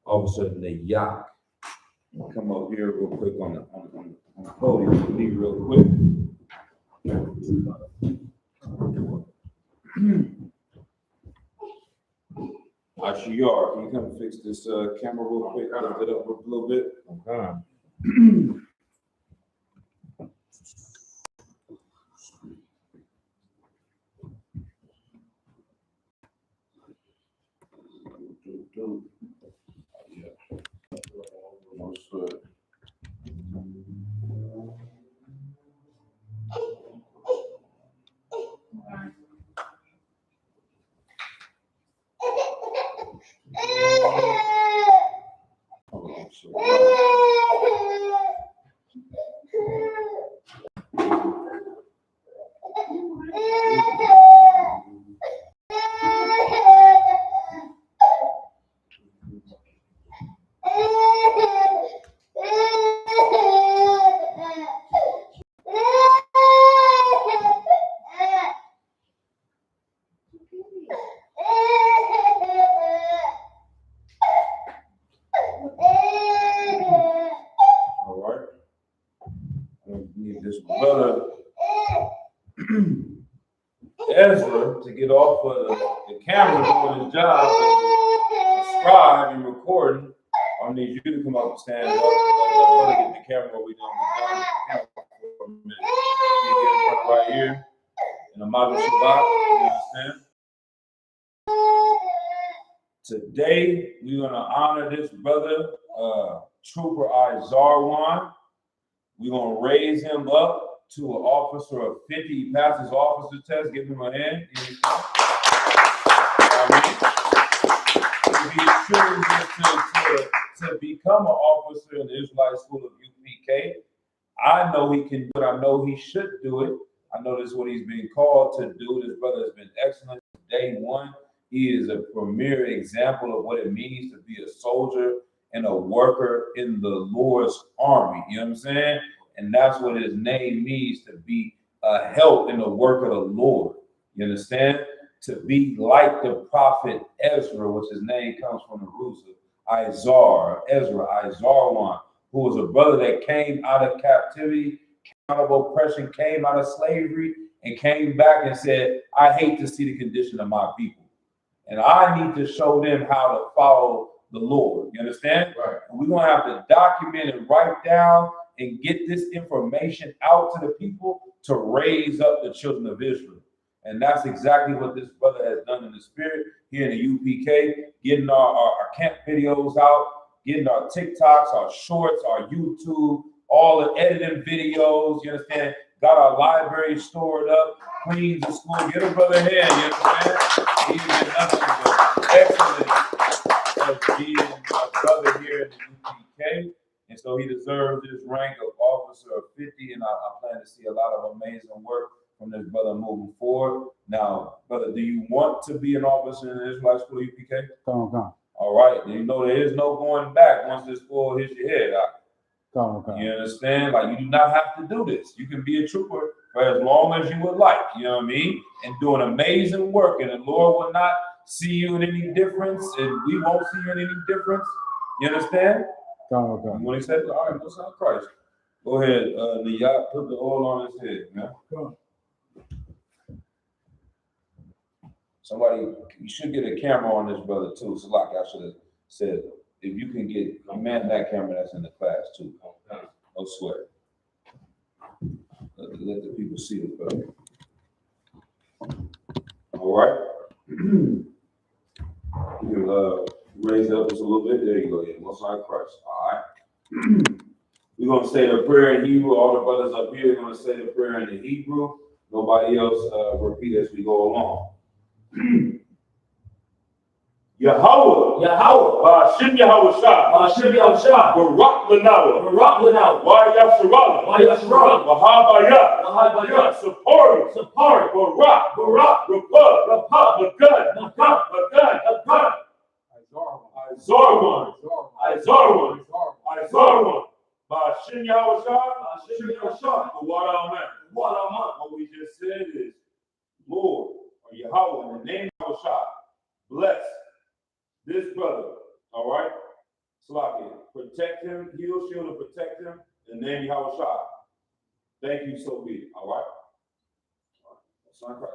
Officer Nayak. Come up here real quick on the podium with me real quick. Ashiyar, can you come fix this camera real quick? Lift it up a little bit. Okay. Ezra to get off of the camera doing his job as a scribe and recording. I need you to come up and stand up and let the brother get the camera where we don't be done with the camera for a minute. You get in front right here in the model Shabbat, you understand? Today, we're going to honor this brother, Trooper Izarwan. We're going to raise him up to an officer of 50. He passed his officer test. Give him a hand. If he chooses to become an officer in the Israelite School of UPK, I know he can do it. I know he should do it. I know this is what he's being called to do. This brother has been excellent from day one. He is a premier example of what it means to be a soldier and a worker in the Lord's army. You know what I'm saying? And that's what his name means, to be a help in the work of the Lord. You understand? To be like the prophet Ezra, which his name comes from the roots of Ezra, Izarwan, who was a brother that came out of captivity, came out of oppression, came out of slavery, and came back and said, I hate to see the condition of my people. And I need to show them how to follow the Lord. You understand? Right. And we're going to have to document and write down and get this information out to the people to raise up the children of Israel. And that's exactly what this brother has done in the spirit here in the UPK, getting our camp videos out, getting our TikToks, our shorts, our YouTube, all the editing videos, you understand? Got our library stored up, cleans the school. Get a brother here, you understand? He's been nothing but excellent as being a brother here in the UPK. And so he deserves this rank of officer of 50, and I plan to see a lot of amazing work from this brother moving forward. Now, brother, do you want to be an officer in the Israelite School of UPK? Come on. All right, then you know there is no going back once this school hits your head. You understand? Like, you do not have to do this. You can be a trooper for as long as you would like, you know what I mean? And doing amazing work, and the Lord will not see you in any difference, and we won't see you in any difference. You understand? And when he said, all right, most high Christ. Go ahead, Niyat, put the oil on his head, man. Somebody, you should get a camera on this brother too. So like I should have said, if you can get a man that camera that's in the class too. No sweat. Let the people see it, brother. All right. You can raise it up just a little bit. There you go. Yeah, most high Christ. All right. We're gonna say the prayer in Hebrew. All the brothers up here are gonna say the prayer in the Hebrew. Nobody else repeat as we go along. Yahweh, Ba'ashim Yahweh Shah, Barak Lanawa, Wa'yasharala, Wahabaya, Sapari, Barak, Rapah, Magan, Izarwan, Ba'ashim Yahweh Shah, Wa'ad Amen. What we just said is, Lord, or Yahweh, in the name of Shah, bless this brother, all right? Slaki, protect him, heal, shield, and protect him in the name of Yahweh Shah. Thank you, so be it, all right? All right.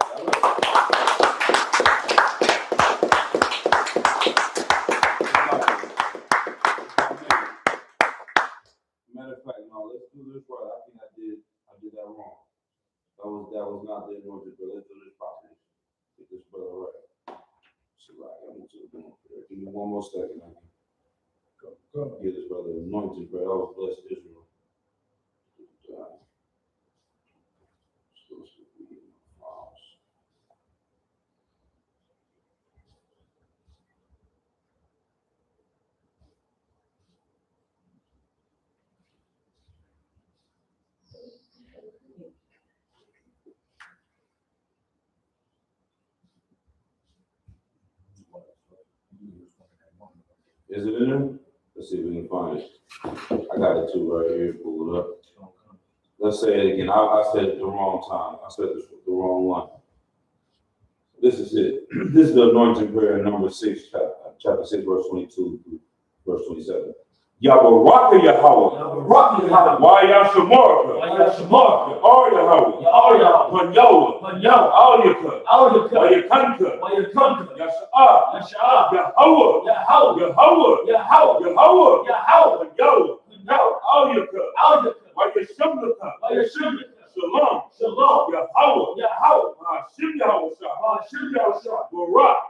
Matter of fact, no, let's do this right. I think I did that wrong. That was not the anointed brother. Let's do this properly. Get this brother right. So like, I'm going to do it. Give me one more second. Go. Get this brother anointed, brother. I was blessed Israel. Is it in there? Let's see if we can find it. I got it too right here. Pull it up. Let's say it again. I said it the wrong time. I said this the wrong one. This is it. This is the anointing prayer, number 6, chapter 6, verse 22 through verse 27. Yabaraka Yahweh. Why Yashamarka? Or Yahweh. Panyawa. Ayakanka. Yasha'ah. Yahweh. Panyawa. Shalom. Yahweh. Shim Yahweh. Barak.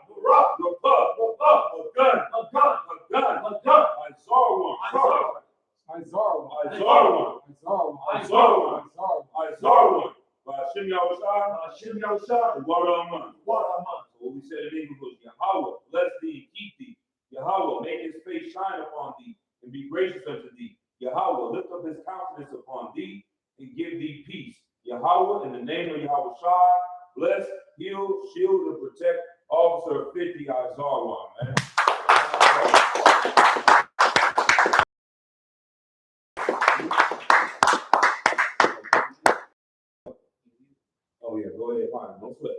Izarwan. Shim Yahweh. What we said in English was Yahweh, bless thee and keep thee. Yahweh, make his face shine upon thee and be gracious unto thee. Yahweh, lift up his countenance upon thee and give thee peace. Yahweh, in the name of Yahweh Shai, bless, heal, shield, and protect Officer 50 Izarwan, man. Oh yeah, go ahead, fine, don't sweat.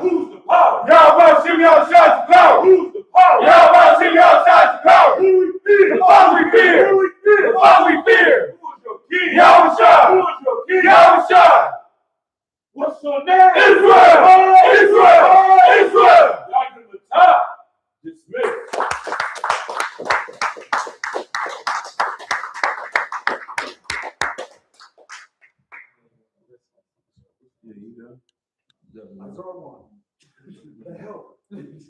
Who's the power? Yahweh Shim Yahweh power. Who's the power? Yahweh Shim Yahweh power. Who we fear? The Father we fear. Who we fear? The Father we fear. Who is your king? Yahweh Shai. Who is your king? Yahweh Shai. What's your name? Israel. Like in the top. Dismissed. Yeah, you done? Definitely.